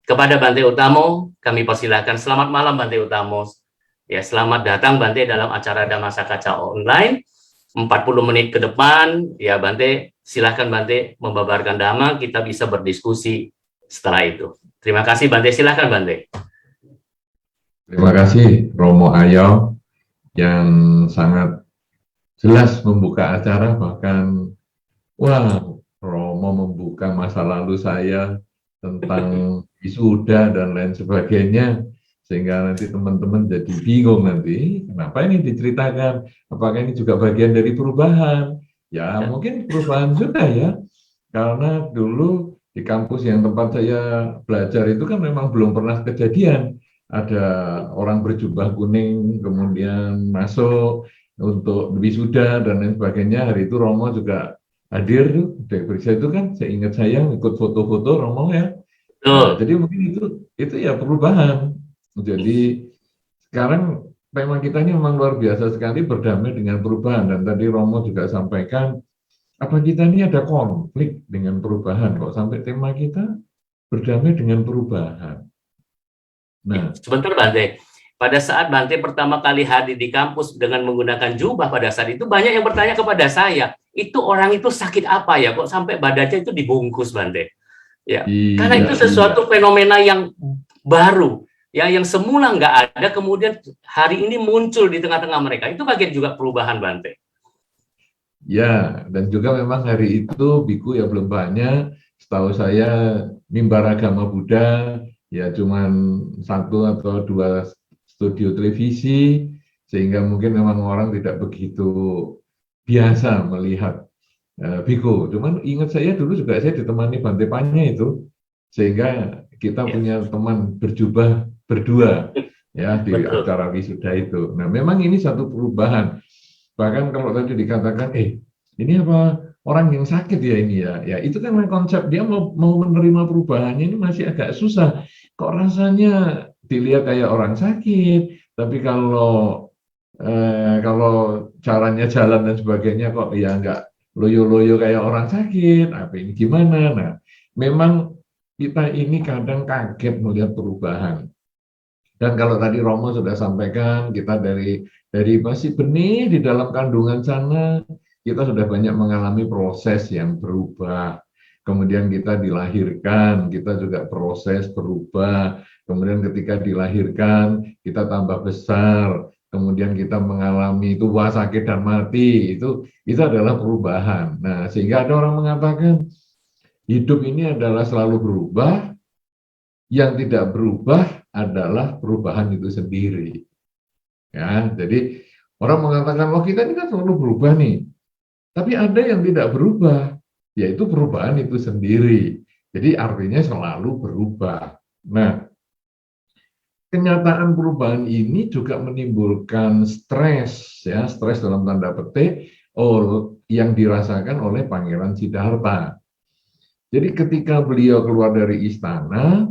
Kepada Bante Utamo, kami persilahkan. Selamat malam Bante Utamo. Ya, selamat datang Bante dalam acara Dhamma Kaca online. 40 menit ke depan, ya Bante, silahkan Bante membabarkan Dhamma, kita bisa berdiskusi setelah itu. Terima kasih Bante, silahkan Bante. Terima kasih Romo Ayo yang sangat jelas membuka acara, bahkan Romo membuka masa lalu saya tentang wisuda dan lain sebagainya, sehingga nanti teman-teman jadi bingung nanti kenapa ini diceritakan, apakah ini juga bagian dari perubahan. Ya mungkin perubahan juga ya, karena dulu di kampus yang tempat saya belajar itu kan memang belum pernah kejadian ada orang berjubah kuning kemudian masuk untuk wisuda dan lain sebagainya. Hari itu Romo juga hadir tuh, periksa itu kan saya ingat saya ikut foto-foto Romo ya. Nah, jadi mungkin itu ya perubahan. Jadi sekarang tema kita ini memang luar biasa sekali, berdamai dengan perubahan. Dan tadi Romo juga sampaikan, apa kita ini ada konflik dengan perubahan kok sampai tema kita berdamai dengan perubahan. Nah, sebentar Bante. Pada saat Bante pertama kali hadir di kampus dengan menggunakan jubah pada saat itu, banyak yang bertanya kepada saya, itu orang itu sakit apa ya, kok sampai badannya itu dibungkus Bante? Ya, karena itu sesuatu fenomena yang baru, ya, yang semula nggak ada, kemudian hari ini muncul di tengah-tengah mereka. Itu bagian juga perubahan Bante. Ya, dan juga memang hari itu biku ya belum banyak. Setahu saya mimbar agama Buddha ya cuman 1 atau 2 studio televisi, sehingga mungkin memang orang tidak begitu biasa melihat biku. Cuman ingat saya dulu juga saya ditemani Bante Panya itu, sehingga kita punya teman berjubah berdua ya di acara wisuda itu. Nah, memang ini satu perubahan. Bahkan kalau tadi dikatakan, ini apa orang yang sakit ya ini ya, ya itu kan konsep dia mau menerima perubahannya ini masih agak susah. Kok rasanya dilihat kayak orang sakit, tapi kalau caranya jalan dan sebagainya kok ya nggak loyo-loyo kayak orang sakit, apa ini gimana? Nah, memang kita ini kadang kaget melihat perubahan. Dan kalau tadi Romo sudah sampaikan, kita dari masih benih di dalam kandungan sana, kita sudah banyak mengalami proses yang berubah. Kemudian kita dilahirkan, kita juga proses berubah. Kemudian ketika dilahirkan, kita tambah besar. Kemudian kita mengalami tua, sakit, dan mati. Itu adalah perubahan. Nah, sehingga ada orang mengatakan, hidup ini adalah selalu berubah, yang tidak berubah adalah perubahan itu sendiri. Ya, jadi orang mengatakan, kita ini kan selalu berubah nih. Tapi ada yang tidak berubah, yaitu perubahan itu sendiri. Jadi artinya selalu berubah. Nah, kenyataan perubahan ini juga menimbulkan stres, ya, stres dalam tanda petik, yang dirasakan oleh Pangeran Siddhartha. Jadi ketika beliau keluar dari istana,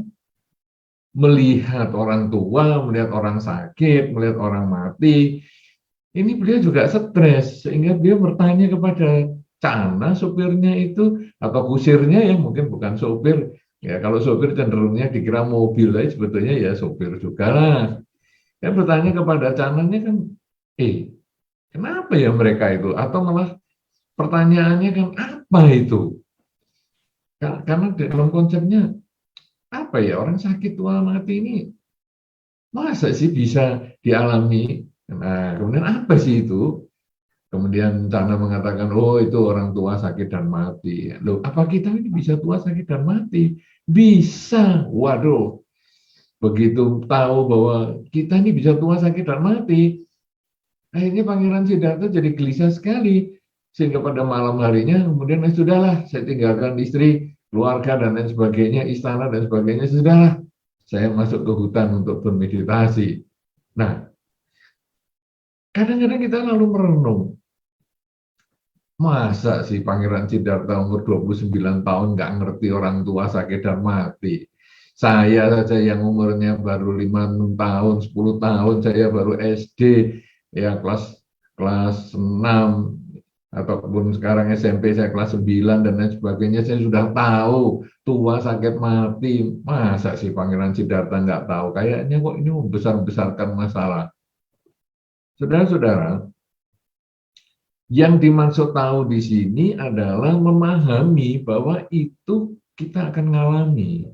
melihat orang tua, melihat orang sakit, melihat orang mati, ini beliau juga stres, sehingga beliau bertanya kepada Cana, supirnya itu, atau kusirnya ya, mungkin bukan supir, ya kalau supir cenderungnya dikira mobil, tapi sebetulnya ya supir juga lah. Dia bertanya kepada Cananya kan, kenapa ya mereka itu? Atau malah pertanyaannya kan, apa itu? Karena dalam konsepnya, apa ya, orang sakit tua mati ini masa sih bisa dialami? Nah, kemudian apa sih itu? Kemudian Cana mengatakan, itu orang tua sakit dan mati. Loh, apa kita ini bisa tua sakit dan mati? Bisa. Waduh, begitu tahu bahwa kita ini bisa tua sakit dan mati, akhirnya Pangeran Siddhartha jadi gelisah sekali. Sehingga pada malam harinya, kemudian sudahlah, saya tinggalkan istri, keluarga, dan lain sebagainya, istana, dan sebagainya, sudahlah. Saya masuk ke hutan untuk bermeditasi. Nah, kadang-kadang kita lalu merenung, masa sih Pangeran Siddhartha umur 29 tahun nggak ngerti orang tua sakit dan mati? Saya saja yang umurnya baru 5-6 tahun, 10 tahun, saya baru SD, ya kelas 6, ataupun sekarang SMP saya kelas 9 dan lain sebagainya, saya sudah tahu tua sakit mati, masa sih Pangeran Siddhartha nggak tahu? Kayaknya kok ini membesar-besarkan masalah. Saudara-saudara, yang dimaksud tahu di sini adalah memahami bahwa itu kita akan mengalami.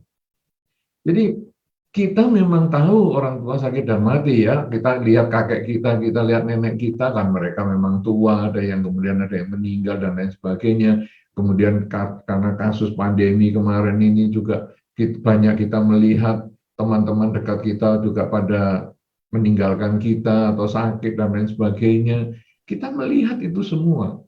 Jadi kita memang tahu orang tua sakit dan mati ya. Kita lihat kakek kita lihat nenek kita kan mereka memang tua, ada yang kemudian ada yang meninggal dan lain sebagainya. Kemudian karena kasus pandemi kemarin ini juga banyak kita melihat teman-teman dekat kita juga pada meninggalkan kita atau sakit dan lain sebagainya. Kita melihat itu semua.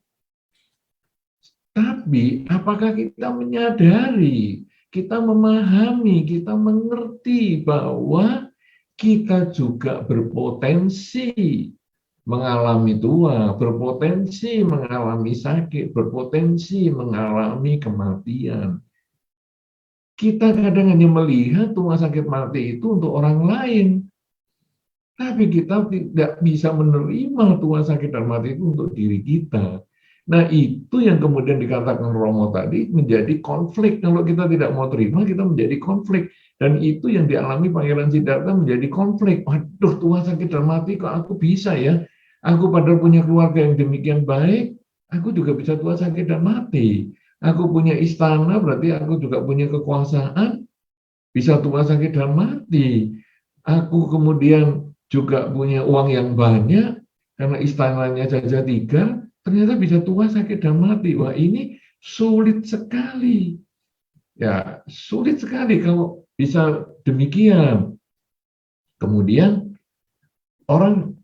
Tapi apakah kita menyadari, kita memahami, kita mengerti bahwa kita juga berpotensi mengalami tua, berpotensi mengalami sakit, berpotensi mengalami kematian. Kita kadang hanya melihat tua sakit mati itu untuk orang lain. Tapi kita tidak bisa menerima tua sakit dan mati itu untuk diri kita. Nah itu yang kemudian dikatakan Romo tadi menjadi konflik. Kalau kita tidak mau terima, kita menjadi konflik. Dan itu yang dialami Pangeran Siddhartha menjadi konflik. Waduh, tua sakit dan mati kok aku bisa ya? Aku padahal punya keluarga yang demikian baik, aku juga bisa tua sakit dan mati. Aku punya istana, berarti aku juga punya kekuasaan, bisa tua sakit dan mati. Aku kemudian juga punya uang yang banyak, karena istananya saja 3, ternyata bisa tua sakit dan mati. Wah ini sulit sekali. Ya, sulit sekali kalau bisa demikian. Kemudian orang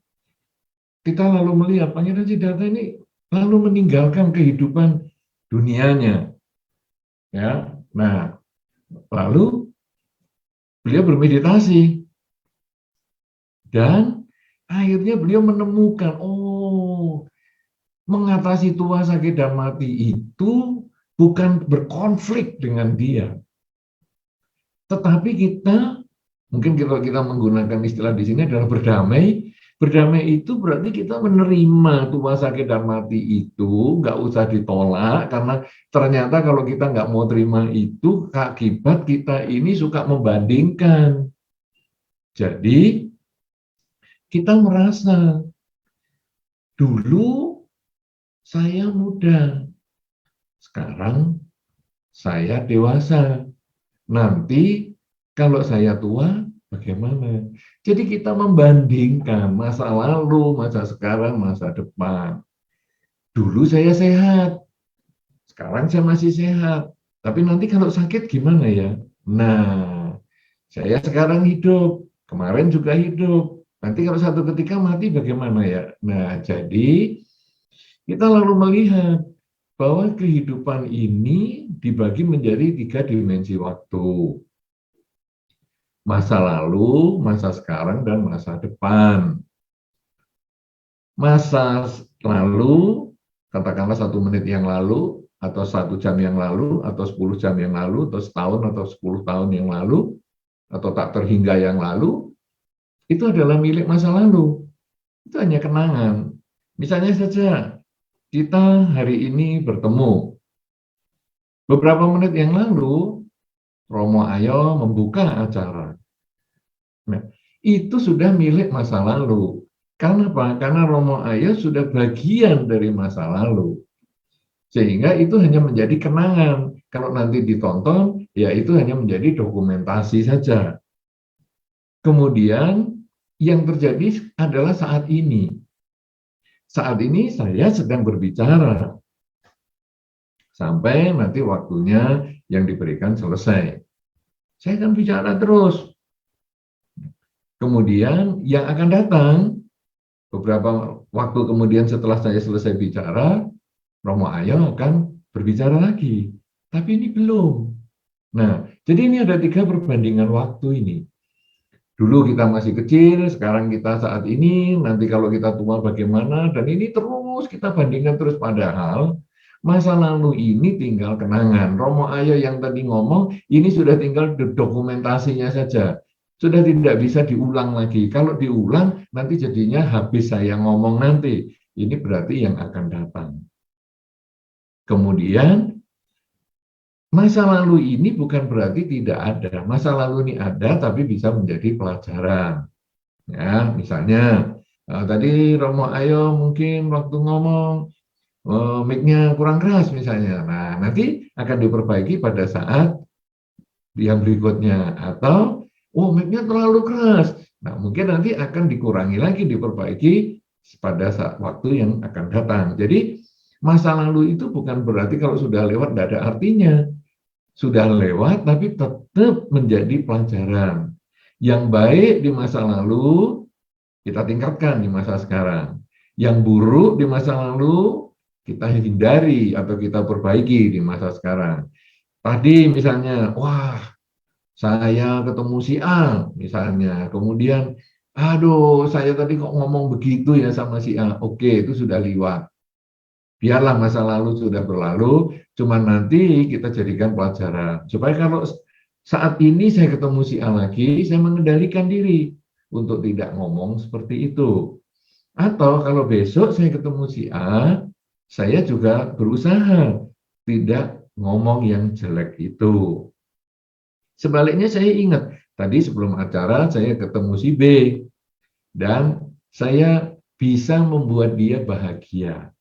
kita lalu melihat Pangeran Siddhartha ini lalu meninggalkan kehidupan dunianya. Ya, nah lalu beliau bermeditasi dan akhirnya beliau menemukan, oh, mengatasi tua sakit dan mati itu bukan berkonflik dengan dia, tetapi kita mungkin kalau kita menggunakan istilah di sini adalah berdamai. Berdamai itu berarti kita menerima tua sakit dan mati itu, nggak usah ditolak, karena ternyata kalau kita nggak mau terima itu, akibat kita ini suka membandingkan. Jadi, kita merasa, dulu saya muda, sekarang saya dewasa, nanti kalau saya tua, bagaimana? Jadi kita membandingkan masa lalu, masa sekarang, masa depan. Dulu saya sehat, sekarang saya masih sehat. Tapi nanti kalau sakit gimana ya? Nah, saya sekarang hidup, kemarin juga hidup. Nanti kalau satu ketika mati bagaimana ya? Nah, jadi kita lalu melihat bahwa kehidupan ini dibagi menjadi 3 dimensi waktu. Masa lalu, masa sekarang, dan masa depan. Masa lalu, katakanlah 1 menit yang lalu, atau 1 jam yang lalu, atau 10 jam yang lalu, atau setahun, atau 10 tahun yang lalu, atau tak terhingga yang lalu, itu adalah milik masa lalu. Itu hanya kenangan. Misalnya saja, kita hari ini bertemu. Beberapa menit yang lalu, Romo Ayo membuka acara. Nah, itu sudah milik masa lalu. Karena apa? Karena Romo Ayo sudah bagian dari masa lalu. Sehingga itu hanya menjadi kenangan. Kalau nanti ditonton, ya itu hanya menjadi dokumentasi saja. Kemudian yang terjadi adalah saat ini. Saat ini saya sedang berbicara. Sampai nanti waktunya yang diberikan selesai. Saya akan bicara terus. Kemudian yang akan datang, beberapa waktu kemudian setelah saya selesai bicara, Romo Ayo akan berbicara lagi. Tapi ini belum. Nah, jadi ini ada 3 perbandingan waktu ini. Dulu kita masih kecil, sekarang kita saat ini, nanti kalau kita tua bagaimana, dan ini terus kita bandingkan terus. Padahal masa lalu ini tinggal kenangan. Romo Ayo yang tadi ngomong, ini sudah tinggal dokumentasinya saja. Sudah tidak bisa diulang lagi. Kalau diulang, nanti jadinya habis saya ngomong nanti. Ini berarti yang akan datang. Kemudian, masa lalu ini bukan berarti tidak ada. Masa lalu ini ada, tapi bisa menjadi pelajaran. Ya, misalnya tadi Romo Ayo mungkin waktu ngomong mic-nya kurang keras misalnya. Nah, nanti akan diperbaiki pada saat yang berikutnya. Atau, mic-nya terlalu keras. Nah, mungkin nanti akan dikurangi lagi, diperbaiki pada saat waktu yang akan datang. Jadi, masa lalu itu bukan berarti kalau sudah lewat tidak ada artinya. Sudah lewat, tapi tetap menjadi pelajaran. Yang baik di masa lalu, kita tingkatkan di masa sekarang. Yang buruk di masa lalu, kita hindari atau kita perbaiki di masa sekarang. Tadi misalnya, saya ketemu si A misalnya, kemudian, aduh, saya tadi kok ngomong begitu ya sama si A. Oke, itu sudah lewat. Biarlah masa lalu sudah berlalu, cuma nanti kita jadikan pelajaran. Supaya kalau saat ini saya ketemu si A lagi, saya mengendalikan diri untuk tidak ngomong seperti itu. Atau kalau besok saya ketemu si A, saya juga berusaha tidak ngomong yang jelek itu. Sebaliknya saya ingat, tadi sebelum acara saya ketemu si B, dan saya bisa membuat dia bahagia.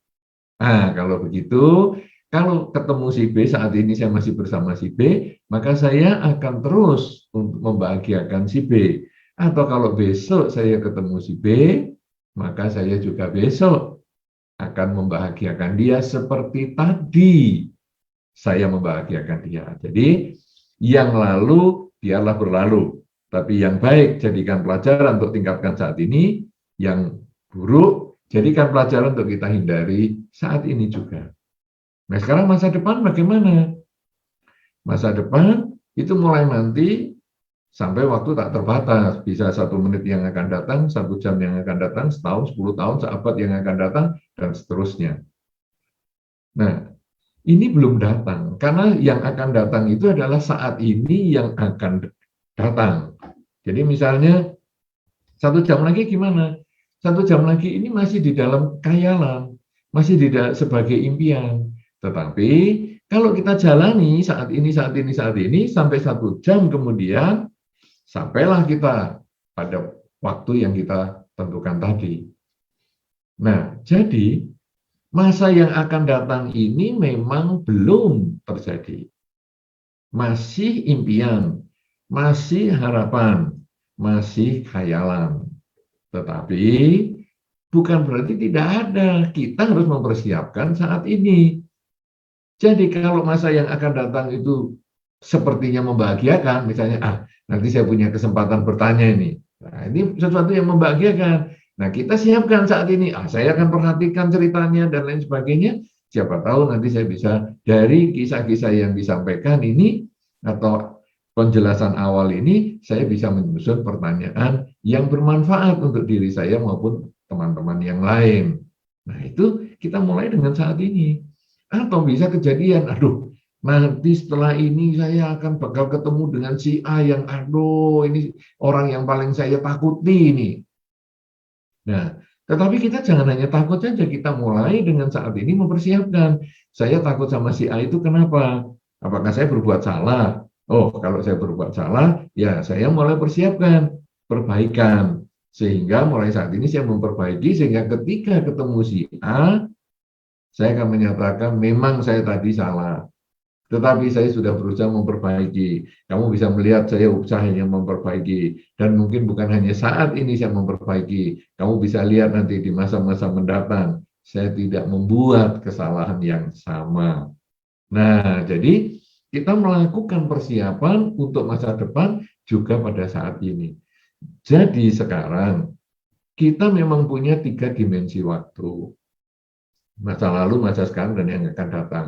Nah, kalau begitu, kalau ketemu si B, saat ini saya masih bersama si B, maka saya akan terus untuk membahagiakan si B. Atau kalau besok saya ketemu si B, maka saya juga besok akan membahagiakan dia seperti tadi saya membahagiakan dia. Jadi, yang lalu biarlah berlalu. Tapi yang baik jadikan pelajaran untuk tingkatkan saat ini, yang buruk jadikan pelajaran untuk kita hindari saat ini juga. Nah, sekarang masa depan bagaimana? Masa depan itu mulai nanti sampai waktu tak terbatas. Bisa 1 menit yang akan datang, 1 jam yang akan datang, setahun, 10 tahun, seabad yang akan datang, dan seterusnya. Nah, ini belum datang. Karena yang akan datang itu adalah saat ini yang akan datang. Jadi misalnya 1 jam lagi gimana? 1 jam lagi ini masih di dalam khayalan, masih sebagai impian. Tetapi kalau kita jalani saat ini, sampai 1 jam kemudian, sampailah kita pada waktu yang kita tentukan tadi. Nah, jadi masa yang akan datang ini memang belum terjadi. Masih impian, masih harapan, masih khayalan. Tetapi bukan berarti tidak ada. Kita harus mempersiapkan saat ini. Jadi kalau masa yang akan datang itu sepertinya membahagiakan, misalnya, nanti saya punya kesempatan bertanya ini. Nah, ini sesuatu yang membahagiakan. Nah, kita siapkan saat ini. Saya akan perhatikan ceritanya dan lain sebagainya. Siapa tahu nanti saya bisa dari kisah-kisah yang disampaikan ini atau penjelasan awal ini, saya bisa menyusun pertanyaan yang bermanfaat untuk diri saya maupun teman-teman yang lain. Nah, itu kita mulai dengan saat ini. Atau bisa kejadian, nanti setelah ini saya akan bakal ketemu dengan si A yang, ini orang yang paling saya takuti ini. Nah, tetapi kita jangan hanya takut saja, kita mulai dengan saat ini mempersiapkan. Saya takut sama si A itu kenapa? Apakah saya berbuat salah? Kalau saya berbuat salah, ya saya mulai persiapkan perbaikan. Sehingga mulai saat ini saya memperbaiki, sehingga ketika ketemu si A, saya akan menyatakan memang saya tadi salah. Tetapi saya sudah berusaha memperbaiki. Kamu bisa melihat saya usahanya memperbaiki. Dan mungkin bukan hanya saat ini saya memperbaiki. Kamu bisa lihat nanti di masa-masa mendatang. Saya tidak membuat kesalahan yang sama. Nah, jadi kita melakukan persiapan untuk masa depan juga pada saat ini. Jadi sekarang kita memang punya 3 dimensi waktu. Masa lalu, masa sekarang, dan yang akan datang.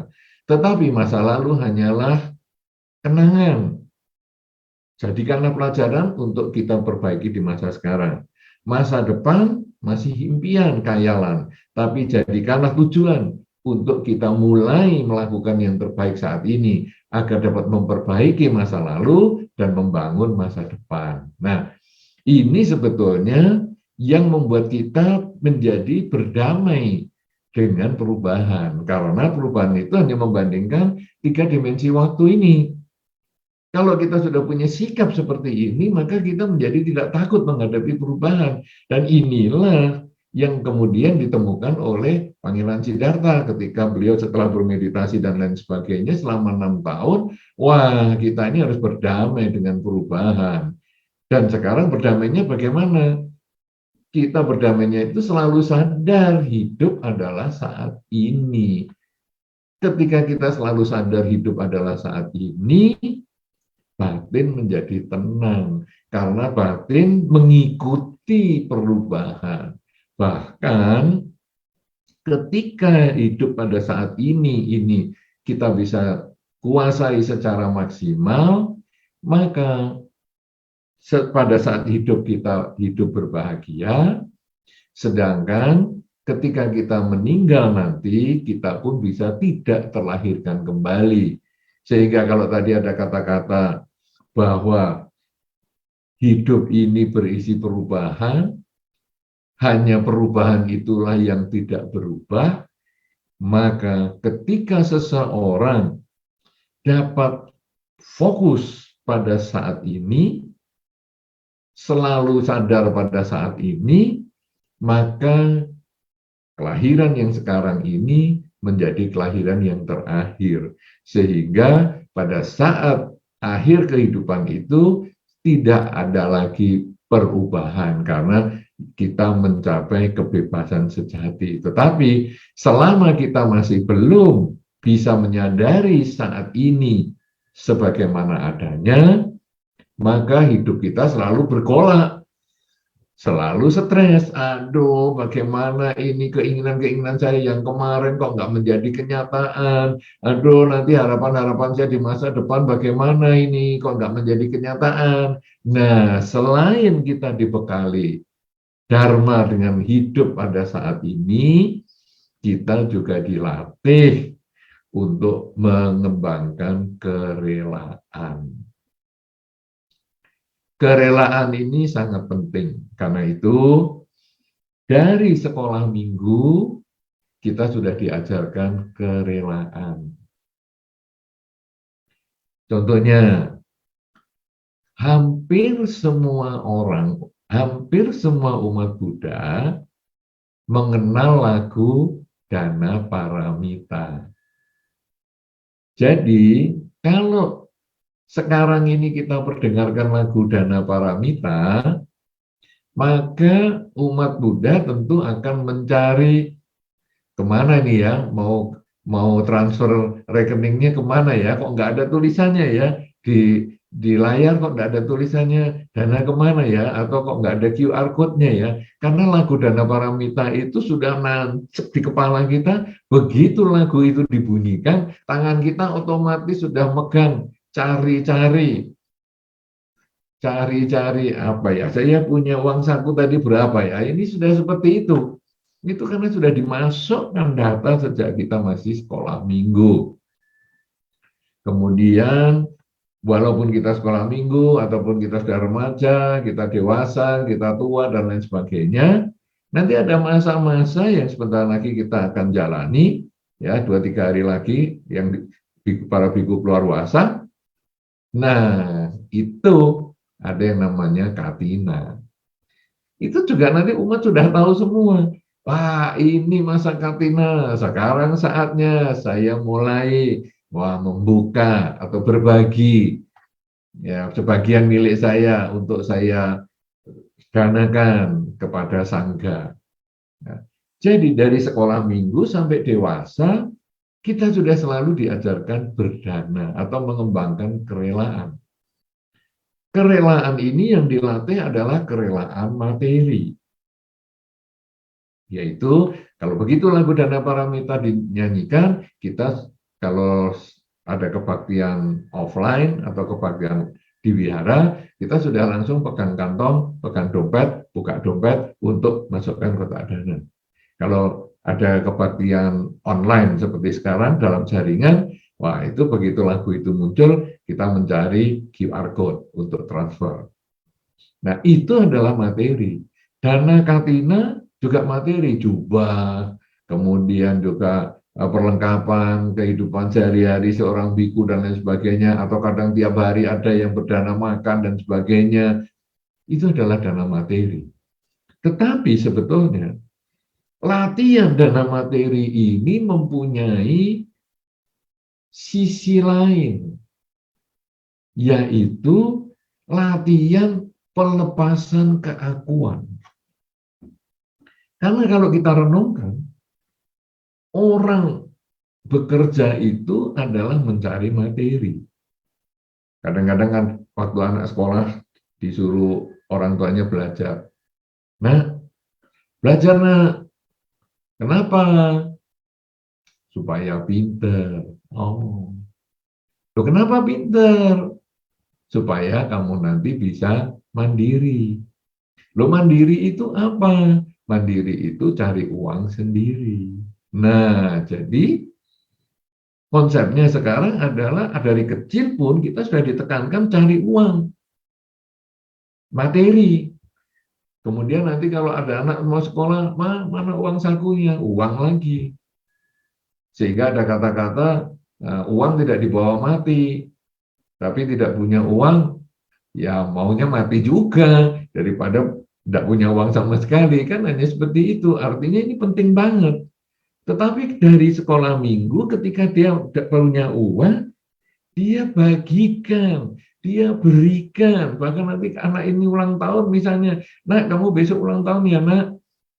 Tetapi masa lalu hanyalah kenangan. Jadikanlah pelajaran untuk kita perbaiki di masa sekarang. Masa depan masih impian, khayalan. Tapi jadikanlah tujuan untuk kita mulai melakukan yang terbaik saat ini, agar dapat memperbaiki masa lalu dan membangun masa depan. Nah, ini sebetulnya yang membuat kita menjadi berdamai dengan perubahan. Karena perubahan itu hanya membandingkan 3 dimensi waktu ini. Kalau kita sudah punya sikap seperti ini, maka kita menjadi tidak takut menghadapi perubahan. Dan inilah yang kemudian ditemukan oleh Pangeran Siddhartha ketika beliau setelah bermeditasi dan lain sebagainya selama 6 tahun, wah kita ini harus berdamai dengan perubahan. Dan sekarang berdamainya bagaimana? Kita berdamainya itu selalu sadar hidup adalah saat ini. Ketika kita selalu sadar hidup adalah saat ini, batin menjadi tenang karena batin mengikuti perubahan. Bahkan ketika hidup pada saat ini kita bisa kuasai secara maksimal, maka pada saat hidup kita hidup berbahagia, sedangkan ketika kita meninggal nanti, kita pun bisa tidak terlahirkan kembali. Sehingga kalau tadi ada kata-kata bahwa hidup ini berisi perubahan, hanya perubahan itulah yang tidak berubah, maka ketika seseorang dapat fokus pada saat ini, selalu sadar pada saat ini, maka kelahiran yang sekarang ini menjadi kelahiran yang terakhir. Sehingga pada saat akhir kehidupan itu tidak ada lagi perubahan karena kita mencapai kebebasan sejati. Tetapi selama kita masih belum bisa menyadari saat ini sebagaimana adanya, maka hidup kita selalu bergolak, selalu stres. Aduh, bagaimana ini keinginan-keinginan saya yang kemarin kok nggak menjadi kenyataan. Aduh, nanti harapan-harapan saya di masa depan bagaimana ini kok nggak menjadi kenyataan. Nah, selain kita dibekali Dharma dengan hidup pada saat ini, kita juga dilatih untuk mengembangkan kerelaan. Kerelaan ini sangat penting. Karena itu, dari sekolah minggu, kita sudah diajarkan kerelaan. Contohnya, hampir semua orang, hampir semua umat Buddha mengenal lagu Dana Paramita. Jadi, kalau sekarang ini kita perdengarkan lagu Dana Paramita, maka umat Buddha tentu akan mencari kemana nih ya, mau transfer rekeningnya kemana ya, kok nggak ada tulisannya ya, di layar kok nggak ada tulisannya dana kemana ya, atau kok nggak ada QR code-nya ya, karena lagu Dana Paramita itu sudah nancep di kepala kita, begitu lagu itu dibunyikan, tangan kita otomatis sudah megang, cari-cari apa ya, saya punya uang saku tadi berapa ya, ini sudah seperti itu karena sudah dimasukkan data sejak kita masih sekolah minggu. Kemudian walaupun kita sekolah minggu ataupun kita sudah remaja, kita dewasa, kita tua dan lain sebagainya, nanti ada masa-masa yang sebentar lagi kita akan jalani, ya 2-3 hari lagi yang para biku keluar puasa. Nah, itu ada yang namanya katina. Itu juga nanti umat sudah tahu semua. Wah, ini masa katina. Sekarang saatnya saya mulai membuka atau berbagi. Ya, sebagian milik saya untuk saya danakan kepada sangga. Nah, jadi dari sekolah minggu sampai dewasa, kita sudah selalu diajarkan berdana atau mengembangkan kerelaan. Kerelaan ini yang dilatih adalah kerelaan materi. Yaitu, kalau begitu lagu Dana Paramita dinyanyikan, kita kalau ada kebaktian offline atau kebaktian di wihara, kita sudah langsung pegang kantong, pegang dompet, buka dompet untuk masukkan kotak dana. Kalau ada kebaktian online seperti sekarang dalam jaringan, wah itu begitu lagu itu muncul, kita mencari QR code untuk transfer. Nah itu adalah materi. Dana katina juga materi, jubah, kemudian juga perlengkapan kehidupan sehari-hari seorang biku dan lain sebagainya, atau kadang tiap hari ada yang berdana makan dan sebagainya, itu adalah dana materi. Tetapi sebetulnya latihan dana materi ini mempunyai sisi lain, yaitu latihan pelepasan keakuan. Karena kalau kita renungkan, orang bekerja itu adalah mencari materi. Kadang-kadang kan waktu anak sekolah disuruh orang tuanya belajar. Nah, belajar nak. Kenapa? Supaya pinter. Oh. Loh, kenapa pinter? Supaya kamu nanti bisa mandiri. Loh, mandiri itu apa? Mandiri itu cari uang sendiri. Nah, jadi konsepnya sekarang adalah dari kecil pun kita sudah ditekankan cari uang, materi. Kemudian nanti kalau ada anak mau sekolah, mana uang sakunya? Uang lagi. Sehingga ada kata-kata uang tidak dibawa mati, tapi tidak punya uang, ya maunya mati juga daripada tidak punya uang sama sekali, kan hanya seperti itu. Artinya ini penting banget. Tetapi dari sekolah minggu ketika dia tidak punya uang, dia bagikan, dia berikan. Bahkan nanti anak ini ulang tahun misalnya, nak kamu besok ulang tahun ya nak,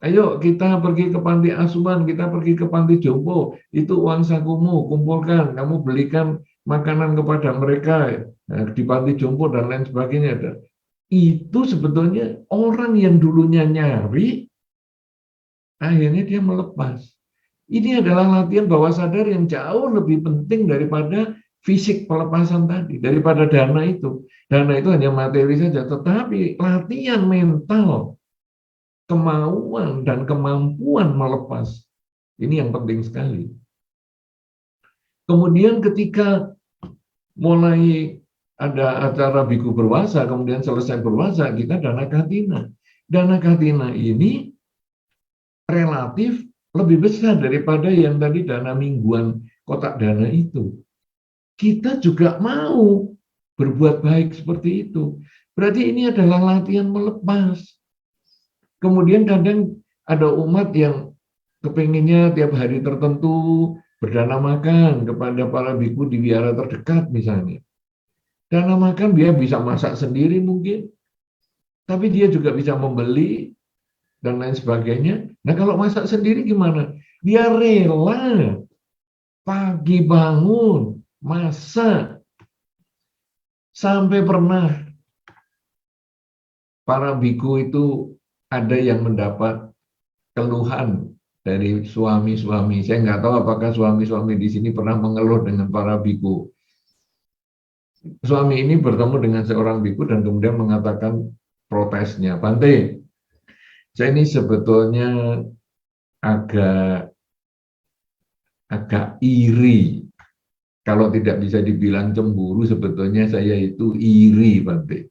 ayo kita pergi ke panti asuhan, kita pergi ke panti jompo, itu uang sakumu, kumpulkan, kamu belikan makanan kepada mereka di panti jompo dan lain sebagainya. Itu sebetulnya orang yang dulunya nyari, akhirnya dia melepas. Ini adalah latihan bawah sadar yang jauh lebih penting daripada fisik pelepasan tadi, daripada dana itu. Dana itu hanya materi saja, tetapi latihan mental, kemauan dan kemampuan melepas, ini yang penting sekali. Kemudian ketika mulai ada acara biku berwasa, kemudian selesai berwasa, kita dana katina. Dana katina ini relatif lebih besar daripada yang tadi dana mingguan kotak dana itu. Kita juga mau berbuat baik seperti itu. Berarti ini adalah latihan melepas. Kemudian kadang ada umat yang kepinginnya tiap hari tertentu berdana makan kepada para biku di wihara terdekat misalnya. Dana makan dia bisa masak sendiri mungkin, tapi dia juga bisa membeli dan lain sebagainya. Nah, kalau masak sendiri gimana? Dia rela pagi bangun, masak. Sampai pernah para biku itu ada yang mendapat keluhan dari suami-suami. Saya nggak tahu apakah suami-suami di sini pernah mengeluh dengan para biku. Suami ini bertemu dengan seorang biku dan kemudian mengatakan protesnya, Bante, saya ini sebetulnya agak iri. Kalau tidak bisa dibilang cemburu, sebetulnya saya itu iri, Bante.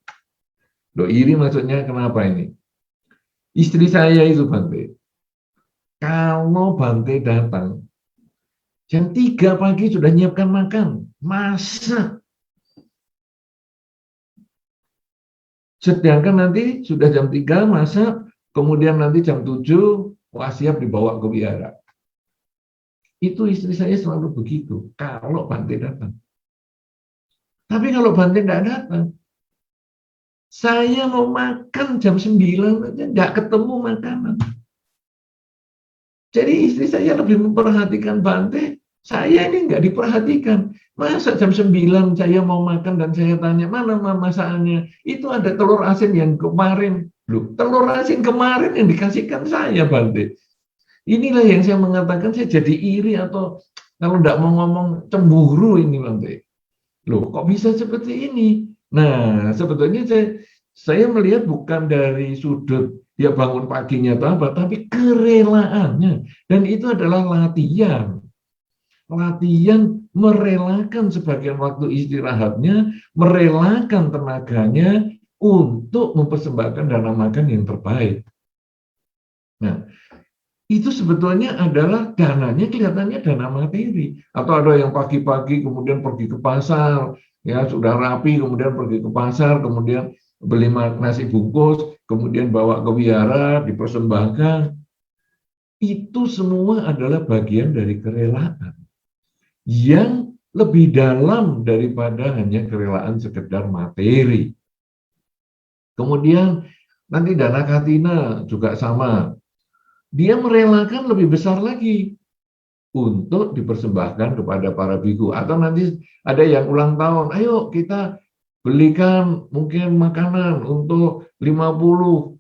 Loh, iri maksudnya kenapa ini? Istri saya itu, Bante, kalau Bante datang, jam 3 pagi sudah nyiapkan makan, masak. Sedangkan nanti sudah jam 3 masak, kemudian nanti jam 7, wah siap dibawa ke wihara. Itu istri saya selalu begitu, kalau Bante datang. Tapi kalau Bante tidak datang, saya mau makan jam 9 aja, nggak ketemu makanan. Jadi istri saya lebih memperhatikan Bante, saya ini nggak diperhatikan. Masa jam 9 saya mau makan dan saya tanya, mana masakannya? Itu ada telur asin yang kemarin. Loh, telur asin kemarin yang dikasihkan saya, Bante. Inilah yang saya mengatakan saya jadi iri atau kalau nggak mau ngomong cemburu ini, Bante. Loh, kok bisa seperti ini? Nah, sebetulnya saya melihat bukan dari sudut dia bangun paginya atau apa, tapi kerelaannya. Dan itu adalah latihan. Latihan merelakan sebagian waktu istirahatnya, merelakan tenaganya untuk mempersembahkan dana makan yang terbaik. Nah, itu sebetulnya adalah dananya kelihatannya dana materi. Atau ada yang pagi-pagi kemudian pergi ke pasar, ya sudah rapi, kemudian pergi ke pasar, kemudian beli nasi bungkus, kemudian bawa ke wihara, dipersembahkan. Itu semua adalah bagian dari kerelaan yang lebih dalam daripada hanya kerelaan sekedar materi. Kemudian nanti dana katina juga sama. Dia merelakan lebih besar lagi untuk dipersembahkan kepada para biku. Atau nanti ada yang ulang tahun, ayo kita belikan mungkin makanan untuk 50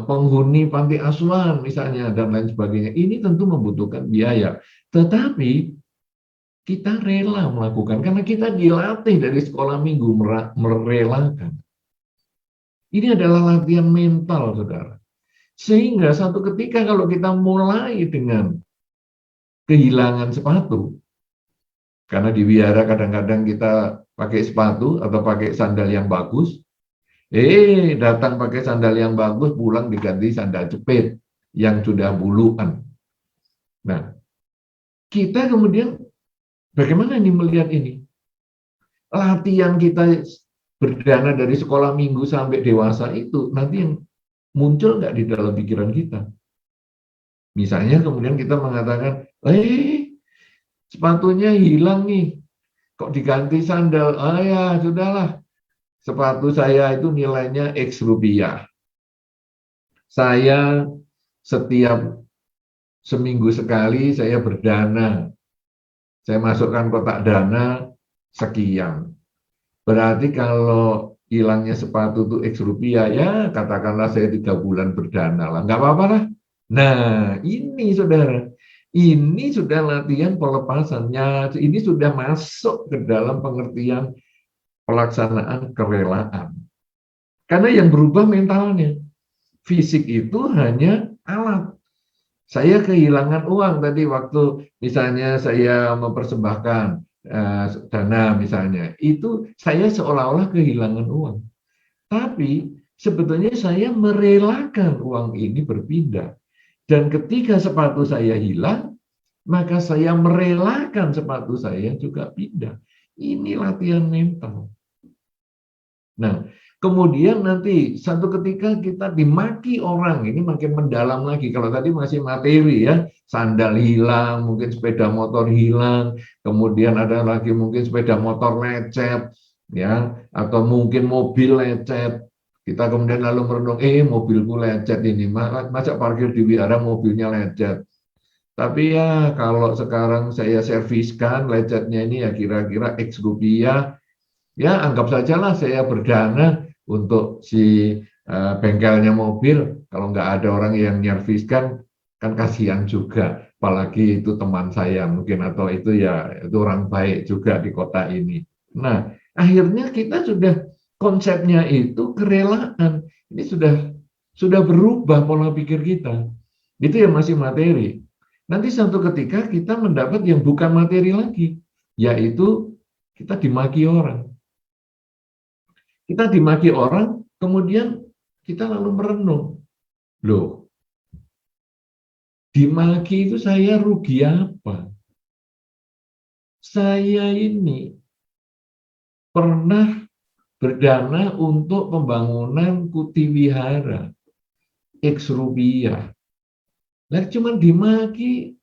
penghuni panti asuhan misalnya dan lain sebagainya. Ini tentu membutuhkan biaya. Tetapi kita rela melakukan karena kita dilatih dari sekolah minggu merelakan. Ini adalah latihan mental, saudara. Sehingga satu ketika kalau kita mulai dengan kehilangan sepatu, karena di wihara kadang-kadang kita pakai sepatu atau pakai sandal yang bagus, datang pakai sandal yang bagus, pulang diganti sandal jepit yang sudah buluan. Nah, kita kemudian bagaimana ini melihat ini? Latihan kita berdana dari sekolah minggu sampai dewasa itu nanti yang muncul nggak di dalam pikiran kita? Misalnya kemudian kita mengatakan, sepatunya hilang nih, kok diganti sandal? Ah ya, sudahlah, sepatu saya itu nilainya X rupiah. Saya setiap seminggu sekali saya berdana, saya masukkan kotak dana sekian. Berarti kalau hilangnya sepatu itu X rupiah, ya katakanlah saya 3 bulan berdana lah, nggak apa-apa lah. Nah, ini saudara, ini sudah latihan pelepasannya, ini sudah masuk ke dalam pengertian pelaksanaan kerelaan. Karena yang berubah mentalnya, fisik itu hanya alat. Saya kehilangan uang tadi waktu misalnya saya mempersembahkan dana misalnya, itu saya seolah-olah kehilangan uang. Tapi sebetulnya saya merelakan uang ini berpindah. Dan ketika sepatu saya hilang, maka saya merelakan sepatu saya juga pindah. Ini latihan mental. Nah, kemudian nanti satu ketika kita dimaki orang, ini makin mendalam lagi. Kalau tadi masih materi ya, sandal hilang, mungkin sepeda motor hilang, kemudian ada lagi mungkin sepeda motor lecet, ya, atau mungkin mobil lecet. Kita kemudian lalu merenung, mobilku lecet ini, masa parkir di wihara mobilnya lecet. Tapi ya kalau sekarang saya serviskan lecetnya ini ya kira-kira X rupiah, ya anggap sajalah saya berdana untuk si bengkelnya mobil. Kalau nggak ada orang yang nyerviskan, kan kasihan juga. Apalagi itu teman saya mungkin, atau itu ya itu orang baik juga di kota ini. Nah, akhirnya kita sudah konsepnya itu kerelaan. Ini sudah berubah pola pikir kita. Itu yang masih materi. Nanti suatu ketika kita mendapat yang bukan materi lagi, yaitu kita dimaki orang. Kita dimaki orang, kemudian kita lalu merenung. Loh, dimaki itu saya rugi apa? Saya ini pernah berdana untuk pembangunan kuti wihara X rupiah. Lah cuma dimaki,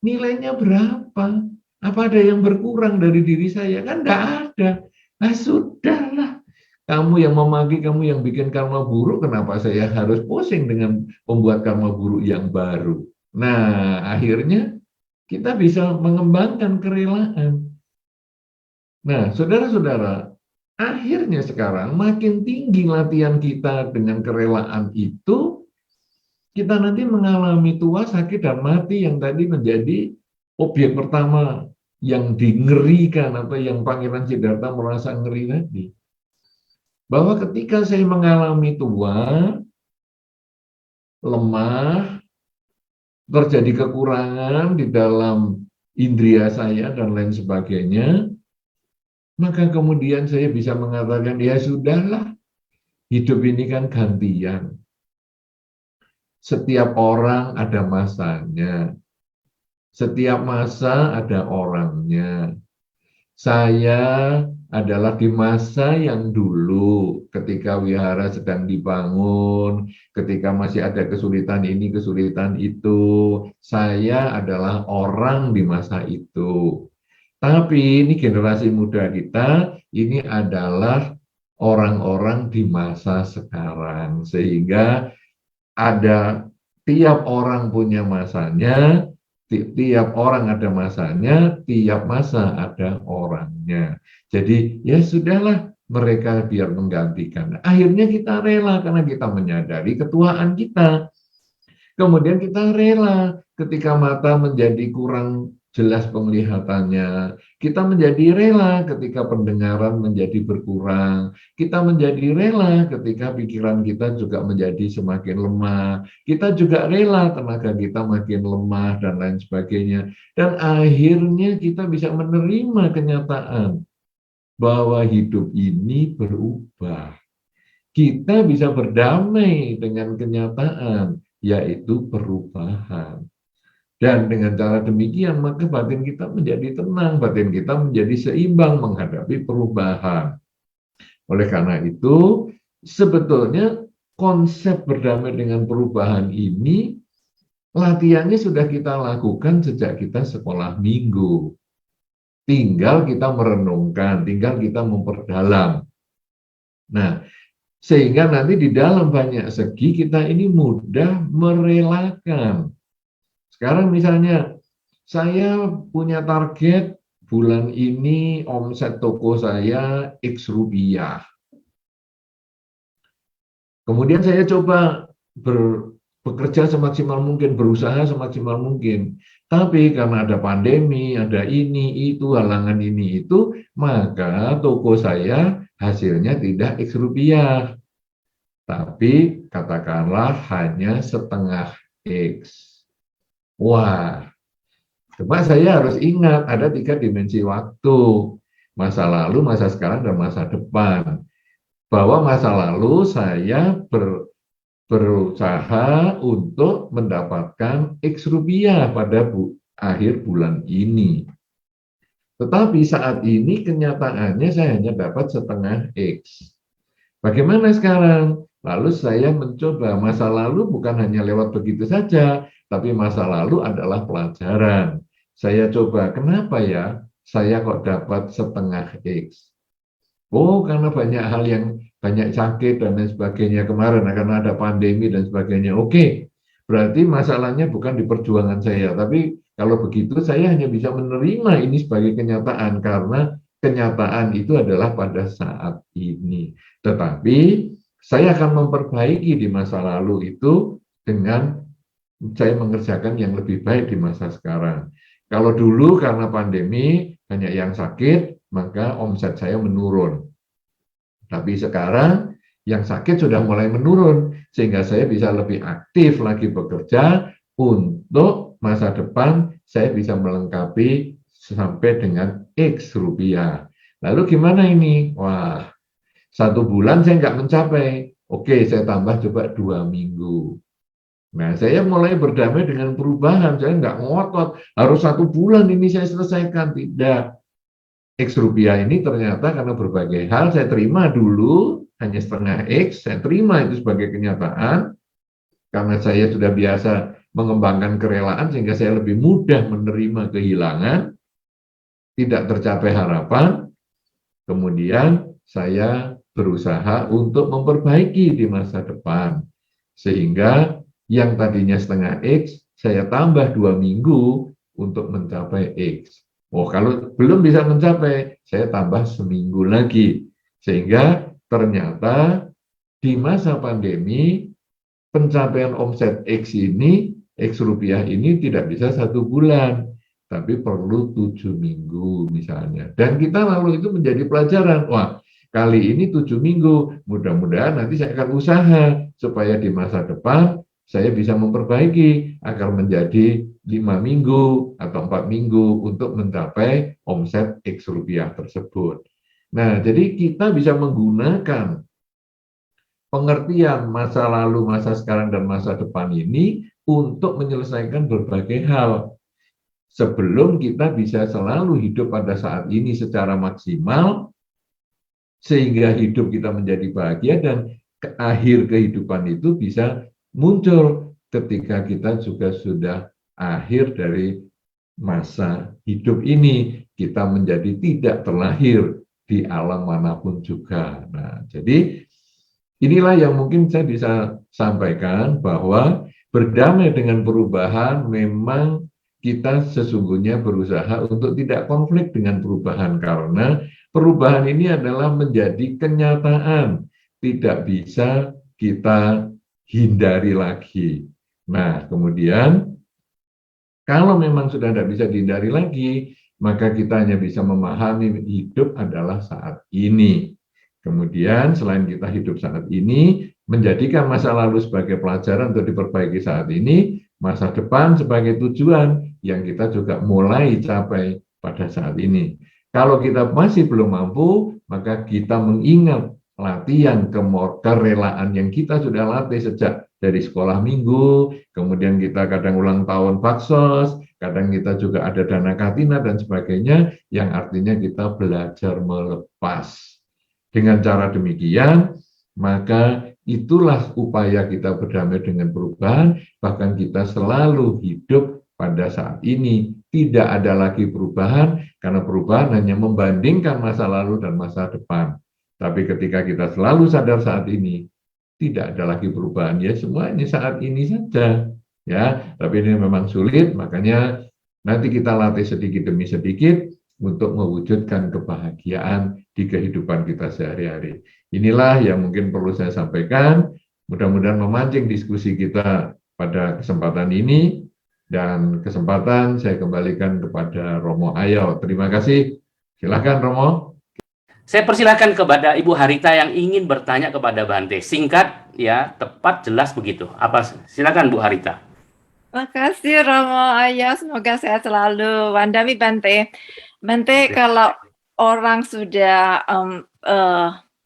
nilainya berapa? Apa ada yang berkurang dari diri saya? Kan enggak ada. Nah sudahlah. Kamu yang memaki, kamu yang bikin karma buruk, kenapa saya harus pusing dengan membuat karma buruk yang baru? Nah, akhirnya kita bisa mengembangkan kerelaan. Nah, saudara-saudara, akhirnya sekarang makin tinggi latihan kita dengan kerelaan itu, kita nanti mengalami tua, sakit, dan mati yang tadi menjadi objek pertama yang dingerikan atau yang Pangeran Siddhartha merasa ngeri tadi. Bahwa ketika saya mengalami tua, lemah, terjadi kekurangan di dalam indria saya dan lain sebagainya, maka kemudian saya bisa mengatakan, ya sudahlah, hidup ini kan gantian. setiap orang ada masanya. Setiap masa ada orangnya. Saya adalah di masa yang dulu ketika wihara sedang dibangun, ketika masih ada kesulitan ini, kesulitan itu. Saya adalah orang di masa itu. Tapi ini generasi muda kita, ini adalah orang-orang di masa sekarang. Sehingga ada tiap orang punya masanya, tiap orang ada masanya, tiap masa ada orangnya. Jadi ya sudahlah mereka biar menggantikan. Akhirnya kita rela karena kita menyadari ketuaan kita. Kemudian kita rela ketika mata menjadi kurang jelas penglihatannya. Kita menjadi rela ketika pendengaran menjadi berkurang. Kita menjadi rela ketika pikiran kita juga menjadi semakin lemah. Kita juga rela tenaga kita makin lemah dan lain sebagainya. Dan akhirnya kita bisa menerima kenyataan bahwa hidup ini berubah. Kita bisa berdamai dengan kenyataan, yaitu perubahan. Dan dengan cara demikian, maka batin kita menjadi tenang, batin kita menjadi seimbang menghadapi perubahan. Oleh karena itu, sebetulnya konsep berdamai dengan perubahan ini, latihannya sudah kita lakukan sejak kita sekolah minggu. Tinggal kita merenungkan, tinggal kita memperdalam. Nah, sehingga nanti di dalam banyak segi kita ini mudah merelakan. Sekarang misalnya saya punya target bulan ini omset toko saya X rupiah. Kemudian saya coba bekerja semaksimal mungkin, berusaha semaksimal mungkin. Tapi karena ada pandemi, ada ini, itu, halangan ini, itu, maka toko saya hasilnya tidak X rupiah. Tapi katakanlah hanya setengah X. Wah, cuma saya harus ingat ada 3 dimensi waktu. Masa lalu, masa sekarang, dan masa depan. Bahwa masa lalu saya berusaha untuk mendapatkan X rupiah pada akhir bulan ini. Tetapi saat ini kenyataannya saya hanya dapat setengah X. Bagaimana sekarang? Lalu saya mencoba, masa lalu bukan hanya lewat begitu saja, tapi masa lalu adalah pelajaran. Saya coba, kenapa ya saya kok dapat setengah X? Oh, karena banyak hal yang banyak sakit dan lain sebagainya kemarin, karena ada pandemi dan sebagainya. Oke, berarti masalahnya bukan di perjuangan saya, tapi kalau begitu saya hanya bisa menerima ini sebagai kenyataan, karena kenyataan itu adalah pada saat ini. Tetapi saya akan memperbaiki di masa lalu itu dengan saya mengerjakan yang lebih baik di masa sekarang. Kalau dulu karena pandemi banyak yang sakit, maka omset saya menurun. Tapi sekarang yang sakit sudah mulai menurun, sehingga saya bisa lebih aktif lagi bekerja untuk masa depan saya bisa melengkapi sampai dengan X rupiah. Lalu gimana ini? Wah, 1 bulan saya nggak mencapai. Oke, saya tambah coba 2 minggu. Nah, saya mulai berdamai dengan perubahan. Saya nggak ngotot, harus 1 bulan ini saya selesaikan. Tidak. X rupiah ini ternyata karena berbagai hal saya terima dulu, hanya setengah X, saya terima itu sebagai kenyataan. Karena saya sudah biasa mengembangkan kerelaan, sehingga saya lebih mudah menerima kehilangan, tidak tercapai harapan. Kemudian saya berusaha untuk memperbaiki di masa depan. Sehingga yang tadinya setengah X, saya tambah 2 minggu untuk mencapai X. Oh, kalau belum bisa mencapai, saya tambah seminggu lagi. Sehingga ternyata di masa pandemi, pencapaian omset X ini, X rupiah ini tidak bisa 1 bulan, tapi perlu 7 minggu misalnya. Dan kita lalu itu menjadi pelajaran. Wah, kali ini 7 minggu, mudah-mudahan nanti saya akan usaha supaya di masa depan saya bisa memperbaiki agar menjadi 5 minggu atau 4 minggu untuk mencapai omset X rupiah tersebut. Nah, jadi kita bisa menggunakan pengertian masa lalu, masa sekarang, dan masa depan ini untuk menyelesaikan berbagai hal. Sebelum kita bisa selalu hidup pada saat ini secara maksimal, sehingga hidup kita menjadi bahagia dan akhir kehidupan itu bisa muncul ketika kita juga sudah akhir dari masa hidup ini, kita menjadi tidak terlahir di alam manapun juga. Nah, jadi inilah yang mungkin saya bisa sampaikan, bahwa berdamai dengan perubahan memang kita sesungguhnya berusaha untuk tidak konflik dengan perubahan, karena perubahan ini adalah menjadi kenyataan, tidak bisa kita hindari lagi. Nah, kemudian kalau memang sudah tidak bisa dihindari lagi, maka kita hanya bisa memahami hidup adalah saat ini. Kemudian selain kita hidup saat ini, menjadikan masa lalu sebagai pelajaran untuk diperbaiki saat ini, masa depan sebagai tujuan yang kita juga mulai capai pada saat ini. Kalau kita masih belum mampu, maka kita mengingat latihan kerelaan yang kita sudah latih sejak dari sekolah minggu, kemudian kita kadang ulang tahun baksos, kadang kita juga ada dana katina dan sebagainya, yang artinya kita belajar melepas. Dengan cara demikian, maka itulah upaya kita berdamai dengan perubahan, bahkan kita selalu hidup pada saat ini. Tidak ada lagi perubahan, karena perubahan hanya membandingkan masa lalu dan masa depan. Tapi ketika kita selalu sadar saat ini, tidak ada lagi perubahan, ya semuanya saat ini saja. Ya, tapi ini memang sulit, makanya nanti kita latih sedikit demi sedikit untuk mewujudkan kebahagiaan di kehidupan kita sehari-hari. Inilah yang mungkin perlu saya sampaikan. Mudah-mudahan memancing diskusi kita pada kesempatan ini, dan kesempatan saya kembalikan kepada Romo Ayo. Terima kasih. Silakan Romo. Saya persilakan kepada Ibu Harita yang ingin bertanya kepada Bante. Singkat, ya, tepat, jelas begitu. Apa? Silakan Bu Harita. Makasih Romo Ayo, semoga sehat selalu. Wandami Bante. Bante, kalau orang sudah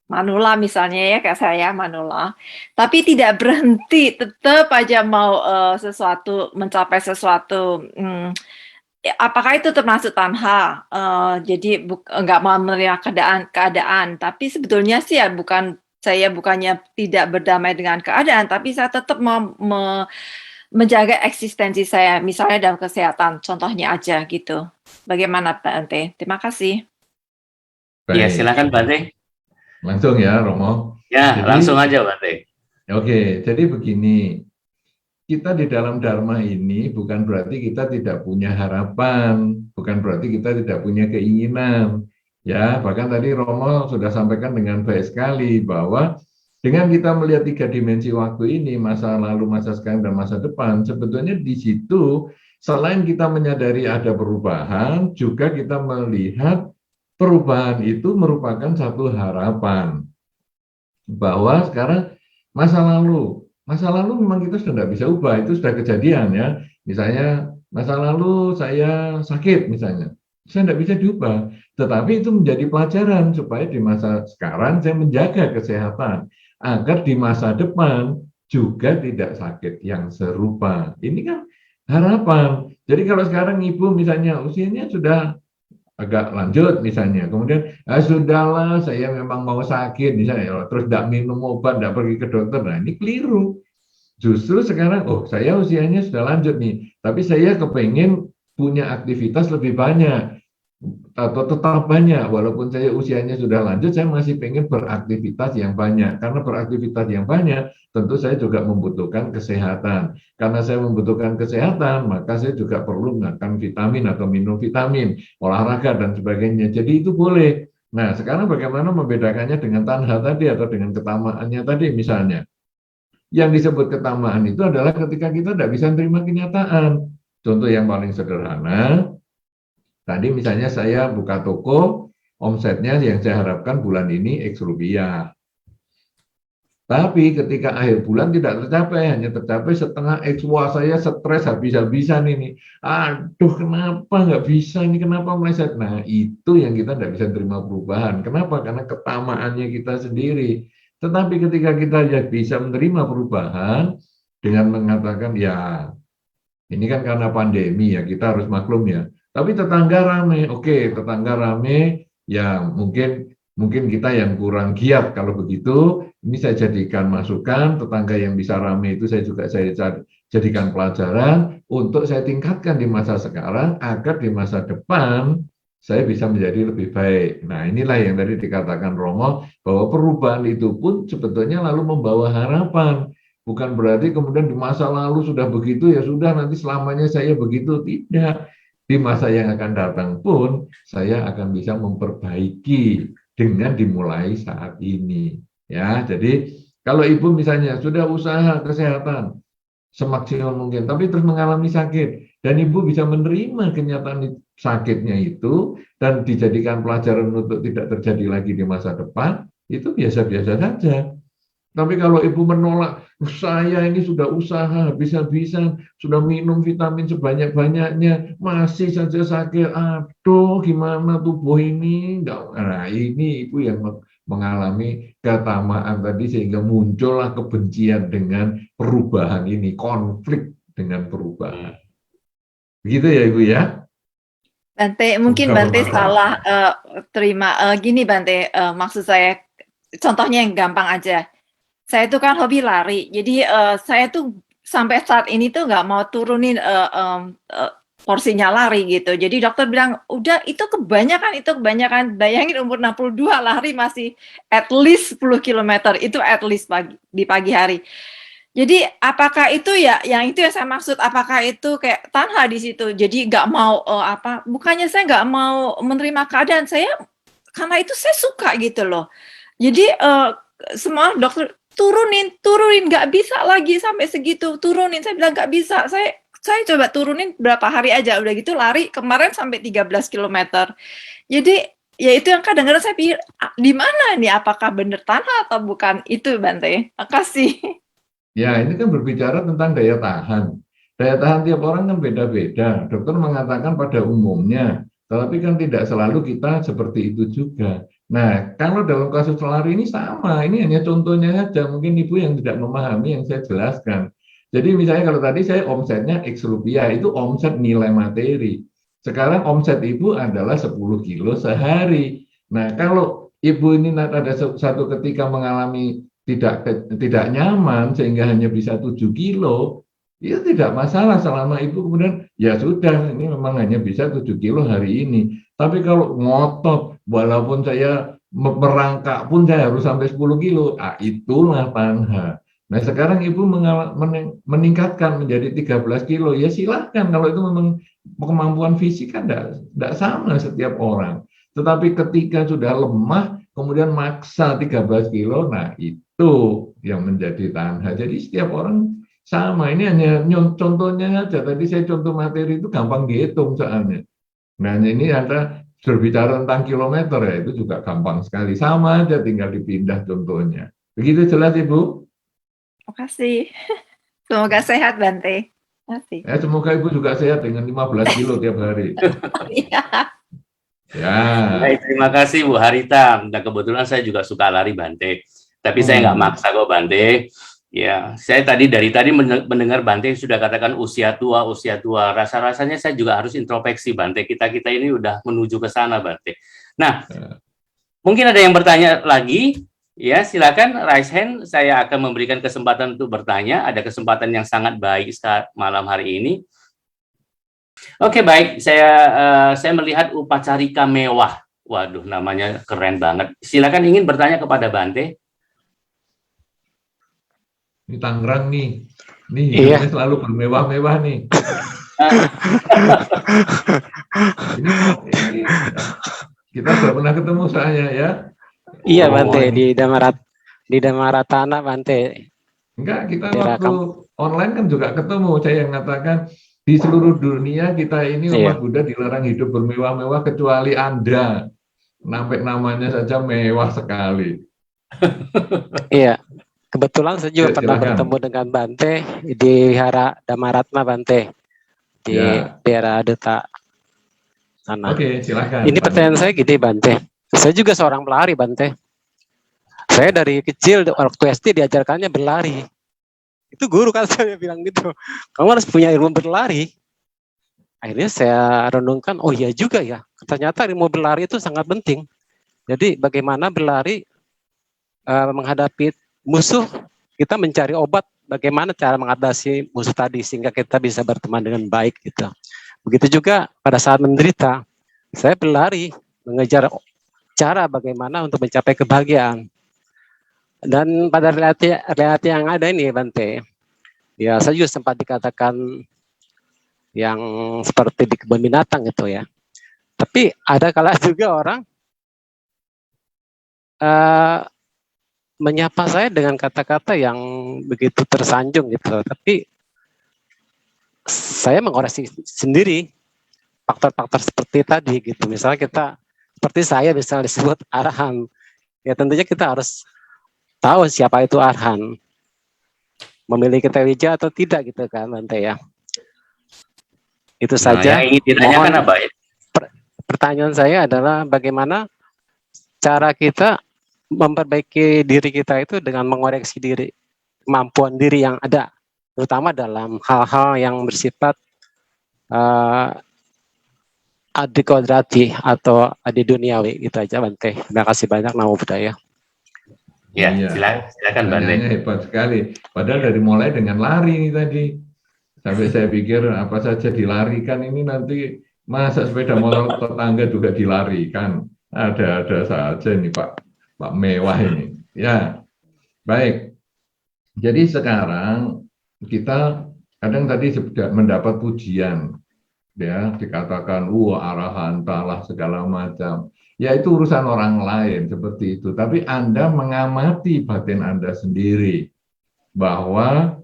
manula misalnya, ya kayak saya manula, tapi tidak berhenti, tetap aja mau mencapai sesuatu, apakah itu termasuk tanha? Jadi nggak mau menerima keadaan, tapi sebetulnya sih ya saya bukannya tidak berdamai dengan keadaan, tapi saya tetap mau menjaga eksistensi saya, misalnya dalam kesehatan, contohnya aja gitu. Bagaimana Bante? Terima kasih. Ya, silakan Bante. Langsung ya Romo. Ya, jadi, langsung aja Bante. Oke, jadi begini. Kita di dalam Dharma ini bukan berarti kita tidak punya harapan, bukan berarti kita tidak punya keinginan. Ya, bahkan tadi Romo sudah sampaikan dengan baik sekali bahwa dengan kita melihat 3 dimensi waktu ini, masa lalu, masa sekarang, dan masa depan, sebetulnya di situ selain kita menyadari ada perubahan, juga kita melihat perubahan itu merupakan satu harapan. Bahwa sekarang masa lalu memang kita sudah tidak bisa ubah, itu sudah kejadian ya. Misalnya masa lalu saya sakit misalnya, saya tidak bisa diubah. Tetapi itu menjadi pelajaran supaya di masa sekarang saya menjaga kesehatan, agar di masa depan juga tidak sakit yang serupa. Ini kan harapan. Jadi kalau sekarang ibu misalnya usianya sudah agak lanjut misalnya, kemudian sudahlah saya memang mau sakit misalnya, terus tidak minum obat, tidak pergi ke dokter, nah ini keliru. Justru sekarang, saya usianya sudah lanjut nih, tapi saya kepengen punya aktivitas lebih banyak, atau tetap banyak, walaupun saya usianya sudah lanjut, saya masih pengen beraktivitas yang banyak, karena beraktivitas yang banyak, tentu saya juga membutuhkan kesehatan. Karena saya membutuhkan kesehatan, maka saya juga perlu makan vitamin atau minum vitamin, olahraga, dan sebagainya. Jadi itu boleh. Nah, sekarang bagaimana membedakannya dengan tanha tadi, atau dengan ketamaannya tadi misalnya. Yang disebut ketamaan itu adalah ketika kita tidak bisa menerima kenyataan. Contoh yang paling sederhana, tadi misalnya saya buka toko, omsetnya yang saya harapkan bulan ini X rupiah. Tapi ketika akhir bulan tidak tercapai, hanya tercapai setengah X, wah saya stres habis-habisan ini. Aduh, kenapa nggak bisa ini, kenapa meleset? Nah, itu yang kita tidak bisa terima perubahan. Kenapa? Karena ketamaannya kita sendiri. Tetapi ketika kita ya bisa menerima perubahan dengan mengatakan ya ini kan karena pandemi ya kita harus maklum ya. Tapi tetangga rame, oke, tetangga rame ya mungkin kita yang kurang giat kalau begitu. Ini saya jadikan masukan, tetangga yang bisa rame itu saya jadikan pelajaran untuk saya tingkatkan di masa sekarang agar di masa depan saya bisa menjadi lebih baik. Nah, inilah yang tadi dikatakan Romo, bahwa perubahan itu pun sebetulnya lalu membawa harapan. Bukan berarti kemudian di masa lalu sudah begitu, ya sudah nanti selamanya saya begitu. Tidak. Di masa yang akan datang pun, saya akan bisa memperbaiki dengan dimulai saat ini. Ya, jadi kalau ibu misalnya sudah usaha kesehatan semaksimal mungkin, tapi terus mengalami sakit, dan ibu bisa menerima kenyataan sakitnya itu dan dijadikan pelajaran untuk tidak terjadi lagi di masa depan, itu biasa-biasa saja. Tapi kalau ibu menolak, saya ini sudah usaha habis-habisan, sudah minum vitamin sebanyak-banyaknya, masih saja sakit, aduh gimana tubuh ini, nah ini ibu yang mengalami ketamaan tadi sehingga muncullah kebencian dengan perubahan ini, konflik dengan perubahan. Begitu ya ibu ya? Bante, mungkin Bante salah terima gini Bante, maksud saya contohnya yang gampang aja. Saya itu kan hobi lari, jadi saya tuh sampai saat ini tuh nggak mau turunin porsinya lari gitu. Jadi dokter bilang, udah itu kebanyakan. Bayangin umur 62 lari masih at least 10 km, itu at least di pagi hari. Jadi apakah itu ya, yang itu yang saya maksud, apakah itu kayak tanha di situ. Jadi nggak mau bukannya saya nggak mau menerima keadaan saya, karena itu saya suka gitu loh. Jadi semua dokter turunin, nggak bisa lagi sampai segitu, turunin. Saya bilang nggak bisa, saya coba turunin berapa hari aja, udah gitu lari kemarin sampai 13 km. Jadi ya itu yang kadang-kadang saya pikir, di mana nih, apakah benar tanha atau bukan itu Bante? Makasih. Ya, ini kan berbicara tentang daya tahan. Daya tahan tiap orang kan beda-beda. Dokter mengatakan pada umumnya, tetapi kan tidak selalu kita seperti itu juga. Nah, kalau dalam kasus lari ini sama, ini hanya contohnya saja, mungkin ibu yang tidak memahami yang saya jelaskan. Jadi misalnya kalau tadi saya omsetnya X rupiah, itu omset nilai materi. Sekarang omset ibu adalah 10 kilo sehari. Nah, kalau ibu ini ada satu ketika mengalami tidak nyaman sehingga hanya bisa 7 kilo, itu tidak masalah selama ibu kemudian ya sudah, ini memang hanya bisa 7 kilo hari ini. Tapi kalau ngotot, walaupun saya merangkak pun saya harus sampai 10 kilo, itulah tanha. Nah sekarang ibu meningkatkan menjadi 13 kilo, ya silahkan, kalau itu memang kemampuan fisik kan tidak sama setiap orang. Tetapi ketika sudah lemah, kemudian maksa 13 kilo, nah itu yang menjadi tanha. Jadi setiap orang sama, ini hanya contohnya saja. Tadi saya contoh materi itu gampang dihitung soalnya. Nah ini ada berbicara tentang kilometer ya, itu juga gampang sekali. Sama aja, tinggal dipindah contohnya. Begitu jelas Ibu? Terima kasih. Semoga sehat Bante. Terima kasih. Semoga Ibu juga sehat dengan 15 kilo tiap hari. Ya. Baik, terima kasih Bu Harita. Dan kebetulan saya juga suka lari Bante. Tapi saya nggak maksa kok Bante. Ya, saya dari tadi mendengar Bante sudah katakan usia tua. Rasa-rasanya saya juga harus introspeksi Bante. Kita ini udah menuju ke sana Bante. Nah, mungkin ada yang bertanya lagi. Ya, silakan raise hand. Saya akan memberikan kesempatan untuk bertanya. Ada kesempatan yang sangat baik saat malam hari ini. Oke, baik. Saya melihat upacarika mewah. Waduh, namanya keren banget. Silakan ingin bertanya kepada Bante. Ini Tangerang nih, iya. Selalu bermewah-mewah nih. ini kita sudah pernah ketemu saya ya. Iya Bante, di Damaratana Bante. Enggak, kita waktu online kan juga ketemu. Saya yang mengatakan di seluruh dunia kita ini umat Buddha dilarang hidup bermewah-mewah kecuali Anda. Sampai namanya saja mewah sekali. Iya. Kebetulan saya juga pernah bertemu dengan Bante di Wihara Damaratma Bante di daerah Deta sana. Oke, silakan. Ini pertanyaan saya gini Bante. Saya juga seorang pelari Bante. Saya dari kecil waktu SD diajarkannya berlari. Itu guru kan saya bilang gitu. Kamu harus punya ilmu berlari. Akhirnya saya renungkan, oh iya juga ya. Ternyata ilmu berlari itu sangat penting. Jadi bagaimana berlari menghadapi musuh, kita mencari obat bagaimana cara mengatasi musuh tadi sehingga kita bisa berteman dengan baik gitu. Begitu juga pada saat menderita, saya berlari mengejar cara bagaimana untuk mencapai kebahagiaan. Dan pada relasi yang ada ini Bante, ya saya juga sempat dikatakan yang seperti di kebun binatang gitu ya. Tapi ada kala juga orang menyapa saya dengan kata-kata yang begitu tersanjung gitu. Tapi saya mengoreksi sendiri faktor-faktor seperti tadi gitu. Misalnya kita seperti saya misalnya disebut arhan, ya tentunya kita harus tahu siapa itu arhan, memiliki tewija atau tidak gitu kan Bante ya. Itu saja. Yang ingin ditanyakan apa ya? Pertanyaan saya adalah bagaimana cara kita memperbaiki diri kita itu dengan mengoreksi diri, kemampuan diri yang ada, terutama dalam hal-hal yang bersifat adi kodrati atau adi duniawi gitu aja Bante. Terima kasih banyak, Namo Buddhaya. Ya, silakan Bante. Hebat sekali. Padahal dari mulai dengan lari ini tadi. Sampai saya pikir apa saja dilarikan ini nanti masa sepeda motor tetangga juga dilarikan. Ada saja ini Pak Mewah ini. Ya, baik. Jadi sekarang kita kadang tadi sudah mendapat pujian, ya dikatakan, arahan, talah segala macam. Ya itu urusan orang lain seperti itu. Tapi Anda mengamati batin Anda sendiri bahwa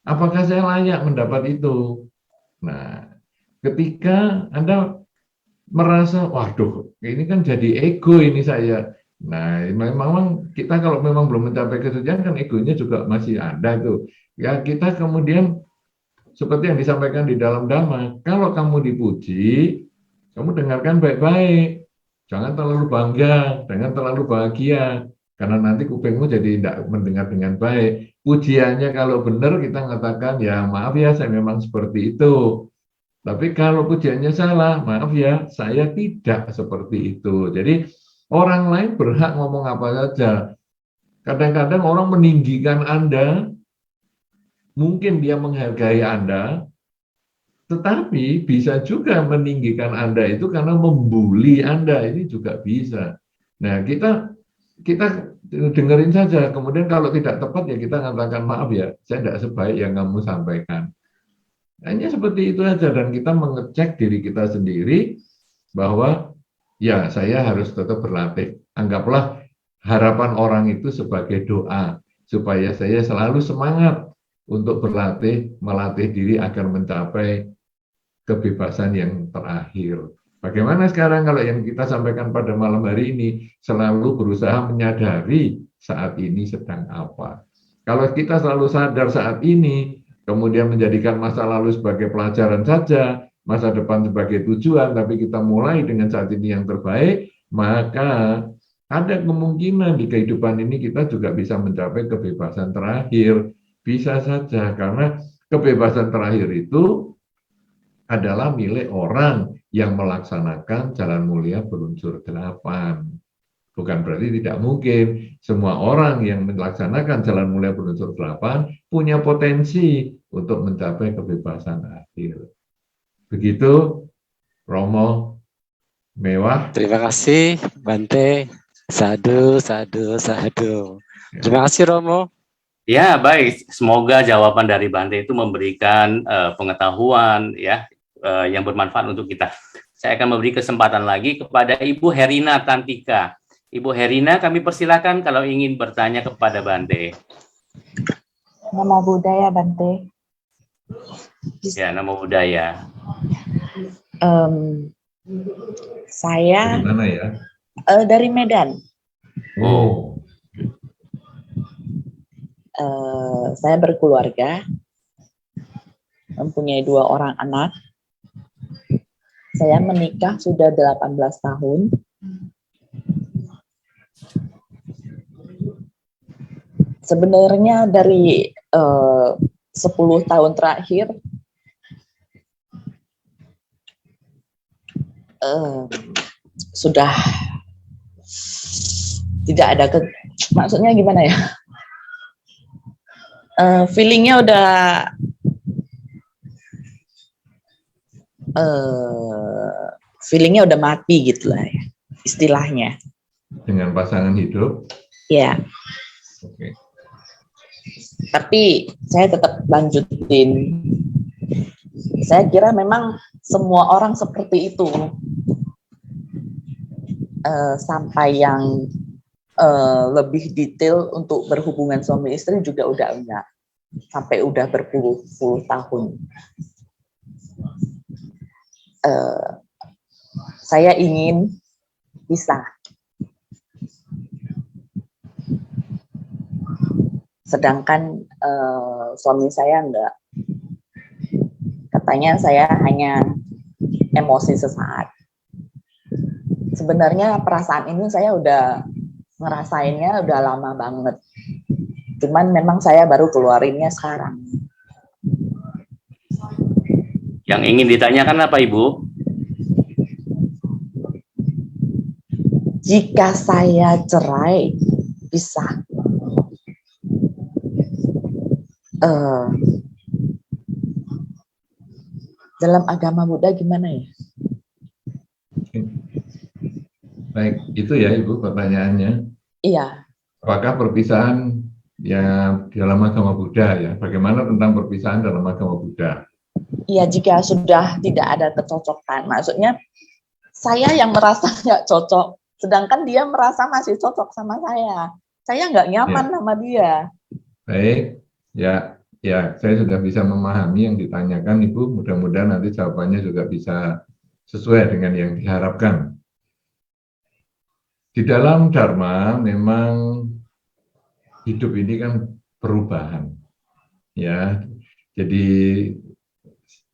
apakah saya layak mendapat itu? Nah, ketika Anda merasa, waduh, ini kan jadi ego ini saya. Nah, memang kita kalau memang belum mencapai kesucian kan egonya juga masih ada tuh. Ya kita kemudian seperti yang disampaikan di dalam Dhamma, kalau kamu dipuji, kamu dengarkan baik-baik. Jangan terlalu bangga, jangan terlalu bahagia. Karena nanti kupingmu jadi tidak mendengar dengan baik. Pujiannya kalau benar kita mengatakan, ya maaf ya saya memang seperti itu. Tapi kalau pujiannya salah, maaf ya saya tidak seperti itu. Jadi orang lain berhak ngomong apa saja. Kadang-kadang orang meninggikan Anda, mungkin dia menghargai Anda, tetapi bisa juga meninggikan Anda itu karena membuli Anda, ini juga bisa. Nah, kita dengerin saja, kemudian kalau tidak tepat ya kita katakan maaf ya, saya tidak sebaik yang kamu sampaikan. Hanya seperti itu saja, dan kita mengecek diri kita sendiri bahwa ya saya harus tetap berlatih. Anggaplah harapan orang itu sebagai doa, supaya saya selalu semangat untuk melatih diri agar mencapai kebebasan yang terakhir. Bagaimana sekarang kalau yang kita sampaikan pada malam hari ini, selalu berusaha menyadari saat ini sedang apa. Kalau kita selalu sadar saat ini, kemudian menjadikan masa lalu sebagai pelajaran saja, masa depan sebagai tujuan, tapi kita mulai dengan saat ini yang terbaik, maka ada kemungkinan di kehidupan ini kita juga bisa mencapai kebebasan terakhir. Bisa saja, karena kebebasan terakhir itu adalah milik orang yang melaksanakan jalan mulia berunsur 8. Bukan berarti tidak mungkin. Semua orang yang melaksanakan jalan mulia berunsur 8 punya potensi untuk mencapai kebebasan akhir. Begitu, Romo Mewah. Terima kasih, Bante. Sadu, sadu, sadu. Terima kasih, Romo. Ya, baik. Semoga jawaban dari Bante itu memberikan pengetahuan ya yang bermanfaat untuk kita. Saya akan memberi kesempatan lagi kepada Ibu Herina Tantika. Ibu Herina, kami persilakan kalau ingin bertanya kepada Bante. Namo Buddhaya, Bante. Ya, Namo Buddhaya. Saya Dari mana ya? Dari Medan. Oh. Saya berkeluarga, mempunyai 2 orang anak. Saya menikah sudah 18 tahun. sebenarnya dari 10 tahun terakhir sudah tidak ada maksudnya gimana ya? Feelingnya udah mati gitu lah ya, istilahnya. Dengan pasangan hidup? Ya. Oke. Tapi saya tetap lanjutin. Saya kira memang semua orang seperti itu. Sampai yang lebih detail untuk berhubungan suami istri juga udah enggak. Sampai udah berpuluh-puluh tahun. Saya ingin pisah. Sedangkan suami saya enggak. Katanya saya hanya emosi sesaat. Sebenarnya perasaan ini saya udah ngerasainnya udah lama banget. Cuman memang saya baru keluarinnya sekarang. Yang ingin ditanyakan apa, Ibu? Jika saya cerai, pisah, dalam agama Buddha gimana ya? Baik, itu ya Ibu pertanyaannya. Iya. Apakah perpisahan yang dalam agama Buddha ya? Bagaimana tentang perpisahan dalam agama Buddha? Iya, jika sudah tidak ada kecocokan, maksudnya saya yang merasa nggak cocok, sedangkan dia merasa masih cocok sama saya. Saya nggak nyaman sama dia. Baik, ya, saya sudah bisa memahami yang ditanyakan Ibu. Mudah-mudahan nanti jawabannya juga bisa sesuai dengan yang diharapkan. Di dalam Dharma memang hidup ini kan perubahan, ya. Jadi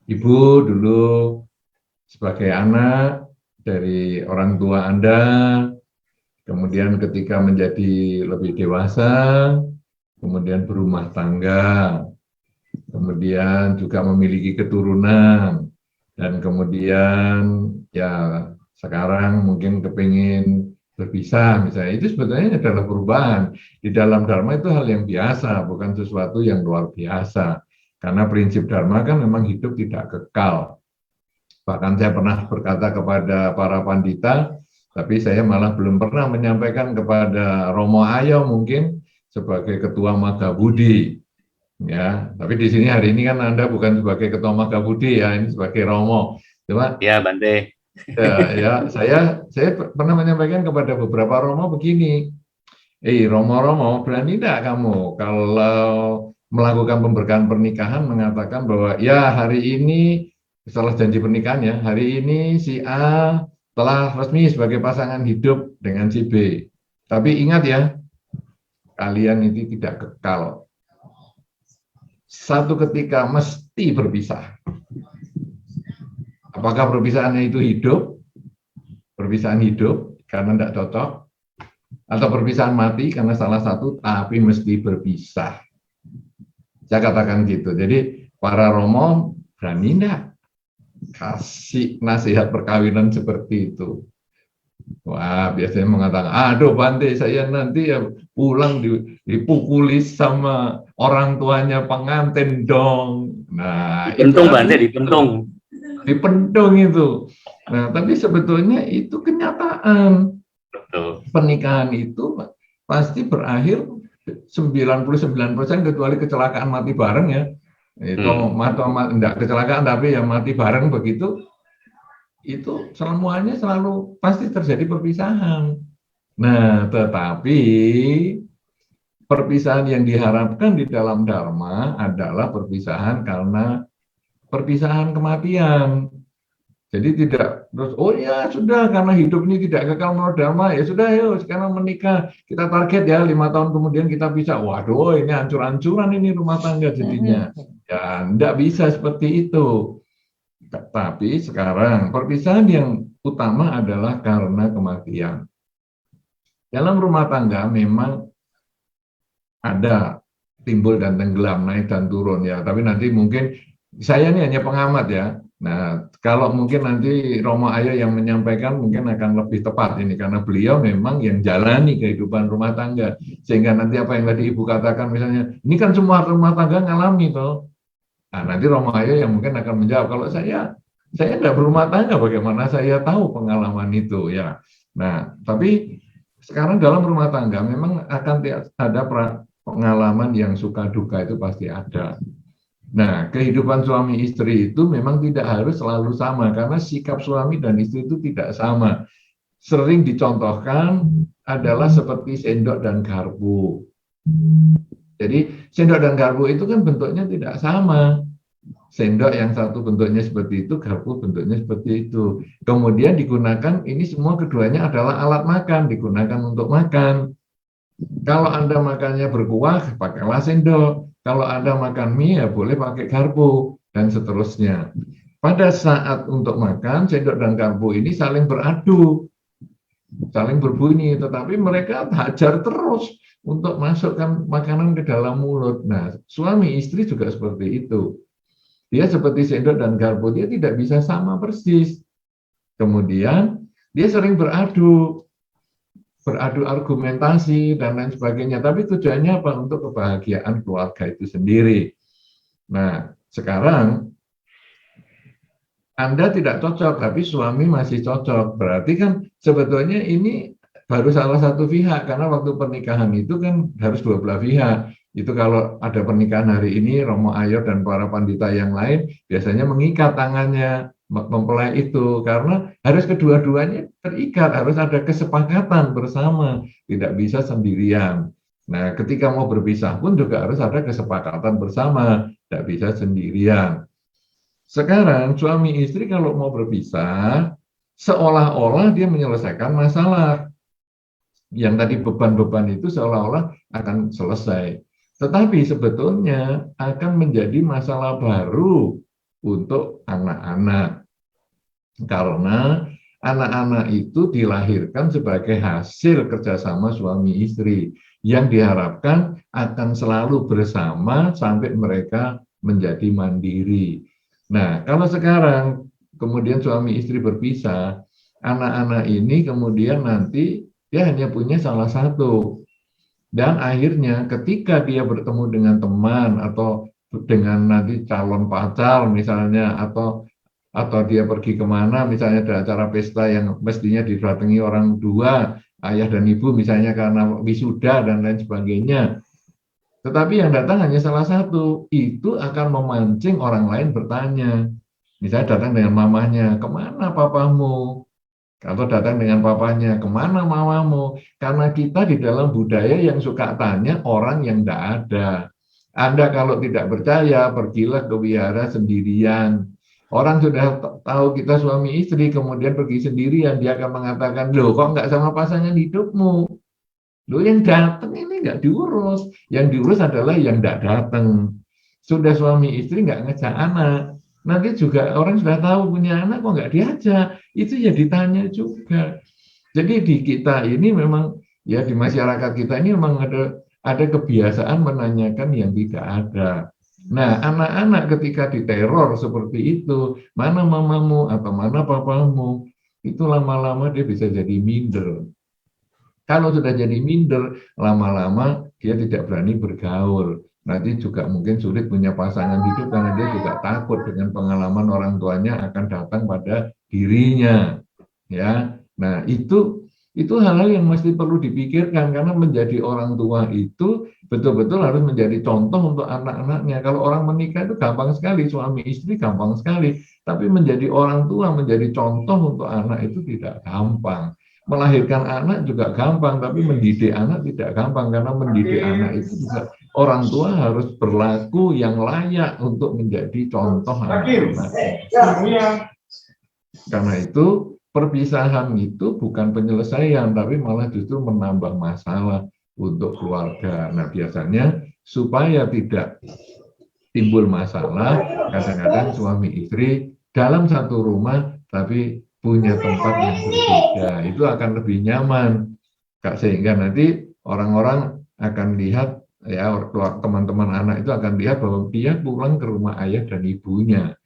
Ibu dulu sebagai anak dari orang tua Anda, kemudian ketika menjadi lebih dewasa, kemudian berumah tangga, kemudian juga memiliki keturunan, dan kemudian ya sekarang mungkin kepingin berpisah misalnya, itu sebetulnya adalah perubahan. Di dalam Dharma itu hal yang biasa, bukan sesuatu yang luar biasa. Karena prinsip Dharma kan memang hidup tidak kekal. Bahkan saya pernah berkata kepada para pandita, tapi saya malah belum pernah menyampaikan kepada Romo Ayo mungkin sebagai Ketua Magga Budi. Ya, tapi di sini hari ini kan Anda bukan sebagai Ketua Magga Budi ya, ini sebagai Romo. Cuma Ya, Bante. ya, saya pernah menyampaikan kepada beberapa Romo begini, Romo, berani tidak kamu kalau melakukan pemberkahan pernikahan mengatakan bahwa ya hari ini setelah janji pernikahan ya, hari ini si A telah resmi sebagai pasangan hidup dengan si B. Tapi ingat ya, kalian itu tidak kekal. Satu ketika mesti berpisah. Apakah perpisahannya itu hidup? Perpisahan hidup karena tidak cocok? Atau perpisahan mati karena salah satu tapi mesti berpisah? Saya katakan gitu. Jadi para Romo berani enggak kasih nasihat perkawinan seperti itu? Wah, biasanya mengatakan, aduh Bante, saya nanti ya pulang dipukuli sama orang tuanya pengantin dong. Nah, Dipentung, Bante, dipentung. Dipendung itu. Nah, tapi sebetulnya itu kenyataan. Betul. Pernikahan itu pasti berakhir 99% kecuali kecelakaan mati bareng ya. Itu enggak kecelakaan tapi ya mati bareng begitu. Itu semuanya selalu pasti terjadi perpisahan. Nah, tetapi perpisahan yang diharapkan di dalam Dharma adalah perpisahan karena perpisahan kematian. Jadi tidak terus, oh ya sudah karena hidup ini tidak kekal menurut Dharma, ya sudah yuk sekarang menikah. Kita target ya 5 tahun kemudian kita bisa. Waduh ini hancur-hancuran ini rumah tangga jadinya. Ya enggak bisa seperti itu. Tapi sekarang perpisahan yang utama adalah karena kematian. Dalam rumah tangga memang ada timbul dan tenggelam, naik dan turun ya. Tapi nanti mungkin saya ini hanya pengamat ya. Nah, kalau mungkin nanti Romo Ayo yang menyampaikan mungkin akan lebih tepat ini karena beliau memang yang jalani kehidupan rumah tangga. Sehingga nanti apa yang tadi Ibu katakan misalnya, ini kan semua rumah tangga ngalami toh. Nah, nanti Romo Ayo yang mungkin akan menjawab, kalau saya tidak berumah tangga, bagaimana saya tahu pengalaman itu ya. Nah, tapi sekarang dalam rumah tangga memang akan ada pengalaman yang suka duka itu pasti ada. Nah, kehidupan suami istri itu memang tidak harus selalu sama karena sikap suami dan istri itu tidak sama. Sering dicontohkan adalah seperti sendok dan garpu. Jadi sendok dan garpu itu kan bentuknya tidak sama. Sendok yang satu bentuknya seperti itu, garpu bentuknya seperti itu. Kemudian digunakan, ini semua keduanya adalah alat makan, digunakan untuk makan. Kalau Anda makannya berkuah, pakailah sendok. Kalau Anda makan mie, ya boleh pakai garpu, dan seterusnya. Pada saat untuk makan, sendok dan garpu ini saling beradu, saling berbunyi, tetapi mereka hajar terus untuk masukkan makanan ke dalam mulut. Nah, suami istri juga seperti itu. Dia seperti sendok dan garpu, dia tidak bisa sama persis. Kemudian, dia sering beradu argumentasi dan lain sebagainya, tapi tujuannya apa? Untuk kebahagiaan keluarga itu sendiri. Nah, sekarang Anda tidak cocok, tapi suami masih cocok. Berarti kan sebetulnya ini baru salah satu pihak, karena waktu pernikahan itu kan harus dua belah pihak. Itu kalau ada pernikahan hari ini, Romo Ayo dan para pandita yang lain biasanya mengikat tangannya mempelai itu, karena harus kedua-duanya terikat, harus ada kesepakatan bersama, tidak bisa sendirian. Nah, ketika mau berpisah pun juga harus ada kesepakatan bersama, tidak bisa sendirian. Sekarang suami istri kalau mau berpisah, seolah-olah dia menyelesaikan masalah. Yang tadi beban-beban itu seolah-olah akan selesai. Tetapi sebetulnya akan menjadi masalah baru untuk anak-anak. Karena anak-anak itu dilahirkan sebagai hasil kerjasama suami istri yang diharapkan akan selalu bersama sampai mereka menjadi mandiri. Nah, kalau sekarang kemudian suami istri berpisah, anak-anak ini kemudian nanti dia hanya punya salah satu. Dan akhirnya ketika dia bertemu dengan teman atau dengan nanti calon pacar misalnya, atau dia pergi kemana misalnya ada acara pesta yang mestinya didatangi orang dua, ayah dan ibu misalnya karena wisuda dan lain sebagainya. Tetapi yang datang hanya salah satu, itu akan memancing orang lain bertanya. Misalnya datang dengan mamanya, kemana papamu? Atau datang dengan papanya, kemana mamamu? Karena kita di dalam budaya yang suka tanya orang yang tidak ada. Anda kalau tidak percaya, pergilah ke wihara sendirian. Orang sudah tahu kita suami istri, kemudian pergi sendirian, dia akan mengatakan, loh kok nggak sama pasangan hidupmu? Loh yang datang ini nggak diurus. Yang diurus adalah yang tidak datang. Sudah suami istri nggak ngejak anak. Nanti juga orang sudah tahu punya anak kok nggak diajak, itu ya ditanya juga. Jadi di kita ini memang ya di masyarakat kita ini memang ada kebiasaan menanyakan yang tidak ada. Nah, anak-anak ketika diteror seperti itu, mana mamamu atau mana papamu, itu lama-lama dia bisa jadi minder. Kalau sudah jadi minder, lama-lama dia tidak berani bergaul. Nanti juga mungkin sulit punya pasangan hidup karena dia juga takut dengan pengalaman orang tuanya akan datang pada dirinya. Ya, nah itu hal-hal yang mesti perlu dipikirkan karena menjadi orang tua itu betul-betul harus menjadi contoh untuk anak-anaknya. Kalau orang menikah itu gampang sekali, suami istri gampang sekali, tapi menjadi orang tua, menjadi contoh untuk anak itu tidak gampang. Melahirkan anak juga gampang, tapi mendidik anak tidak gampang karena mendidik anak itu juga orang tua harus berlaku yang layak untuk menjadi contoh anak-anak. Karena itu perpisahan itu bukan penyelesaian, tapi malah justru menambah masalah untuk keluarga. Nah, biasanya supaya tidak timbul masalah, kadang-kadang suami istri dalam satu rumah, tapi punya tempat yang berbeda, itu akan lebih nyaman, sehingga nanti orang-orang akan lihat ya teman-teman anak itu akan lihat bahwa dia pulang ke rumah ayah dan ibunya.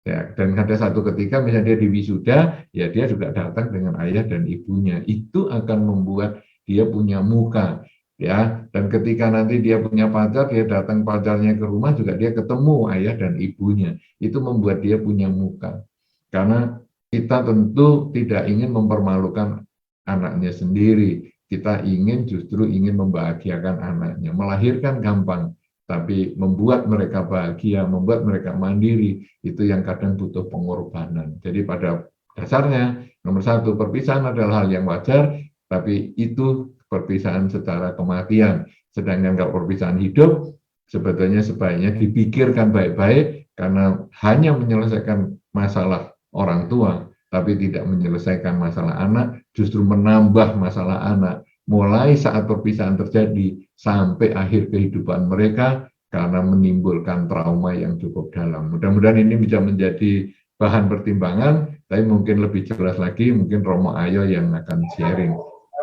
Ya, dan ada satu ketika misalnya dia di wisuda, ya dia juga datang dengan ayah dan ibunya. Itu akan membuat dia punya muka, ya. Dan ketika nanti dia punya pacar, dia datang pacarnya ke rumah juga dia ketemu ayah dan ibunya. Itu membuat dia punya muka. Karena kita tentu tidak ingin mempermalukan anaknya sendiri. Kita justru ingin membahagiakan anaknya. Melahirkan gampang, tapi membuat mereka bahagia, membuat mereka mandiri, itu yang kadang butuh pengorbanan. Jadi pada dasarnya, nomor satu, perpisahan adalah hal yang wajar, tapi itu perpisahan secara kematian. Sedangkan kalau perpisahan hidup, sebetulnya sebaiknya dipikirkan baik-baik, karena hanya menyelesaikan masalah orang tua, tapi tidak menyelesaikan masalah anak, justru menambah masalah anak. Mulai saat perpisahan terjadi sampai akhir kehidupan mereka karena menimbulkan trauma yang cukup dalam. Mudah-mudahan ini bisa menjadi bahan pertimbangan, tapi mungkin lebih jelas lagi, mungkin Romo Ayo yang akan sharing.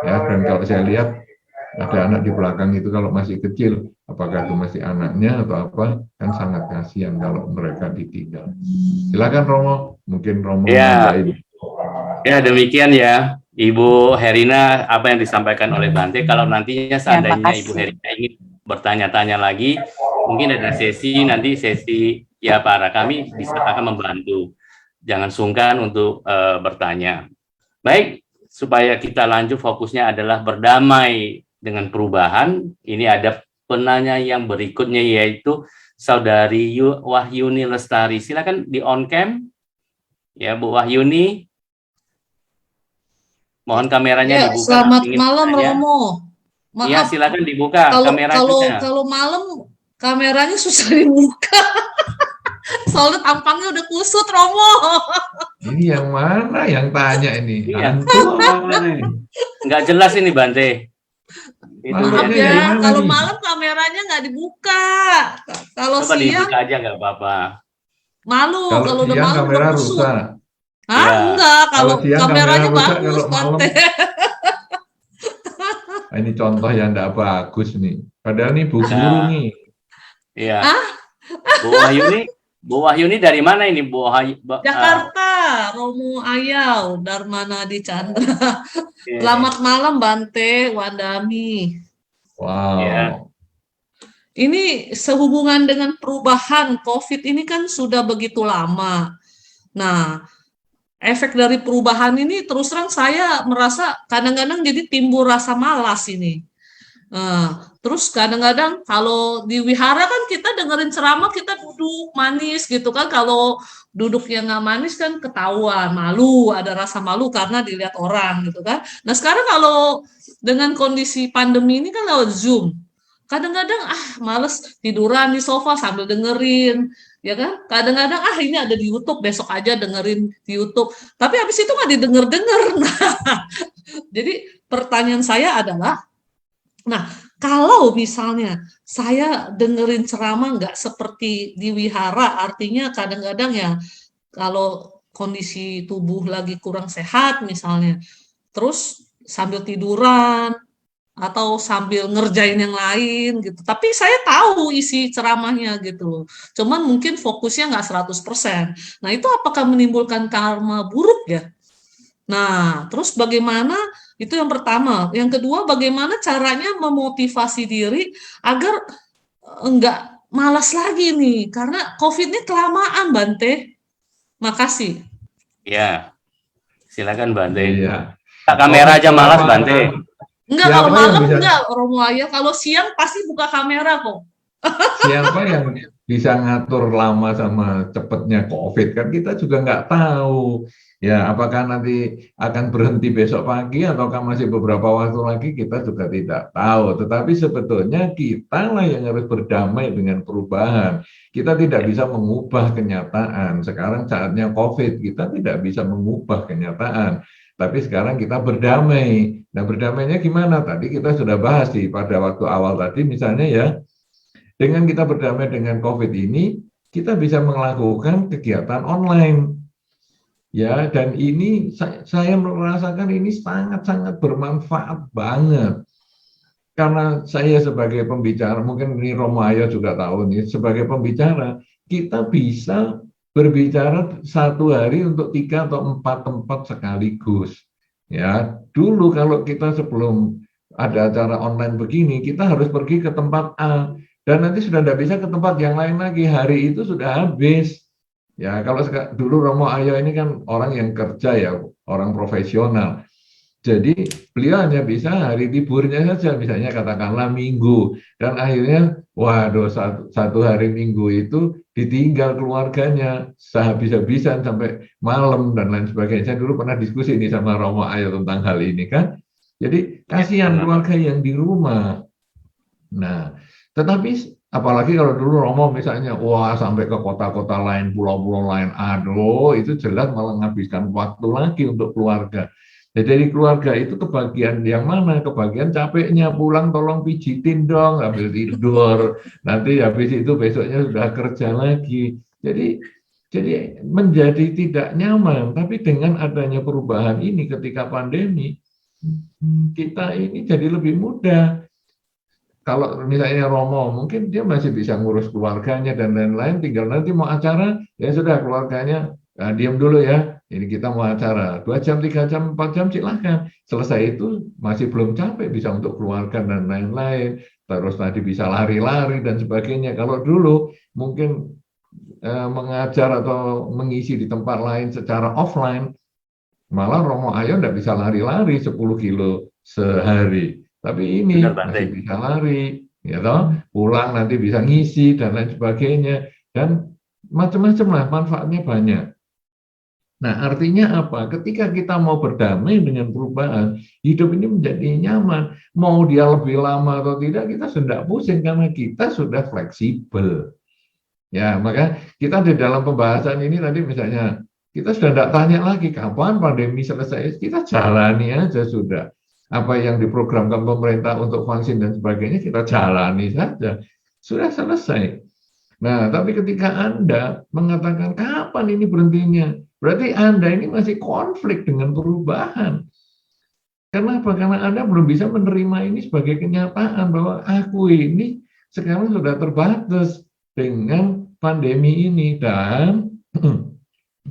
Ya, dan kalau saya lihat ada anak di belakang itu kalau masih kecil, apakah itu masih anaknya atau apa, kan sangat kasihan kalau mereka ditinggal. Silakan Romo, mungkin Romo nambahin. Ya, demikian ya Ibu Herina apa yang disampaikan oleh Bante. Kalau nantinya seandainya Ibu Herina ingin bertanya-tanya lagi, mungkin ada sesi ya para kami bisa akan membantu. Jangan sungkan untuk bertanya. Baik, supaya kita lanjut, fokusnya adalah berdamai dengan perubahan. Ini ada penanya yang berikutnya, yaitu Saudari Wahyuni Lestari. Silakan di on cam ya Bu Wahyuni. Mohon kameranya dibuka. Selamat malam Romo. Maaf. Iya, silakan dibuka kameranya. Kalau malam kameranya susah dibuka. Soalnya tampangnya udah kusut Romo. Ini yang mana yang tanya ini? Iya. Nggak jelas ini Bante. Maaf ya, kalau malam kameranya nggak dibuka. Kalau coba siang dibuka aja nggak apa-apa. Malu kalau udah malam kamera udah kusut. rusak. Hah? Ya. Enggak, kalau kameranya rusak, bagus Bante. Nah, ini contoh yang tidak bagus nih. Padahal ini Bu Guru nih. Iya. Bu Wahyuni dari mana ini Bu Jakarta, Romo Ayau, Darmanadi Chandra. Selamat malam Bante, Wandami. Wow. Ya. Ini sehubungan dengan perubahan COVID ini kan sudah begitu lama. Nah, efek dari perubahan ini terus terang saya merasa kadang-kadang jadi timbul rasa malas ini. Terus kadang-kadang kalau di wihara kan kita dengerin ceramah kita duduk manis gitu kan, kalau duduknya nggak manis kan ketahuan, malu, ada rasa malu karena dilihat orang gitu kan. Nah sekarang kalau dengan kondisi pandemi ini kan lewat Zoom, kadang-kadang males tiduran di sofa sambil dengerin, ya kan? Kadang-kadang ini ada di YouTube, besok aja dengerin di YouTube. Tapi habis itu nggak didengar-dengar. Nah, jadi pertanyaan saya adalah, nah, kalau misalnya saya dengerin ceramah nggak seperti di wihara, artinya kadang-kadang ya kalau kondisi tubuh lagi kurang sehat misalnya, terus sambil tiduran atau sambil ngerjain yang lain gitu. Tapi saya tahu isi ceramahnya gitu. Cuman mungkin fokusnya nggak 100%. Nah, itu apakah menimbulkan karma buruk ya? Nah, terus bagaimana? Itu yang pertama. Yang kedua, bagaimana caranya memotivasi diri agar enggak malas lagi nih, karena COVID ini kelamaan, Bante. Makasih. Ya, silakan Bante. Iya. Kamera aja malas Bante. Enggak, kalau malam enggak, Romo Ayah. Kalau siang pasti buka kamera kok. Siapa yang bisa ngatur lama sama cepatnya COVID? Kan kita juga nggak tahu. Ya, apakah nanti akan berhenti besok pagi ataukah masih beberapa waktu lagi, kita juga tidak tahu. Tetapi sebetulnya kita lah yang harus berdamai dengan perubahan. Kita tidak bisa mengubah kenyataan. Sekarang saatnya COVID, kita tidak bisa mengubah kenyataan. Tapi sekarang kita berdamai. Nah, berdamainya gimana? Tadi kita sudah bahas sih pada waktu awal tadi misalnya ya. Dengan kita berdamai dengan COVID ini, kita bisa melakukan kegiatan online. Ya, dan ini saya merasakan ini sangat-sangat bermanfaat banget. karena saya sebagai pembicara, mungkin ini Romo Ayo juga tahu nih, sebagai pembicara, kita bisa berbicara satu hari untuk 3 atau 4 tempat sekaligus. Ya, dulu kalau kita sebelum ada acara online begini, kita harus pergi ke tempat A, dan nanti sudah tidak bisa ke tempat yang lain lagi, hari itu sudah habis. Ya, kalau dulu Romo Ayo ini kan orang yang kerja ya, orang profesional. Jadi beliau hanya bisa hari liburnya saja, misalnya katakanlah Minggu, dan akhirnya, waduh, satu hari Minggu itu ditinggal keluarganya sehabis-habisan sampai malam dan lain sebagainya. Saya dulu pernah diskusi ini sama Romo Ayo tentang hal ini kan. Jadi kasihan keluarga yang di rumah. Nah, tetapi apalagi kalau dulu Romo misalnya, wah sampai ke kota-kota lain, pulau-pulau lain, aduh, itu jelas malah menghabiskan waktu lagi untuk keluarga. Ya, jadi keluarga itu kebagian yang mana? Kebagian capeknya, pulang tolong pijitin dong, ambil tidur. Nanti habis itu besoknya sudah kerja lagi. Jadi menjadi tidak nyaman. Tapi dengan adanya perubahan ini ketika pandemi, kita ini jadi lebih mudah. Kalau misalnya Romo, mungkin dia masih bisa ngurus keluarganya dan lain-lain, tinggal nanti mau acara, ya sudah keluarganya, nah, diam dulu ya, ini kita mau acara, 2 jam, 3 jam, 4 jam, silahkan. Selesai itu masih belum capek, bisa untuk keluarga dan lain-lain, terus tadi bisa lari-lari dan sebagainya. Kalau dulu mungkin mengajar atau mengisi di tempat lain secara offline, malah Romo Ayo tidak bisa lari-lari 10 kilo sehari. Tapi ini masih bisa lari, ya toh, pulang nanti bisa ngisi dan lain sebagainya, dan macam-macam lah, manfaatnya banyak. Nah, artinya apa? Ketika kita mau berdamai dengan perubahan, hidup ini menjadi nyaman. Mau dia lebih lama atau tidak, kita sudah pusing karena kita sudah fleksibel. Ya, maka kita di dalam pembahasan ini tadi misalnya, kita sudah tidak tanya lagi kapan pandemi selesai, kita jalani aja sudah. Apa yang diprogramkan pemerintah untuk vaksin dan sebagainya, kita jalani saja. Sudah selesai. Nah, tapi ketika Anda mengatakan kapan ini berhentinya, berarti Anda ini masih konflik dengan perubahan. Kenapa? Karena Anda belum bisa menerima ini sebagai kenyataan bahwa aku ini sekarang sudah terbatas dengan pandemi ini. Dan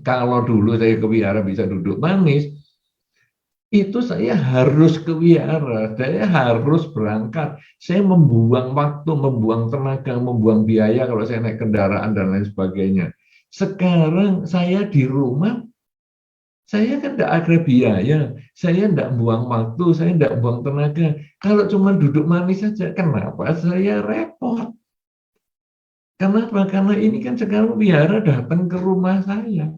kalau dulu saya ke wihara bisa duduk manis, itu saya harus ke wihara, saya harus berangkat, saya membuang waktu, membuang tenaga, membuang biaya kalau saya naik kendaraan dan lain sebagainya. Sekarang saya di rumah, saya kan tidak ada biaya, saya tidak buang waktu, saya tidak buang tenaga. Kalau cuma duduk manis saja, kenapa saya repot? Kenapa? Karena ini kan sekarang wihara datang ke rumah saya.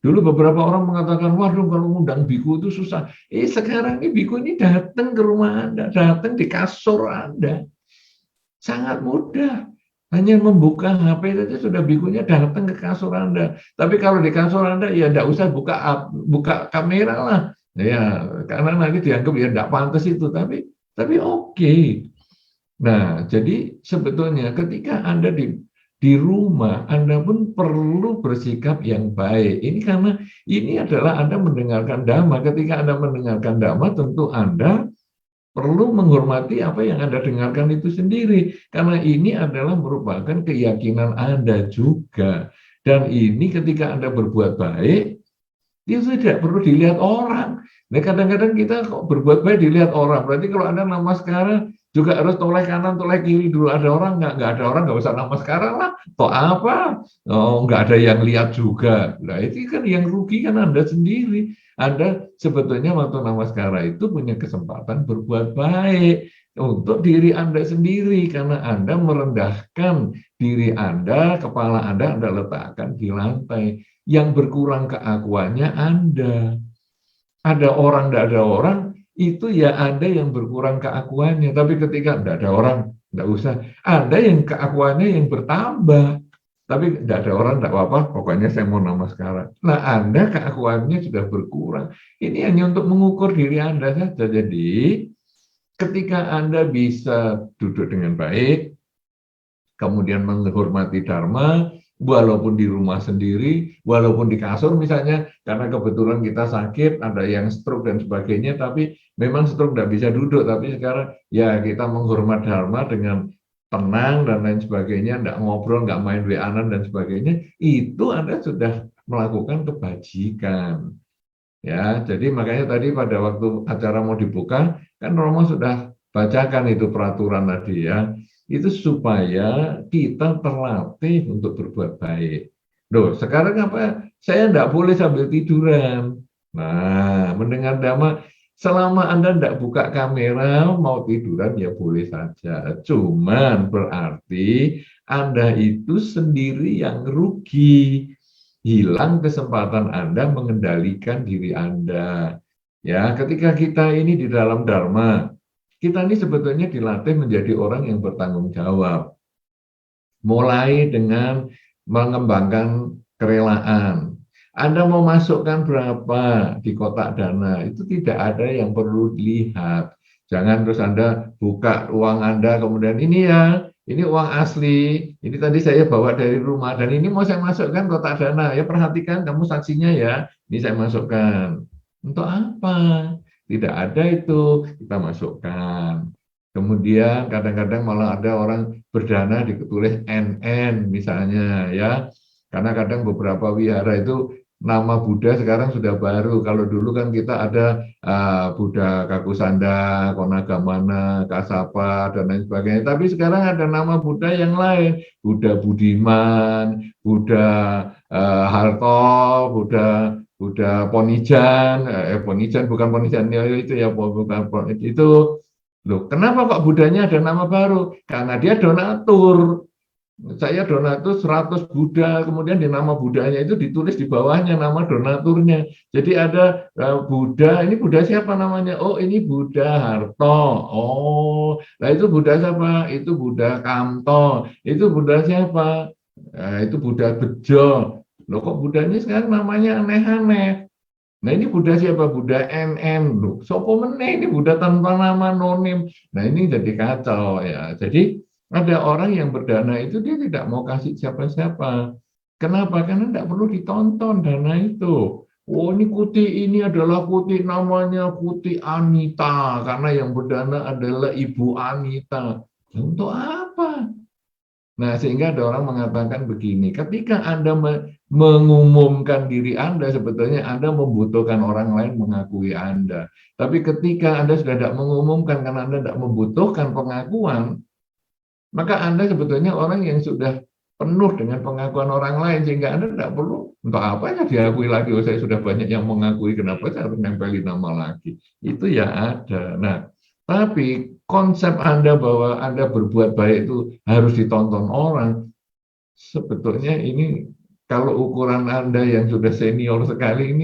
Dulu beberapa orang mengatakan, waduh kalau ngundang biku itu susah. Sekarang ini biku ini datang ke rumah Anda, datang di kasur Anda. Sangat mudah. Hanya membuka HP saja sudah bikunya datang ke kasur Anda. Tapi kalau di kasur Anda, ya tidak usah buka kamera lah. Ya, karena nanti dianggap ya tidak pantas itu. Tapi oke. Nah, jadi sebetulnya ketika Anda di rumah, Anda pun perlu bersikap yang baik. Ini karena ini adalah Anda mendengarkan dhamma. Ketika Anda mendengarkan dhamma, tentu Anda perlu menghormati apa yang Anda dengarkan itu sendiri. Karena ini adalah merupakan keyakinan Anda juga. Dan ini ketika Anda berbuat baik, itu tidak perlu dilihat orang. Nah, kadang-kadang kita kok berbuat baik dilihat orang. Berarti kalau Anda namaskara juga harus toleh kanan, toleh kiri dulu. Ada orang nggak ada orang nggak usah namaskara lah. Toh apa? Oh, nggak ada yang lihat juga. Nah, itu kan yang rugi kan Anda sendiri. Anda sebetulnya waktu namaskara itu punya kesempatan berbuat baik untuk diri Anda sendiri karena Anda merendahkan diri Anda, kepala Anda letakkan di lantai. Yang berkurang keakuannya Anda. Ada orang, tidak ada orang, itu ya Anda yang berkurang keakuannya. Tapi ketika tidak ada orang, tidak usah. Anda yang keakuannya yang bertambah. Tapi tidak ada orang, tidak apa-apa, pokoknya saya mau namaskara. Nah, Anda keakuannya sudah berkurang. Ini hanya untuk mengukur diri Anda saja. Jadi, ketika Anda bisa duduk dengan baik, kemudian menghormati dharma, walaupun di rumah sendiri, walaupun di kasur misalnya, karena kebetulan kita sakit, ada yang stroke dan sebagainya, tapi memang stroke nggak bisa duduk, tapi sekarang ya kita menghormat Dharma dengan tenang dan lain sebagainya, nggak ngobrol, nggak main WA-an dan sebagainya, itu Anda sudah melakukan kebajikan. Ya, jadi makanya tadi pada waktu acara mau dibuka, kan Romo sudah bacakan itu peraturan tadi ya, itu supaya kita terlatih untuk berbuat baik. Loh, sekarang apa? Saya enggak boleh sambil tiduran. Nah, mendengar dhamma, selama Anda enggak buka kamera, mau tiduran ya boleh saja. Cuman berarti Anda itu sendiri yang rugi. Hilang kesempatan Anda mengendalikan diri Anda. Ya, ketika kita ini di dalam dharma, kita ini sebetulnya dilatih menjadi orang yang bertanggung jawab. Mulai dengan mengembangkan kerelaan. Anda mau masukkan berapa di kotak dana, itu tidak ada yang perlu dilihat. Jangan terus Anda buka uang Anda, kemudian ini ya, ini uang asli, ini tadi saya bawa dari rumah, dan ini mau saya masukkan kotak dana. Ya perhatikan, kamu saksinya ya, ini saya masukkan. Untuk apa? Tidak ada itu, kita masukkan. Kemudian kadang-kadang malah ada orang berdana ditulis NN misalnya ya. Karena kadang beberapa wihara itu nama Buddha sekarang sudah baru. Kalau dulu kan kita ada Buddha Kakusanda, Konagamana, Kasapa, dan lain sebagainya. Tapi sekarang ada nama Buddha yang lain. Buddha Budiman, Buddha Harto, Buddha Ponijan. Ponijan bukan Ponijan itu ya, bukan itu. Loh, kenapa kok Buddhanya ada nama baru? Karena dia donatur. Saya donatur 100 Buddha, kemudian di nama Buddhanya itu ditulis di bawahnya nama donaturnya. Jadi ada Buddha, ini Buddha siapa namanya? Oh, ini Buddha Harto. Oh, nah itu Buddha siapa? Itu Buddha Kamto. Itu Buddha siapa? Itu Buddha Bejo. Loh, kok Buddhanya sekarang namanya aneh-aneh? Nah ini Buddha siapa? Buddha NN. Loh, sopo meneh ini Buddha tanpa nama nonim. Nah ini jadi kacau ya. Jadi ada orang yang berdana itu dia tidak mau kasih siapa-siapa. Kenapa? Karena tidak perlu ditonton dana itu. Oh ini kuti ini adalah kuti namanya kuti Anita. Karena yang berdana adalah Ibu Anita. Untuk apa? Nah sehingga ada orang mengatakan begini. Ketika Anda mengumumkan diri Anda, sebetulnya Anda membutuhkan orang lain mengakui Anda. Tapi ketika Anda sudah tidak mengumumkan karena Anda tidak membutuhkan pengakuan, maka Anda sebetulnya orang yang sudah penuh dengan pengakuan orang lain, sehingga Anda tidak perlu, untuk apa ya diakui lagi, oh saya sudah banyak yang mengakui, kenapa saya harus nempelin nama lagi. Itu ya ada. Nah, tapi konsep Anda bahwa Anda berbuat baik itu harus ditonton orang, sebetulnya ini kalau ukuran Anda yang sudah senior sekali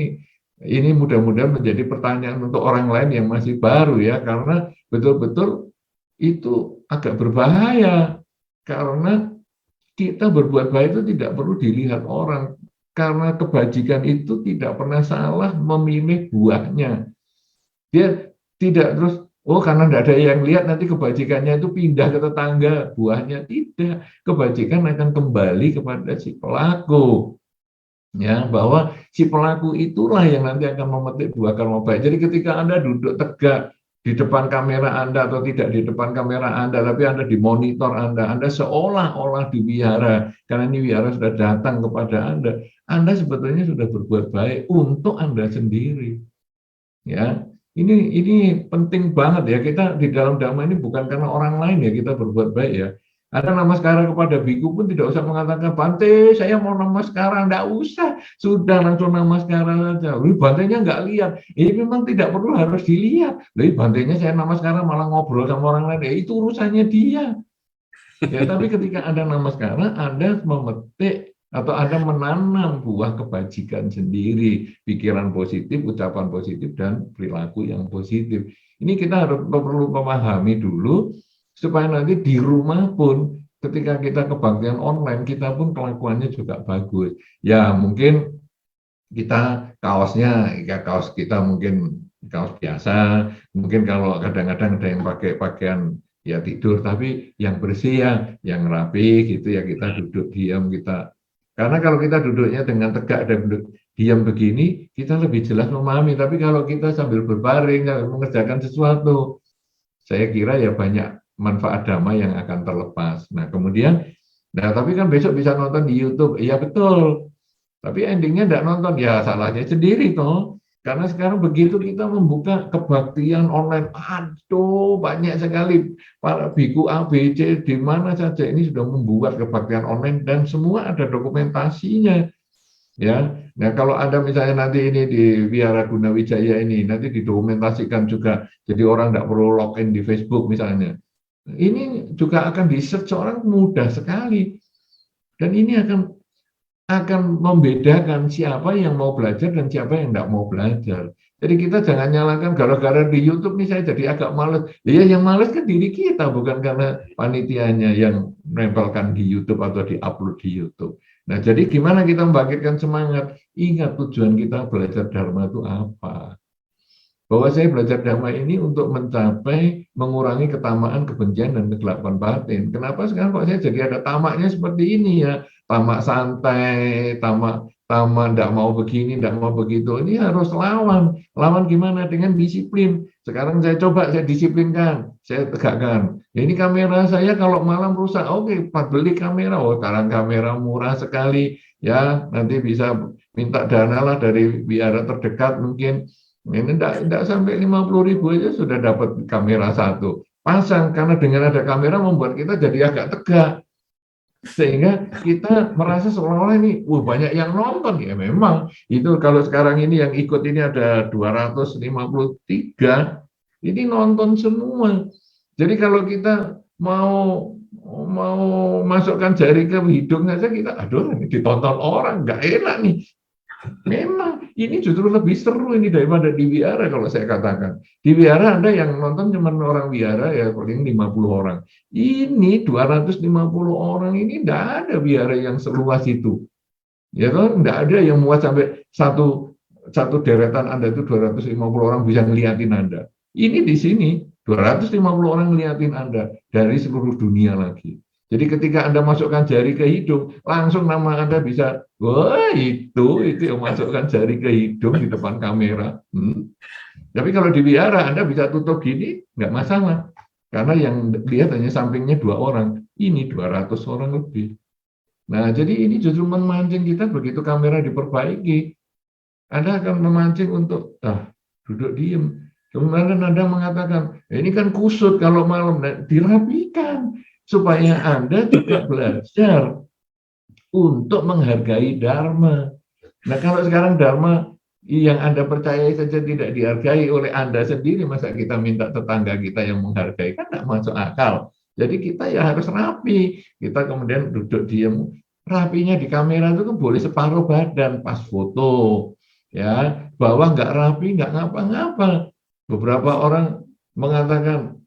ini mudah-mudahan menjadi pertanyaan untuk orang lain yang masih baru ya, karena betul-betul itu agak berbahaya karena kita berbuat baik itu tidak perlu dilihat orang, karena kebajikan itu tidak pernah salah memilih buahnya. Dia tidak terus karena tidak ada yang lihat nanti kebajikannya itu pindah ke tetangga, buahnya tidak. Kebajikan akan kembali kepada si pelaku. Ya, bahwa si pelaku itulah yang nanti akan memetik buah karma baik. Jadi ketika Anda duduk tegak di depan kamera Anda atau tidak di depan kamera Anda, tapi Anda dimonitor Anda seolah-olah di wihara, karena ini wihara sudah datang kepada Anda sebetulnya sudah berbuat baik untuk Anda sendiri. Ya, ini penting banget ya, kita di dalam dhamma ini bukan karena orang lain ya kita berbuat baik ya. Ada namaskara kepada biku pun tidak usah mengatakan, Bante saya mau namaskara, enggak usah, sudah langsung namaskara saja. Bantenya enggak lihat, ini memang tidak perlu harus dilihat. Bantenya saya namaskara malah ngobrol sama orang lain, ya itu urusannya dia. Ya, tapi ketika Anda namaskara, Anda memetik atau Anda menanam buah kebajikan sendiri, pikiran positif, ucapan positif, dan perilaku yang positif. Ini kita harus perlu memahami dulu, supaya nanti di rumah pun ketika kita kebaktian online, kita pun kelakuannya juga bagus. Ya mungkin kita kaosnya, ya kaos kita mungkin kaos biasa, mungkin kalau kadang-kadang ada yang pakai pakaian ya tidur, tapi yang bersih ya, yang rapi gitu ya, kita duduk diam, kita Karena kalau kita duduknya dengan tegak dan diam begini, kita lebih jelas memahami. Tapi kalau kita sambil berbaring, sambil mengerjakan sesuatu, saya kira ya banyak manfaat damai yang akan terlepas. Nah kemudian, tapi kan besok bisa nonton di YouTube. Iya betul. Tapi endingnya tidak nonton, ya salahnya sendiri toh. Karena sekarang begitu kita membuka kebaktian online, aduh banyak sekali para biku A, B, C, di mana saja ini sudah membuat kebaktian online dan semua ada dokumentasinya. Ya, nah kalau ada misalnya nanti ini di Wihara Gunawijaya ini nanti didokumentasikan juga, jadi orang tidak perlu login di Facebook misalnya. Ini juga akan di-search orang mudah sekali, dan ini akan membedakan siapa yang mau belajar dan siapa yang tidak mau belajar. Jadi kita jangan nyalakan gara-gara di YouTube nih saya jadi agak males. Ya yang males kan diri kita, bukan karena panitianya yang menempelkan di YouTube atau di-upload di YouTube. Nah, jadi gimana kita membangkitkan semangat? Ingat tujuan kita belajar Dharma itu apa? Bahwa saya belajar Dhamma ini untuk mencapai mengurangi ketamaan, kebencian, dan kegelapan batin. Kenapa sekarang kok saya jadi ada tamaknya seperti ini ya? Tamak santai, tamak tidak mau begini, tidak mau begitu. Ini harus lawan. Lawan gimana? Dengan disiplin. Sekarang saya coba, saya disiplinkan, saya tegakkan. Ini kamera saya kalau malam rusak, oke, beli kamera. Oh, sekarang kamera murah sekali. Ya, nanti bisa minta dana lah dari wihara terdekat mungkin. Ini tidak sampai 50.000 aja sudah dapat kamera satu. Pasang, karena dengan ada kamera membuat kita jadi agak tegak. Sehingga kita merasa seolah-olah ini, banyak yang nonton. Ya memang, itu kalau sekarang ini yang ikut ini ada 253, ini nonton semua. Jadi kalau kita mau masukkan jari ke hidung saja kita, aduh ini ditonton orang, nggak enak nih. Memang ini justru lebih seru ini daripada di wihara kalau saya katakan. Di wihara ada yang nonton cuma orang wihara ya paling 50 orang. Ini 250 orang ini tidak ada wihara yang seluas itu. Ya kan, tidak ada yang muat sampai satu deretan Anda itu 250 orang bisa ngeliatin Anda. Ini di sini 250 orang ngeliatin Anda dari seluruh dunia lagi. Jadi ketika Anda masukkan jari ke hidung, langsung nama Anda bisa, wah itu yang masukkan jari ke hidung di depan kamera. Tapi kalau di wihara Anda bisa tutup gini, nggak masalah. Karena yang lihat hanya sampingnya 2 orang, ini 200 orang lebih. Nah, jadi ini justru memancing kita begitu kamera diperbaiki. Anda akan memancing untuk, duduk diem. Kemudian Anda mengatakan, ini kan kusut kalau malam, dirapikan. Supaya Anda juga belajar untuk menghargai Dharma. Nah, kalau sekarang Dharma yang Anda percayai saja tidak dihargai oleh Anda sendiri, masa kita minta tetangga kita yang menghargai, kan tidak masuk akal. Jadi kita ya harus rapi. Kita kemudian duduk diam. Rapinya di kamera itu kan boleh separuh badan pas foto. Ya, bawah nggak rapi, nggak ngapa-ngapa. Beberapa orang mengatakan,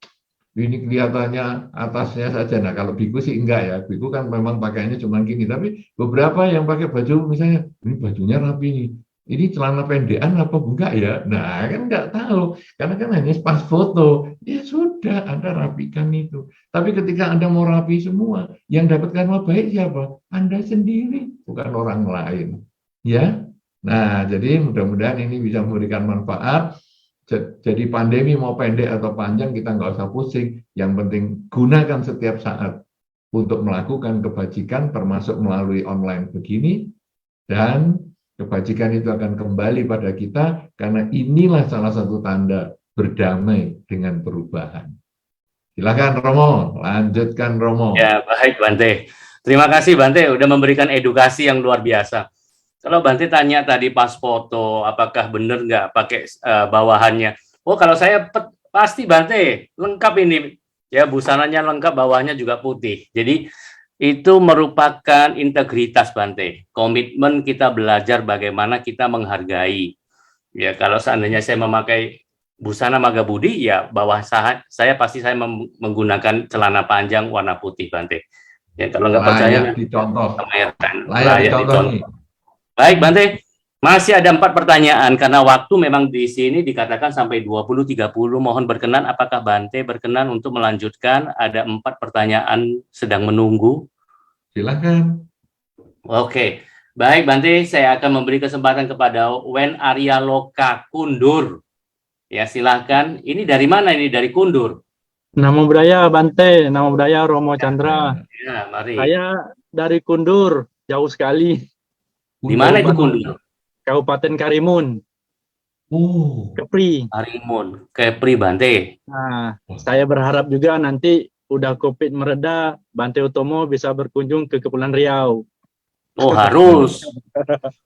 ini kelihatannya atasnya saja. Nah kalau biku sih enggak ya, biku kan memang pakaiannya cuma gini. Tapi beberapa yang pakai baju misalnya, ini bajunya rapi nih, ini celana pendekan apa enggak ya? Nah kan enggak tahu, karena kan hanya pas foto. Ya sudah, Anda rapikan itu. Tapi ketika Anda mau rapi semua, yang dapat karma baik siapa? Anda sendiri, bukan orang lain. Ya, nah jadi mudah-mudahan ini bisa memberikan manfaat. Jadi pandemi mau pendek atau panjang kita nggak usah pusing. Yang penting gunakan setiap saat untuk melakukan kebajikan termasuk melalui online begini. Dan kebajikan itu akan kembali pada kita karena inilah salah satu tanda berdamai dengan perubahan. Silakan Romo, lanjutkan Romo. Ya baik Bante. Terima kasih Bante udah memberikan edukasi yang luar biasa. Kalau Bante tanya tadi pas foto, apakah benar nggak pakai bawahannya? Oh, kalau saya pasti Bante, lengkap ini. Ya, busananya lengkap, bawahnya juga putih. Jadi, itu merupakan integritas Bante. Komitmen kita belajar bagaimana kita menghargai. Ya, kalau seandainya saya memakai busana Magabudi, ya bawah saya pasti saya menggunakan celana panjang warna putih Bante. Ya, kalau nggak percaya, dicontoh. Layak dicontoh. Baik, Bante. Masih ada 4 pertanyaan karena waktu memang di sini dikatakan sampai 20.30. Mohon berkenan, apakah Bante berkenan untuk melanjutkan? Ada 4 pertanyaan sedang menunggu. Silakan. Oke, baik Bante, saya akan memberi kesempatan kepada Wen Arya Loka Kundur. Ya, silakan. Ini dari mana ini? Dari Kundur. Namo Buddhaya Bante, Namo Buddhaya Romo Chandra. Ya, mari. Saya dari Kundur, jauh sekali. Di mana itu Kundur? Kabupaten Karimun, Oh, Kepri. Karimun, Kepri Bante. Nah, saya berharap juga nanti udah COVID mereda, Bante Utomo bisa berkunjung ke Kepulauan Riau. Oh, harus.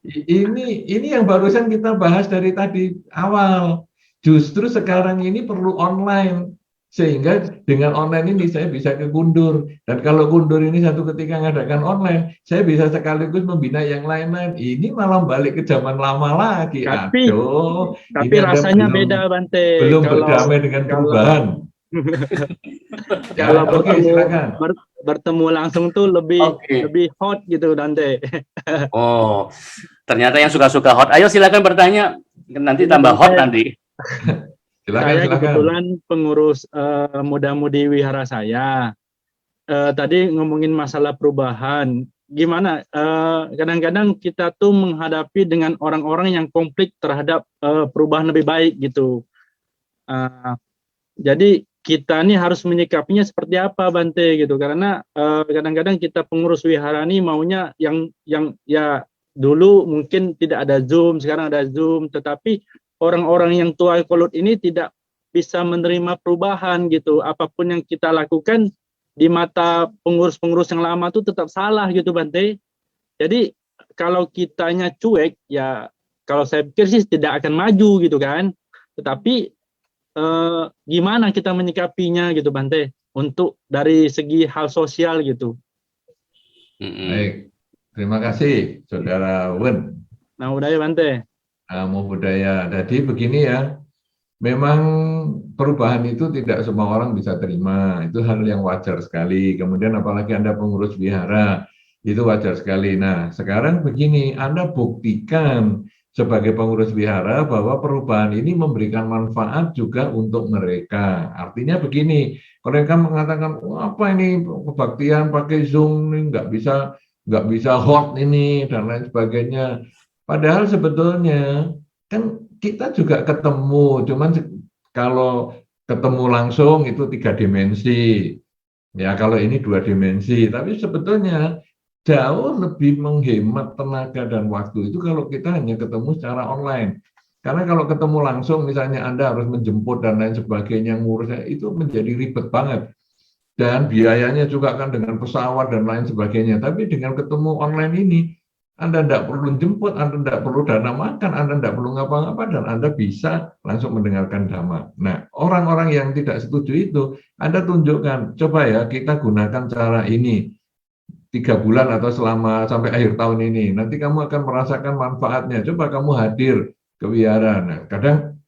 ini yang barusan kita bahas dari tadi awal. Justru sekarang ini perlu online. Sehingga dengan online ini saya bisa ke Kundur. Dan kalau Kundur ini satu ketika ngadakan online, saya bisa sekaligus membina yang lain-lain. Ini malah balik ke zaman lama lagi. Tapi Aduh, ini rasanya beda Bante. belum berdamai dengan perubahan. Kalau Oke, silakan. bertemu langsung tuh lebih hot gitu Bante. Oh, ternyata yang suka-suka hot. Ayo silakan bertanya. Nanti tambah hot nanti. Saya kebetulan pengurus muda-mudi wihara saya. Tadi ngomongin masalah perubahan. Gimana? Kadang-kadang kita tuh menghadapi dengan orang-orang yang konflik terhadap perubahan lebih baik gitu. Jadi kita nih harus menyikapinya seperti apa Bante gitu. Karena kadang-kadang kita pengurus wihara nih maunya yang ya dulu mungkin tidak ada Zoom, sekarang ada Zoom, tetapi orang-orang yang tua kolot ini tidak bisa menerima perubahan gitu. Apapun yang kita lakukan di mata pengurus-pengurus yang lama itu tetap salah gitu Bante. Jadi kalau kitanya cuek ya kalau saya pikir sih tidak akan maju gitu kan. Tetapi gimana kita menyikapinya gitu Bante untuk dari segi hal sosial gitu. Baik. Terima kasih Saudara Wen. Nah, udah ya Bante. Namo Buddhaya. Jadi begini ya, memang perubahan itu tidak semua orang bisa terima. Itu hal yang wajar sekali. Kemudian apalagi Anda pengurus wihara, itu wajar sekali. Nah, sekarang begini, Anda buktikan sebagai pengurus wihara bahwa perubahan ini memberikan manfaat juga untuk mereka. Artinya begini, mereka mengatakan, apa ini kebaktian pakai Zoom ini nggak bisa hot ini dan lain sebagainya. Padahal sebetulnya kan kita juga ketemu, cuman kalau ketemu langsung itu 3 dimensi, ya kalau ini 2 dimensi. Tapi sebetulnya jauh lebih menghemat tenaga dan waktu itu kalau kita hanya ketemu secara online. Karena kalau ketemu langsung, misalnya Anda harus menjemput dan lain sebagainya, ngurusnya itu menjadi ribet banget. Dan biayanya juga kan dengan pesawat dan lain sebagainya. Tapi dengan ketemu online ini, Anda tidak perlu jemput, Anda tidak perlu dana makan, Anda tidak perlu ngapa-ngapa, dan Anda bisa langsung mendengarkan dhamma. Nah, orang-orang yang tidak setuju itu, Anda tunjukkan, coba ya kita gunakan cara ini 3 bulan atau selama sampai akhir tahun ini. Nanti kamu akan merasakan manfaatnya. Coba kamu hadir ke wihara. Nah, kadang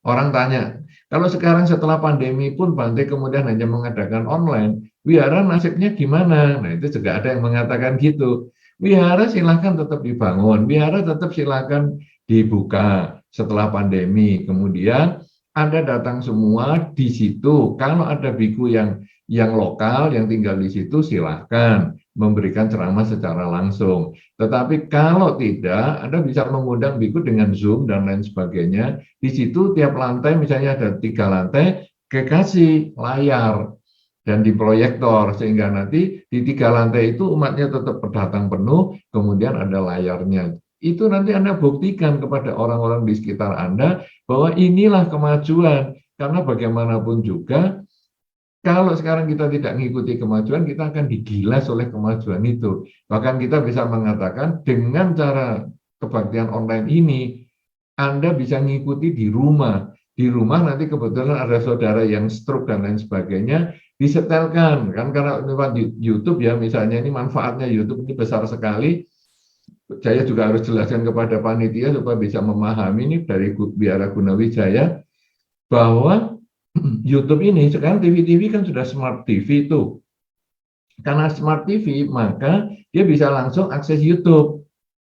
orang tanya, kalau sekarang setelah pandemi pun Bante kemudian hanya mengadakan online, wihara nasibnya gimana? Nah, itu juga ada yang mengatakan gitu. Wihara silakan tetap dibangun, wihara tetap silakan dibuka setelah pandemi. Kemudian Anda datang semua di situ. Kalau ada biku yang lokal yang tinggal di situ silahkan memberikan ceramah secara langsung. Tetapi kalau tidak, Anda bisa mengundang biku dengan Zoom dan lain sebagainya. Di situ tiap lantai misalnya ada 3 lantai, kasih layar dan di proyektor sehingga nanti di 3 lantai itu umatnya tetap berdatang penuh, kemudian ada layarnya. Itu nanti Anda buktikan kepada orang-orang di sekitar Anda bahwa inilah kemajuan. Karena bagaimanapun juga kalau sekarang kita tidak mengikuti kemajuan, kita akan digilas oleh kemajuan itu. Bahkan kita bisa mengatakan dengan cara kebaktian online ini, Anda bisa mengikuti di rumah. Di rumah nanti kebetulan ada saudara yang stroke dan lain sebagainya, disetelkan. Kan karena lewat YouTube ya, misalnya ini manfaatnya YouTube ini besar sekali. Saya juga harus jelaskan kepada panitia supaya bisa memahami ini dari Biara Gunawijaya, bahwa YouTube ini sekarang TV kan sudah smart TV itu. Karena smart TV maka dia bisa langsung akses YouTube.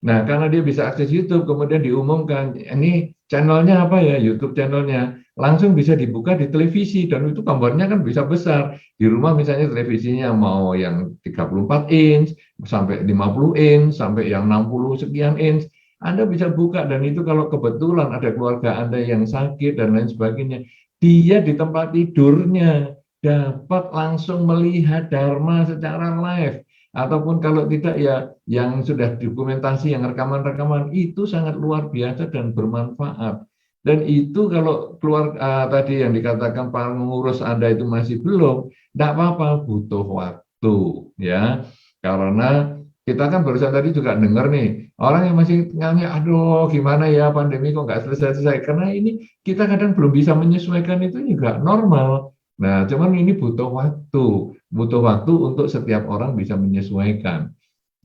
Nah, karena dia bisa akses YouTube kemudian diumumkan ini channelnya apa ya, YouTube channelnya. langsung bisa dibuka di televisi, dan itu gambarnya kan bisa besar. Di rumah misalnya televisinya mau yang 34 inch, sampai 50 inch, sampai yang 60 sekian inch, Anda bisa buka, dan itu kalau kebetulan ada keluarga Anda yang sakit dan lain sebagainya, dia di tempat tidurnya dapat langsung melihat Dharma secara live. Ataupun kalau tidak ya yang sudah dokumentasi, yang rekaman-rekaman, itu sangat luar biasa dan bermanfaat. Dan itu kalau keluar tadi yang dikatakan pengurus Anda itu masih belum, tidak apa-apa, butuh waktu ya. Karena kita kan barusan tadi juga dengar nih, orang yang masih nanya, aduh gimana ya pandemi kok nggak selesai-selesai. Karena ini kita kadang belum bisa menyesuaikan, itu juga normal. Nah, cuman ini butuh waktu untuk setiap orang bisa menyesuaikan.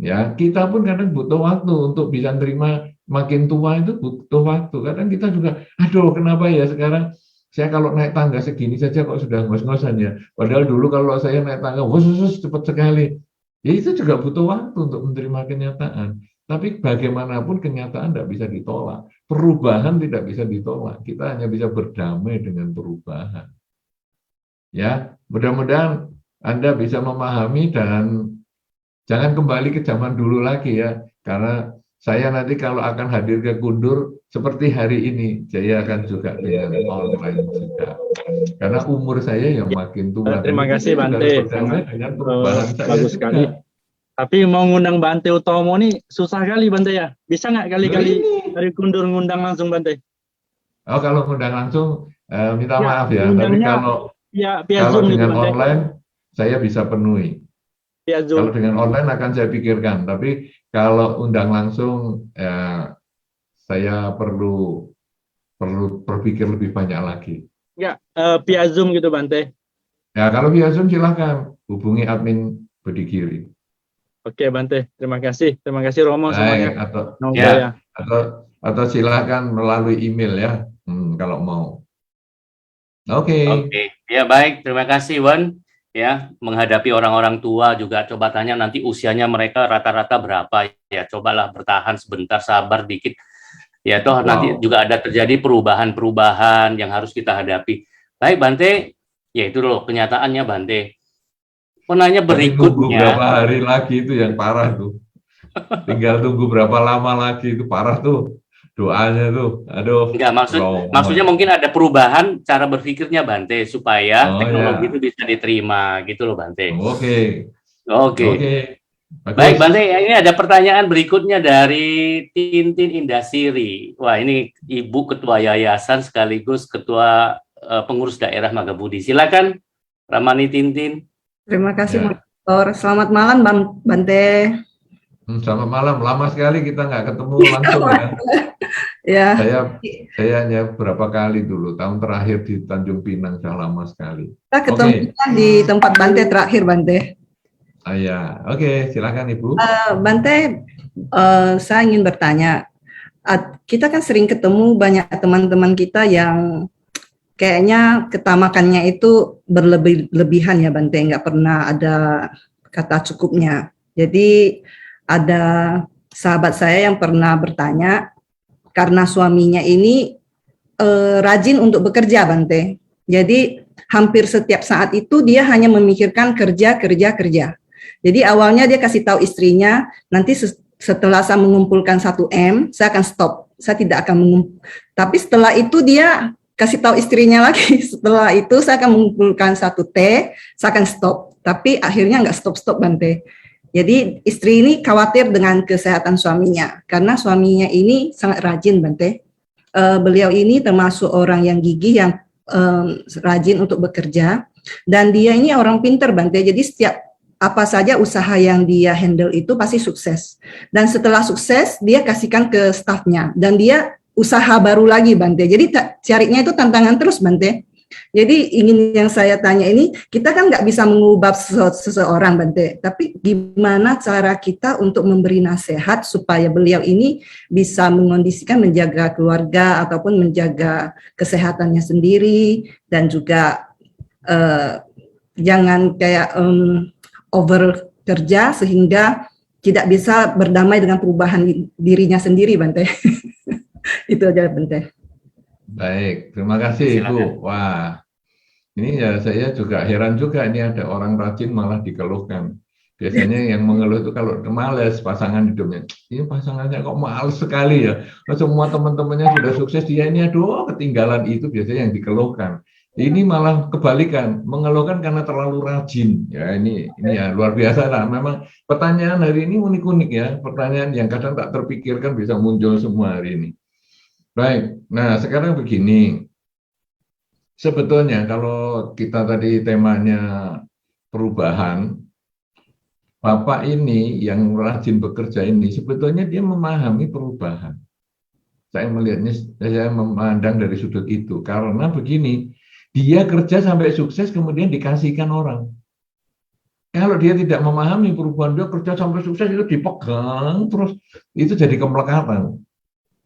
Ya, kita pun kadang butuh waktu untuk bisa terima makin tua, itu butuh waktu. Kadang kita juga, aduh kenapa ya sekarang saya kalau naik tangga segini saja kok sudah ngos-ngosan ya. Padahal dulu kalau saya naik tangga, wuss, cepat sekali. Ya itu juga butuh waktu untuk menerima kenyataan. Tapi bagaimanapun kenyataan tidak bisa ditolak. Perubahan tidak bisa ditolak. Kita hanya bisa berdamai dengan perubahan. Ya, mudah-mudahan Anda bisa memahami dan jangan kembali ke zaman dulu lagi ya, karena saya nanti kalau akan hadir ke Kundur seperti hari ini, saya akan juga dengan online juga. Karena umur saya yang makin tua. Terima kasih Bante, dengan perubahan saya bagus sekali. Tapi mau ngundang Bante Utomo nih susah kali Bante ya. Bisa nggak kali-kali dari Kundur ngundang langsung Bante? Oh kalau ngundang langsung minta Ya, maaf ya. Tapi kalau Zoom dengan gitu, online saya bisa penuhi. Via Zoom. Kalau dengan online akan saya pikirkan, tapi kalau undang langsung saya perlu berpikir lebih banyak lagi. Ya, via Zoom gitu Bante. Ya kalau via Zoom silahkan hubungi admin Budi Giri. Oke Bante, terima kasih Romo semuanya. Atau silahkan melalui email ya, kalau mau. Oke. Ya baik, terima kasih Wan. Ya, menghadapi orang-orang tua juga coba tanya nanti usianya mereka rata-rata berapa ya. Cobalah bertahan sebentar, sabar dikit. Ya toh nanti juga ada terjadi perubahan-perubahan yang harus kita hadapi. Baik Bante, ya itu loh kenyataannya Bante. Penanya berikutnya. Berapa hari lagi itu yang parah tuh. Tinggal tunggu berapa lama lagi itu parah tuh. Doanya tuh, aduh. Enggak, maksudnya mungkin ada perubahan cara berpikirnya Bante supaya teknologi itu bisa diterima gitu loh Bante. Oke. Baik Bante, ini ada pertanyaan berikutnya dari Tintin Indasiri. Wah ini Ibu Ketua Yayasan sekaligus Ketua Pengurus Daerah Magabudi. Silakan Ramani Tintin. Terima kasih Moderator. Selamat malam Bante. Selamat malam. Lama sekali kita nggak ketemu langsung ya. Saya hanya berapa kali dulu. Tahun terakhir di Tanjung Pinang sudah lama sekali. Kita ketemu di tempat Bante terakhir Bante. Ya, oke. Silakan Ibu. Bante, saya ingin bertanya. Kita kan sering ketemu banyak teman-teman kita yang kayaknya ketamakannya itu berlebihan ya Bante, nggak pernah ada kata cukupnya. Jadi ada sahabat saya yang pernah bertanya, karena suaminya ini rajin untuk bekerja Bante. Jadi hampir setiap saat itu dia hanya memikirkan kerja. Jadi awalnya dia kasih tahu istrinya, nanti setelah saya mengumpulkan 1 M, saya akan stop. Saya tidak akan mengumpulkan. Tapi setelah itu dia kasih tahu istrinya lagi, setelah itu saya akan mengumpulkan 1 T, saya akan stop. Tapi akhirnya nggak stop Bante. Jadi istri ini khawatir dengan kesehatan suaminya, karena suaminya ini sangat rajin Bante. Beliau ini termasuk orang yang gigih, yang rajin untuk bekerja, dan dia ini orang pinter Bante. Jadi setiap apa saja usaha yang dia handle itu pasti sukses. Dan setelah sukses, dia kasihkan ke stafnya, dan dia usaha baru lagi Bante. Jadi carinya itu tantangan terus Bante. Jadi yang saya tanya ini, kita kan nggak bisa mengubah seseorang Bante, tapi gimana cara kita untuk memberi nasihat supaya beliau ini bisa mengondisikan, menjaga keluarga ataupun menjaga kesehatannya sendiri, dan juga jangan kayak over kerja sehingga tidak bisa berdamai dengan perubahan dirinya sendiri Bante. Itu aja Bante. Baik, terima kasih Silakan. Ibu. Wah, ini ya saya juga heran juga, ini ada orang rajin malah dikeluhkan. Biasanya yang mengeluh itu kalau males pasangan hidupnya. Ini pasangannya kok males sekali ya. Nah, semua teman-temannya sudah sukses, dia ini aduh ketinggalan, itu biasanya yang dikeluhkan. Ini malah kebalikan, mengeluhkan karena terlalu rajin. Ya ini ya luar biasa lah. Memang pertanyaan hari ini unik-unik ya. Pertanyaan yang kadang tak terpikirkan bisa muncul semua hari ini. Baik, nah sekarang begini. Sebetulnya kalau kita tadi temanya perubahan, Bapak ini yang rajin bekerja ini sebetulnya dia memahami perubahan. Saya melihatnya, saya memandang dari sudut itu. Karena begini, dia kerja sampai sukses kemudian dikasihkan orang. Kalau dia tidak memahami perubahan, dia kerja sampai sukses itu dipegang terus, itu jadi kemelekatan.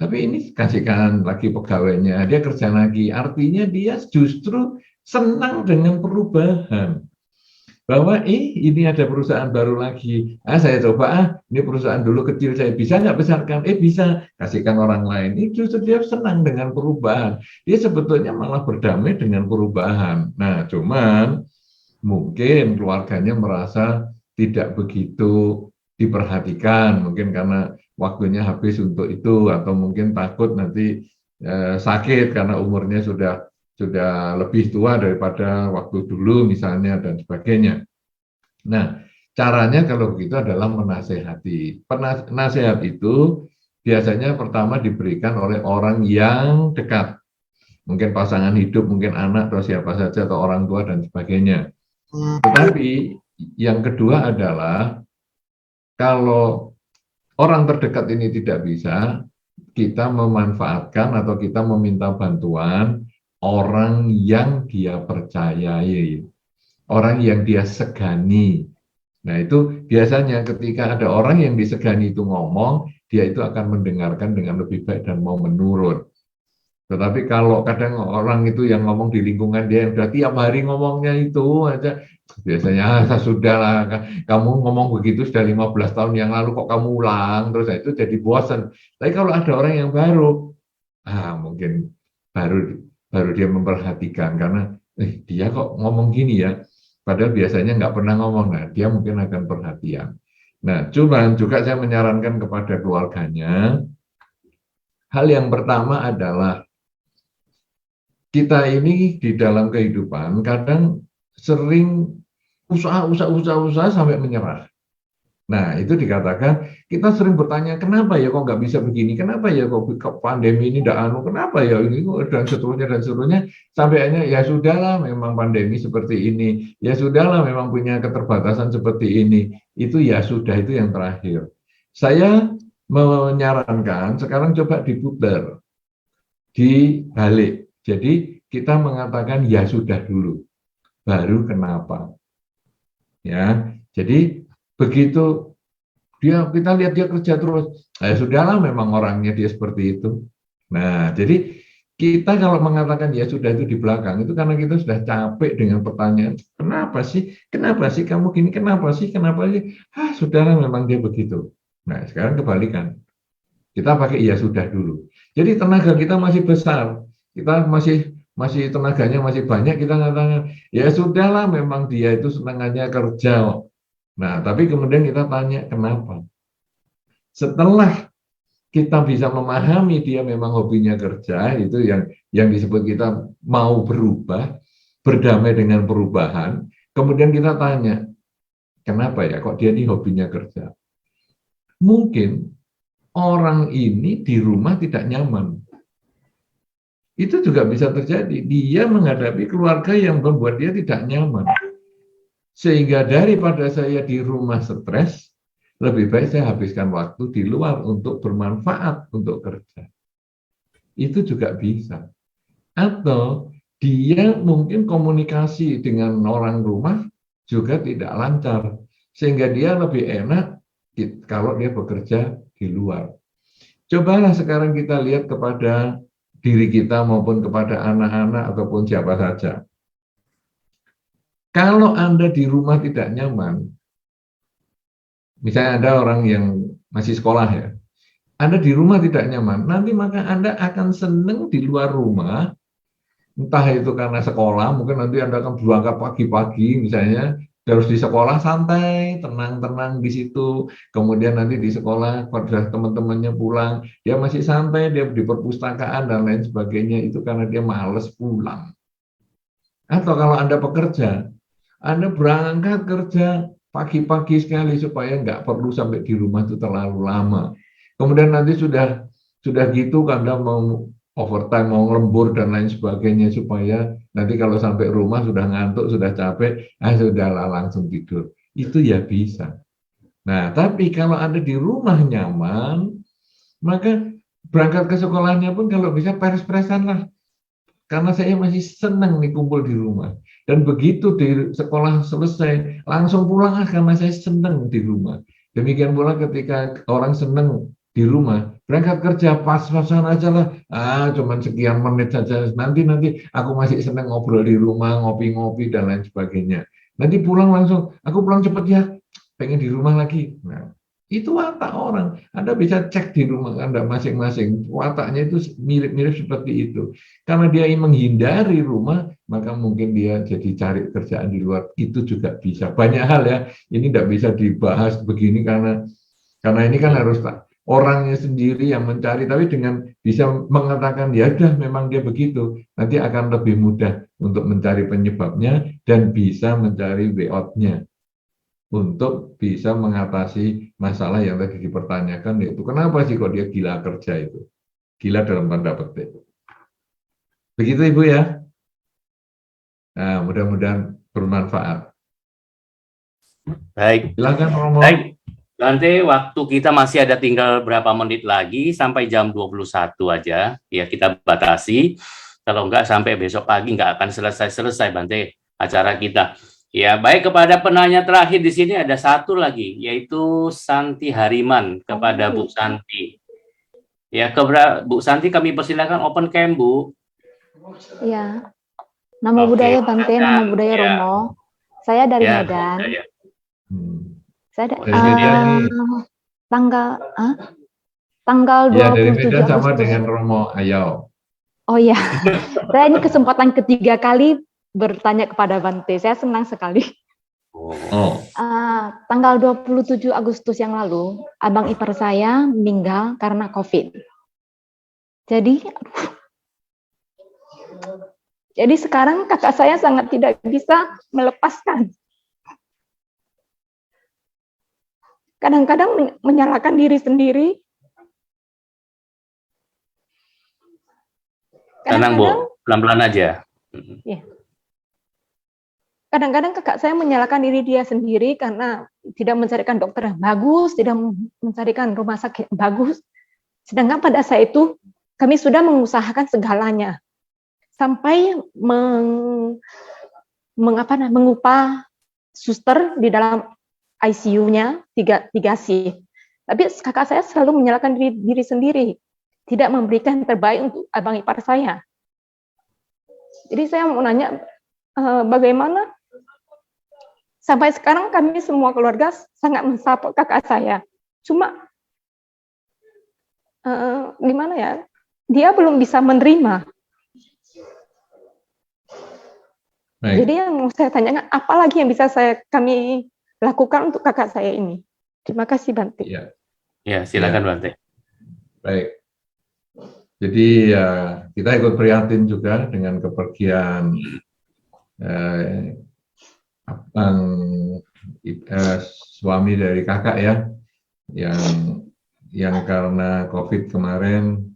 Tapi ini kasihkan lagi pegawainya, dia kerja lagi. Artinya dia justru senang dengan perubahan. Bahwa ini ada perusahaan baru lagi. Saya coba, ini perusahaan dulu kecil, saya bisa nggak besarkan? Bisa, kasihkan orang lain. Ini justru dia senang dengan perubahan. Dia sebetulnya malah berdamai dengan perubahan. Nah, cuman mungkin keluarganya merasa tidak begitu diperhatikan, mungkin karena waktunya habis untuk itu, atau mungkin takut nanti sakit karena umurnya sudah lebih tua daripada waktu dulu misalnya dan sebagainya. Nah, caranya kalau begitu adalah menasehati. Nasihat itu biasanya pertama diberikan oleh orang yang dekat. Mungkin pasangan hidup, mungkin anak atau siapa saja, atau orang tua dan sebagainya. Tetapi yang kedua adalah kalau orang terdekat ini tidak bisa, kita memanfaatkan atau kita meminta bantuan orang yang dia percayai, orang yang dia segani. Nah, itu biasanya ketika ada orang yang disegani itu ngomong, dia itu akan mendengarkan dengan lebih baik dan mau menurut. Tetapi kalau kadang orang itu yang ngomong di lingkungan dia yang udah tiap hari ngomongnya itu aja, biasanya sudahlah, kamu ngomong begitu sudah 15 tahun yang lalu kok kamu ulang, terus itu jadi bosan. Tapi kalau ada orang yang baru, mungkin baru dia memperhatikan karena dia kok ngomong gini ya, padahal biasanya nggak pernah ngomong. Nah, dia mungkin akan perhatian. Nah, cuman juga saya menyarankan kepada keluarganya, hal yang pertama adalah kita ini di dalam kehidupan kadang sering usaha sampai menyerah. Nah, itu dikatakan kita sering bertanya, kenapa ya kok nggak bisa begini, kenapa ya kok pandemi ini tidak kenapa ya ini, dan seterusnya, sampai akhirnya ya sudahlah memang pandemi seperti ini, ya sudahlah memang punya keterbatasan seperti ini, itu ya sudah, itu yang terakhir. Saya menyarankan sekarang coba diputar, dibalik. Jadi kita mengatakan ya sudah dulu, baru kenapa. Ya, jadi begitu kita lihat dia kerja terus, ya sudahlah memang orangnya dia seperti itu. Nah, jadi kita kalau mengatakan ya sudah itu di belakang, itu karena kita sudah capek dengan pertanyaan, kenapa sih kamu gini, kenapa sih, sudahlah memang dia begitu. Nah, sekarang kebalikan, kita pakai ya sudah dulu. Jadi tenaga kita masih besar, kita masih tenaganya masih banyak, kita mengatakan ya sudahlah memang dia itu senangannya kerja. Nah, tapi kemudian kita tanya kenapa. Setelah kita bisa memahami dia memang hobinya kerja, itu yang disebut kita mau berubah, berdamai dengan perubahan. Kemudian kita tanya, kenapa ya kok dia ini hobinya kerja? Mungkin orang ini di rumah tidak nyaman. Itu juga bisa terjadi. Dia menghadapi keluarga yang membuat dia tidak nyaman. Sehingga daripada saya di rumah stres, lebih baik saya habiskan waktu di luar untuk bermanfaat untuk kerja. Itu juga bisa. Atau dia mungkin komunikasi dengan orang rumah juga tidak lancar. Sehingga dia lebih enak kalau dia bekerja di luar. Cobalah sekarang kita lihat kepada diri kita maupun kepada anak-anak ataupun siapa saja. Kalau Anda di rumah tidak nyaman, misalnya ada orang yang masih sekolah ya, Anda di rumah tidak nyaman, nanti maka Anda akan senang di luar rumah, entah itu karena sekolah, mungkin nanti Anda akan berangkat pagi-pagi misalnya, terus di sekolah santai, tenang-tenang di situ, kemudian nanti di sekolah pada teman-temannya pulang, dia masih santai, dia di perpustakaan dan lain sebagainya, itu karena dia males pulang. Atau kalau Anda pekerja, Anda berangkat kerja pagi-pagi sekali supaya nggak perlu sampai di rumah itu terlalu lama. Kemudian nanti sudah gitu Anda mau overtime, mau lembur dan lain sebagainya supaya nanti kalau sampai rumah sudah ngantuk, sudah capek, sudahlah langsung tidur. Itu ya bisa. Nah, tapi kalau Anda di rumah nyaman, maka berangkat ke sekolahnya pun kalau bisa pres-presan lah. Karena saya masih senang nih kumpul di rumah. Dan begitu di sekolah selesai, langsung pulang karena saya senang di rumah. Demikian pula ketika orang senang di rumah, berangkat kerja pas-pasan aja lah, cuman sekian menit saja, nanti aku masih senang ngobrol di rumah, ngopi-ngopi dan lain sebagainya. Nanti pulang langsung, aku pulang cepet ya, pengen di rumah lagi. Nah, itu watak orang. Anda bisa cek di rumah Anda masing-masing, wataknya itu mirip-mirip seperti itu. Karena dia ingin menghindari rumah, maka mungkin dia jadi cari kerjaan di luar, itu juga bisa. Banyak hal ya, ini tidak bisa dibahas begini karena ini kan harus orangnya sendiri yang mencari, tapi dengan bisa mengatakan ya udah memang dia begitu, nanti akan lebih mudah untuk mencari penyebabnya dan bisa mencari way out-nya untuk bisa mengatasi masalah yang tadi dipertanyakan, yaitu kenapa sih kok dia gila kerja itu, gila dalam tanda petik. Begitu Ibu ya. Nah, mudah-mudahan bermanfaat. Baik. Silakan Romo. Baik. Nanti waktu kita masih ada tinggal berapa menit lagi sampai jam 21 aja ya, kita batasi. Kalau enggak sampai besok pagi enggak akan selesai Bante acara kita. Ya, baik, kepada penanya terakhir di sini ada satu lagi, yaitu Santi Hariman kepada Bu Santi. Ya, Bu Santi kami persilakan open cam, Bu. Ya. Nama budaya Bante, nama budaya Romo. Saya dari Medan. Budaya. Saya tanggal 27 ya, dari Medan sama Agustus. dengan Romo Ayau. Oh ya, saya ini kesempatan ketiga kali bertanya kepada Bante. Saya senang sekali. Tanggal 27 Agustus yang lalu, abang ipar saya meninggal karena COVID. Jadi sekarang kakak saya sangat tidak bisa melepaskan. Kadang-kadang menyalahkan diri sendiri. Tenang Bu, pelan-pelan aja. Ya. Kadang-kadang kakak saya menyalahkan diri dia sendiri karena tidak mencarikan dokter yang bagus, tidak mencarikan rumah sakit yang bagus. Sedangkan pada saat itu kami sudah mengusahakan segalanya. Sampai mengupah suster di dalam ICU-nya 3 shift. Tapi kakak saya selalu menyalahkan diri sendiri, tidak memberikan yang terbaik untuk abang ipar saya. Jadi saya mau nanya, bagaimana? Sampai sekarang kami semua keluarga sangat mensupport kakak saya. Cuma gimana ya? Dia belum bisa menerima. Baik. Jadi yang mau saya tanyakan, apa lagi yang bisa kami lakukan untuk kakak saya ini? Terima kasih Bante. Ya, silakan Bante. Baik. Jadi ya kita ikut prihatin juga dengan kepergian suami dari kakak ya, yang karena COVID kemarin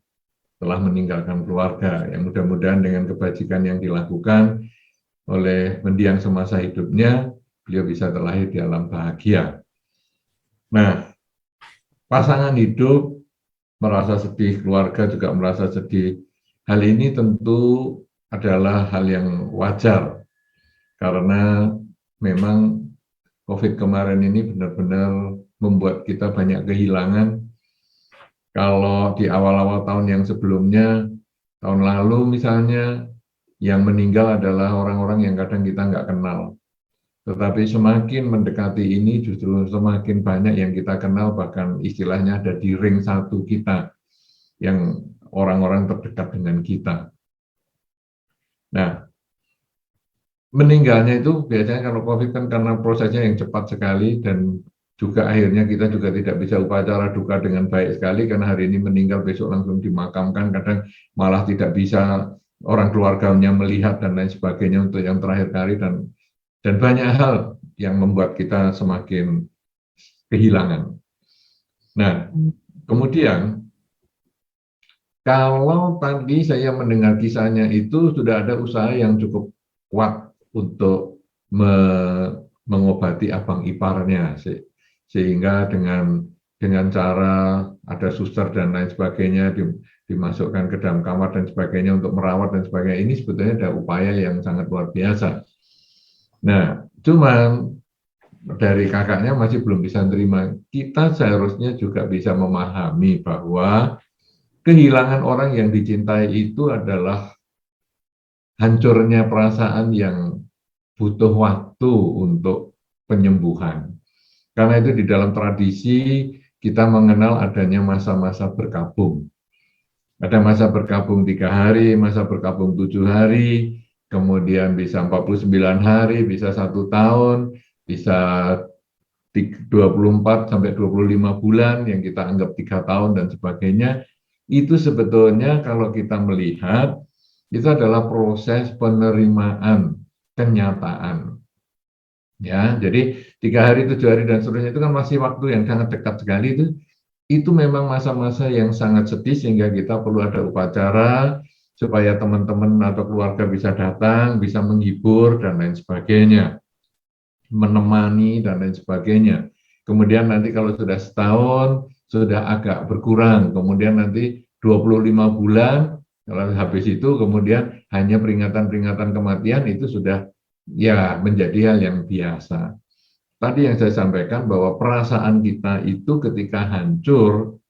telah meninggalkan keluarga. Yang mudah-mudahan dengan kebajikan yang dilakukan oleh mendiang semasa hidupnya, beliau bisa terlahir di alam bahagia. Nah, pasangan hidup merasa sedih, keluarga juga merasa sedih. Hal ini tentu adalah hal yang wajar, karena memang COVID kemarin ini benar-benar membuat kita banyak kehilangan. Kalau di awal-awal tahun yang sebelumnya, tahun lalu misalnya, yang meninggal adalah orang-orang yang kadang kita nggak kenal. Tetapi semakin mendekati ini justru semakin banyak yang kita kenal, bahkan istilahnya ada di ring satu kita, yang orang-orang terdekat dengan kita. Nah, meninggalnya itu biasanya kalau COVID kan karena prosesnya yang cepat sekali, dan juga akhirnya kita juga tidak bisa upacara duka dengan baik sekali, karena hari ini meninggal besok langsung dimakamkan, kadang malah tidak bisa orang keluarganya melihat dan lain sebagainya untuk yang terakhir kali, dan banyak hal yang membuat kita semakin kehilangan. Nah, kemudian kalau tadi saya mendengar kisahnya itu sudah ada usaha yang cukup kuat untuk mengobati abang iparnya, sehingga dengan cara ada suster dan lain sebagainya dimasukkan ke dalam kamar dan sebagainya untuk merawat dan sebagainya. Ini sebetulnya ada upaya yang sangat luar biasa. Nah, cuman dari kakaknya masih belum bisa terima. Kita seharusnya juga bisa memahami bahwa kehilangan orang yang dicintai itu adalah hancurnya perasaan yang butuh waktu untuk penyembuhan. Karena itu di dalam tradisi kita mengenal adanya masa-masa berkabung. Ada masa berkabung 3 hari, masa berkabung 7 hari, kemudian bisa 49 hari, bisa 1 tahun, bisa 24 sampai 25 bulan yang kita anggap 3 tahun dan sebagainya. Itu sebetulnya kalau kita melihat itu adalah proses penerimaan kenyataan. Ya, jadi 3 hari, 7 hari dan seterusnya itu kan masih waktu yang sangat dekat sekali. Itu memang masa-masa yang sangat sedih, sehingga kita perlu ada upacara supaya teman-teman atau keluarga bisa datang, bisa menghibur dan lain sebagainya, menemani dan lain sebagainya. Kemudian nanti kalau sudah setahun sudah agak berkurang, kemudian nanti 25 bulan kalau habis itu kemudian hanya peringatan-peringatan kematian, itu sudah ya menjadi hal yang biasa. Tadi yang saya sampaikan bahwa perasaan kita itu ketika hancur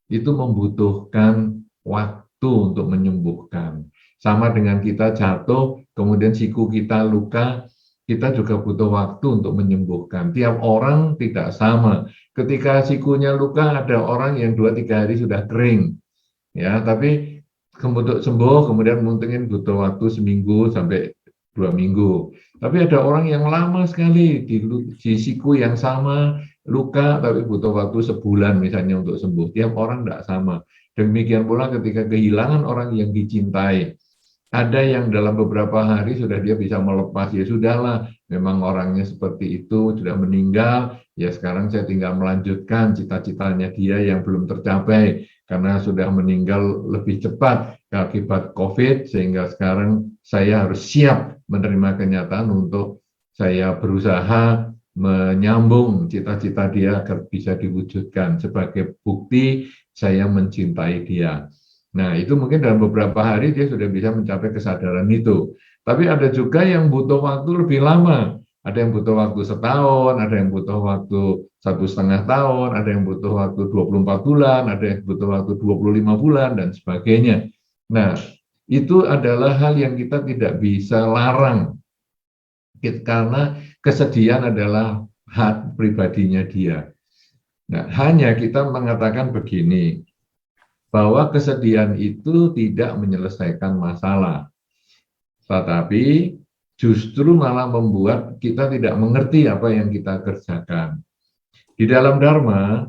itu membutuhkan waktu untuk menyembuhkan. Sama dengan kita jatuh, kemudian siku kita luka, kita juga butuh waktu untuk menyembuhkan. Tiap orang tidak sama. Ketika sikunya luka, ada orang yang 2-3 hari sudah kering, ya. Tapi untuk sembuh, kemudian mungkin butuh waktu 1 minggu sampai 2 minggu. Tapi ada orang yang lama sekali di siku yang sama, luka, tapi butuh waktu sebulan misalnya untuk sembuh. Tiap orang tidak sama. Demikian pula ketika kehilangan orang yang dicintai. Ada yang dalam beberapa hari sudah dia bisa melepas, ya sudahlah, memang orangnya seperti itu, sudah meninggal, ya sekarang saya tinggal melanjutkan cita-citanya dia yang belum tercapai, karena sudah meninggal lebih cepat akibat COVID, sehingga sekarang saya harus siap menerima kenyataan untuk saya berusaha menyambung cita-cita dia agar bisa diwujudkan sebagai bukti saya mencintai dia. Nah, itu mungkin dalam beberapa hari dia sudah bisa mencapai kesadaran itu. Tapi ada juga yang butuh waktu lebih lama. Ada yang butuh waktu setahun, ada yang butuh waktu 1,5 tahun, ada yang butuh waktu 24 bulan, ada yang butuh waktu 25 bulan, dan sebagainya. Nah, itu adalah hal yang kita tidak bisa larang. Karena kesedihan adalah hak pribadinya dia. Nah, hanya kita mengatakan begini, bahwa kesedihan itu tidak menyelesaikan masalah, tetapi justru malah membuat kita tidak mengerti apa yang kita kerjakan. Di dalam Dharma,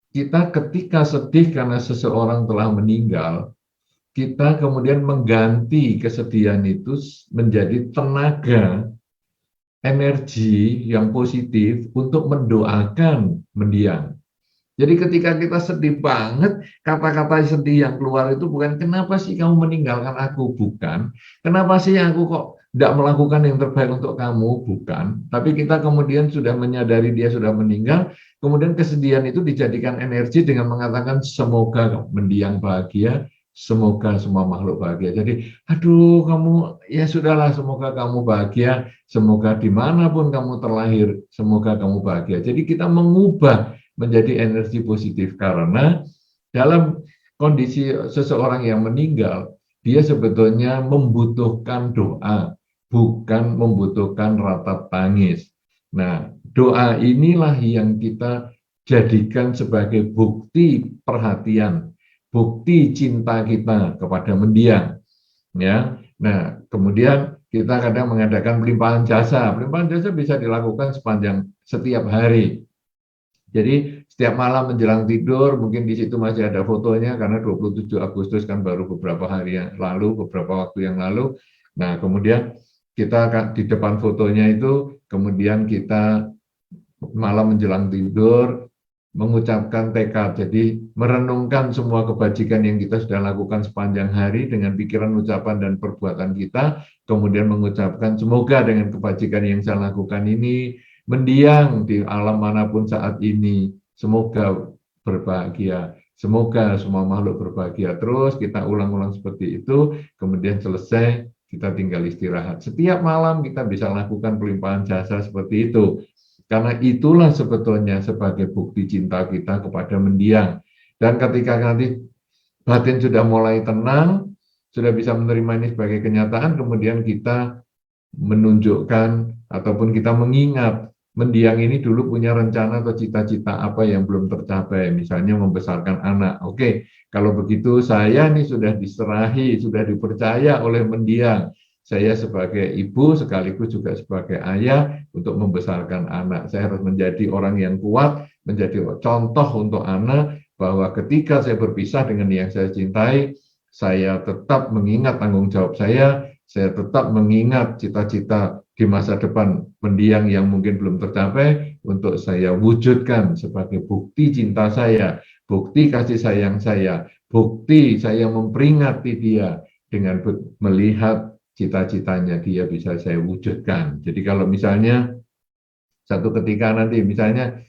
kita ketika sedih karena seseorang telah meninggal, kita kemudian mengganti kesedihan itu menjadi tenaga, energi yang positif untuk mendoakan mendiang. Jadi ketika kita sedih banget, kata-kata sedih yang keluar itu bukan kenapa sih kamu meninggalkan aku, bukan. Kenapa sih aku kok tidak melakukan yang terbaik untuk kamu, bukan. Tapi kita kemudian sudah menyadari dia sudah meninggal, kemudian kesedihan itu dijadikan energi dengan mengatakan semoga mendiang bahagia, semoga semua makhluk bahagia. Jadi, aduh kamu, ya sudahlah, semoga kamu bahagia, semoga dimanapun kamu terlahir, semoga kamu bahagia. Jadi kita mengubah menjadi energi positif, karena dalam kondisi seseorang yang meninggal, dia sebetulnya membutuhkan doa, bukan membutuhkan ratap tangis. Nah, doa inilah yang kita jadikan sebagai bukti perhatian, bukti cinta kita kepada mendiang. Ya, nah kemudian kita kadang mengadakan pelimpahan jasa. Pelimpahan jasa bisa dilakukan setiap hari. Jadi setiap malam menjelang tidur, mungkin di situ masih ada fotonya karena 27 Agustus kan baru beberapa hari yang lalu, beberapa waktu yang lalu. Nah, kemudian kita di depan fotonya itu, kemudian kita malam menjelang tidur mengucapkan tekad, jadi merenungkan semua kebajikan yang kita sudah lakukan sepanjang hari dengan pikiran, ucapan, dan perbuatan kita, kemudian mengucapkan semoga dengan kebajikan yang saya lakukan ini mendiang di alam manapun saat ini, semoga berbahagia, semoga semua makhluk berbahagia. Terus kita ulang-ulang seperti itu, kemudian selesai, kita tinggal istirahat. Setiap malam kita bisa lakukan pelimpahan jasa seperti itu. Karena itulah sebetulnya sebagai bukti cinta kita kepada mendiang. Dan ketika nanti batin sudah mulai tenang, sudah bisa menerima ini sebagai kenyataan, kemudian kita menunjukkan ataupun kita mengingat mendiang ini dulu punya rencana atau cita-cita apa yang belum tercapai, misalnya membesarkan anak. Oke, kalau begitu saya nih sudah diserahi, sudah dipercaya oleh mendiang. Saya sebagai ibu sekaligus juga sebagai ayah untuk membesarkan anak. Saya harus menjadi orang yang kuat, menjadi contoh untuk anak bahwa ketika saya berpisah dengan yang saya cintai, saya tetap mengingat tanggung jawab saya tetap mengingat cita-cita di masa depan mendiang yang mungkin belum tercapai untuk saya wujudkan sebagai bukti cinta saya, bukti kasih sayang saya, bukti saya memperingati dia dengan melihat cita-citanya dia bisa saya wujudkan. Jadi kalau misalnya satu ketika nanti misalnya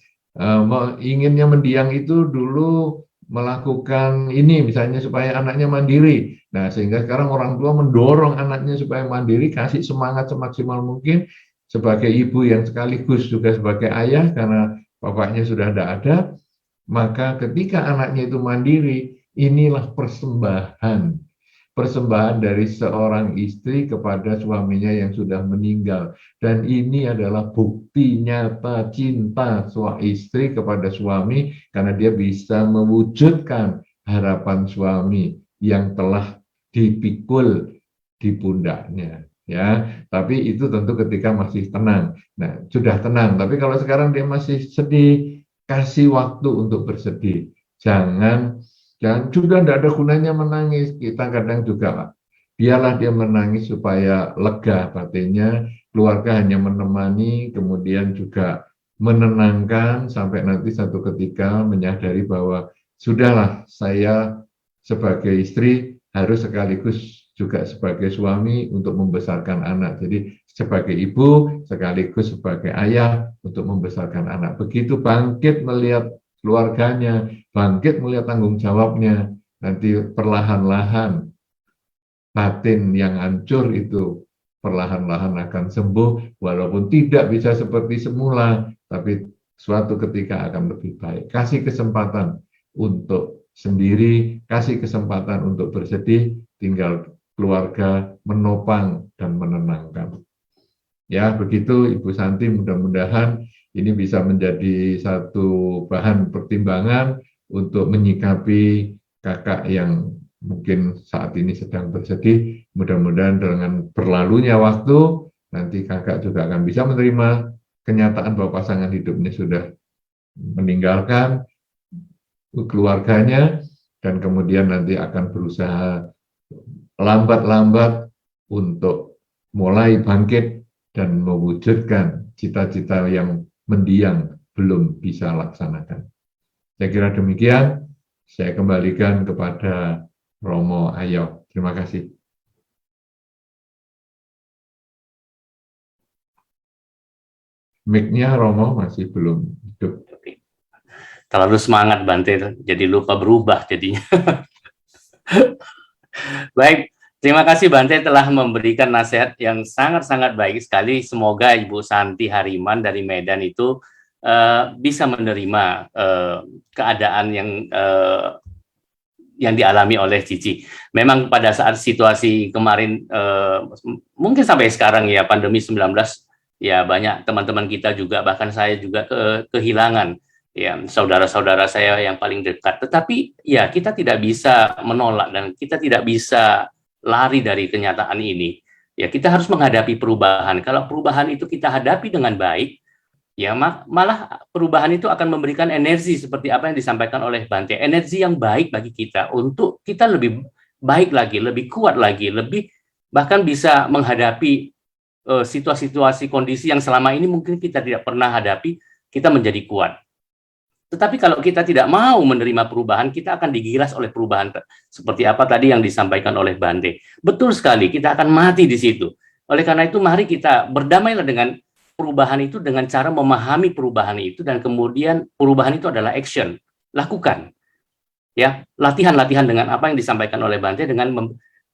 inginnya mendiang itu dulu melakukan ini misalnya supaya anaknya mandiri. Nah, sehingga sekarang orang tua mendorong anaknya supaya mandiri, kasih semangat semaksimal mungkin sebagai ibu yang sekaligus juga sebagai ayah karena bapaknya sudah tidak ada, maka ketika anaknya itu mandiri, inilah persembahan dari seorang istri kepada suaminya yang sudah meninggal. Dan ini adalah bukti nyata cinta seorang istri kepada suami karena dia bisa mewujudkan harapan suami yang telah dipikul di pundaknya. Ya, tapi itu tentu ketika masih tenang. Nah, sudah tenang, tapi kalau sekarang dia masih sedih, kasih waktu untuk bersedih. Jangan sudah tidak ada gunanya menangis. Kita kadang juga biarlah dia menangis supaya lega batinnya, keluarga hanya menemani, kemudian juga menenangkan sampai nanti satu ketika menyadari bahwa sudahlah saya sebagai istri harus sekaligus juga sebagai suami untuk membesarkan anak. Jadi sebagai ibu sekaligus sebagai ayah untuk membesarkan anak. Begitu bangkit melihat keluarganya, bangkit melihat tanggung jawabnya, nanti perlahan-lahan batin yang hancur itu perlahan-lahan akan sembuh, walaupun tidak bisa seperti semula, tapi suatu ketika akan lebih baik. Kasih kesempatan untuk sendiri, kasih kesempatan untuk bersedih, tinggal keluarga menopang dan menenangkan. Ya, begitu Ibu Santi, mudah-mudahan ini bisa menjadi satu bahan pertimbangan untuk menyikapi kakak yang mungkin saat ini sedang bersedih. Mudah-mudahan dengan berlalunya waktu, nanti kakak juga akan bisa menerima kenyataan bahwa pasangan hidupnya sudah meninggalkan keluarganya, dan kemudian nanti akan berusaha lambat-lambat untuk mulai bangkit dan mewujudkan cita-cita yang mendiang belum bisa laksanakan. Saya kira demikian. Saya kembalikan kepada Romo Ayo. Terima kasih. Mic-nya Romo masih belum hidup. Terlalu semangat Bante, jadi lupa berubah jadinya. Baik, terima kasih Bante telah memberikan nasihat yang sangat-sangat baik sekali. Semoga Ibu Santi Hariman dari Medan itu bisa menerima keadaan yang yang dialami oleh Cici. Memang pada saat situasi kemarin, mungkin sampai sekarang ya, pandemi 19, ya banyak teman-teman kita juga, bahkan saya juga kehilangan ya saudara-saudara saya yang paling dekat. Tetapi ya kita tidak bisa menolak dan kita tidak bisa lari dari kenyataan ini. Ya kita harus menghadapi perubahan. Kalau perubahan itu kita hadapi dengan baik, ya malah perubahan itu akan memberikan energi seperti apa yang disampaikan oleh Bante, energi yang baik bagi kita untuk kita lebih baik lagi, lebih kuat lagi, lebih bahkan bisa menghadapi situasi-situasi kondisi yang selama ini mungkin kita tidak pernah hadapi, kita menjadi kuat. Tetapi kalau kita tidak mau menerima perubahan, kita akan digilas oleh perubahan seperti apa tadi yang disampaikan oleh Bante. Betul sekali, kita akan mati di situ. Oleh karena itu mari kita berdamailah dengan perubahan itu dengan cara memahami perubahan itu, dan kemudian perubahan itu adalah action, lakukan. Ya, latihan-latihan dengan apa yang disampaikan oleh Bante, dengan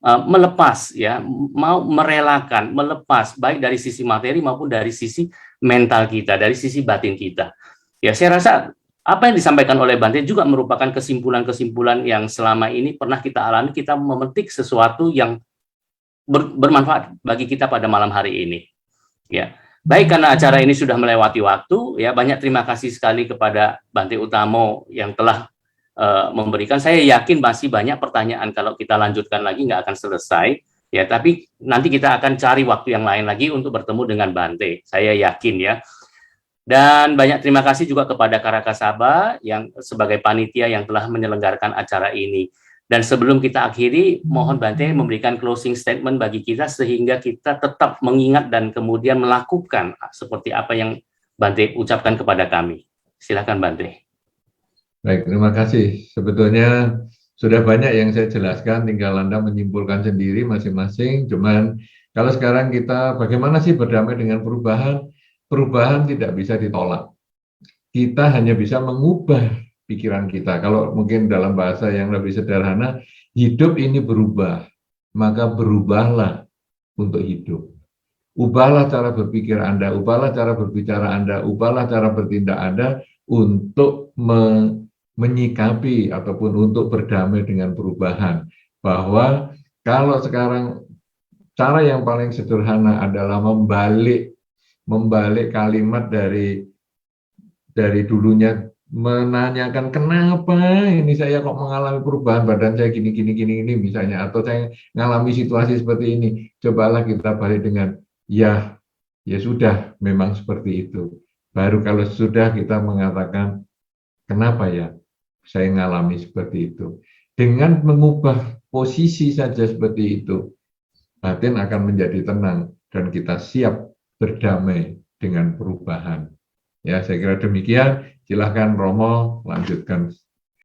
melepas, ya, mau merelakan, melepas baik dari sisi materi maupun dari sisi mental kita, dari sisi batin kita. Ya, saya rasa apa yang disampaikan oleh Bante juga merupakan kesimpulan-kesimpulan yang selama ini pernah kita alami, kita memetik sesuatu yang bermanfaat bagi kita pada malam hari ini. Ya. Baik, karena acara ini sudah melewati waktu, ya banyak terima kasih sekali kepada Bante Utamo yang telah memberikan. Saya yakin masih banyak pertanyaan, kalau kita lanjutkan lagi nggak akan selesai, ya. Tapi nanti kita akan cari waktu yang lain lagi untuk bertemu dengan Bante. Saya yakin ya. Dan banyak terima kasih juga kepada Karakasaba yang sebagai panitia yang telah menyelenggarakan acara ini. Dan sebelum kita akhiri, mohon Bante memberikan closing statement bagi kita sehingga kita tetap mengingat dan kemudian melakukan seperti apa yang Bante ucapkan kepada kami. Silakan Bante. Baik, terima kasih. Sebetulnya sudah banyak yang saya jelaskan, tinggal Anda menyimpulkan sendiri masing-masing. Cuman kalau sekarang kita bagaimana sih berdamai dengan perubahan? Perubahan tidak bisa ditolak. Kita hanya bisa mengubah pikiran kita. Kalau mungkin dalam bahasa yang lebih sederhana, hidup ini berubah, maka berubahlah untuk hidup. Ubahlah cara berpikir Anda, ubahlah cara berbicara Anda, ubahlah cara bertindak Anda untuk menyikapi ataupun untuk berdamai dengan perubahan. Bahwa kalau sekarang cara yang paling sederhana adalah membalik kalimat dari dulunya menanyakan kenapa ini saya kok mengalami perubahan, badan saya gini misalnya, atau saya mengalami situasi seperti ini. Cobalah kita balik dengan ya sudah, memang seperti itu. Baru kalau sudah kita mengatakan kenapa ya saya mengalami seperti itu. Dengan mengubah posisi saja seperti itu, batin akan menjadi tenang dan kita siap berdamai dengan perubahan. Ya, saya kira demikian. Silahkan Romo lanjutkan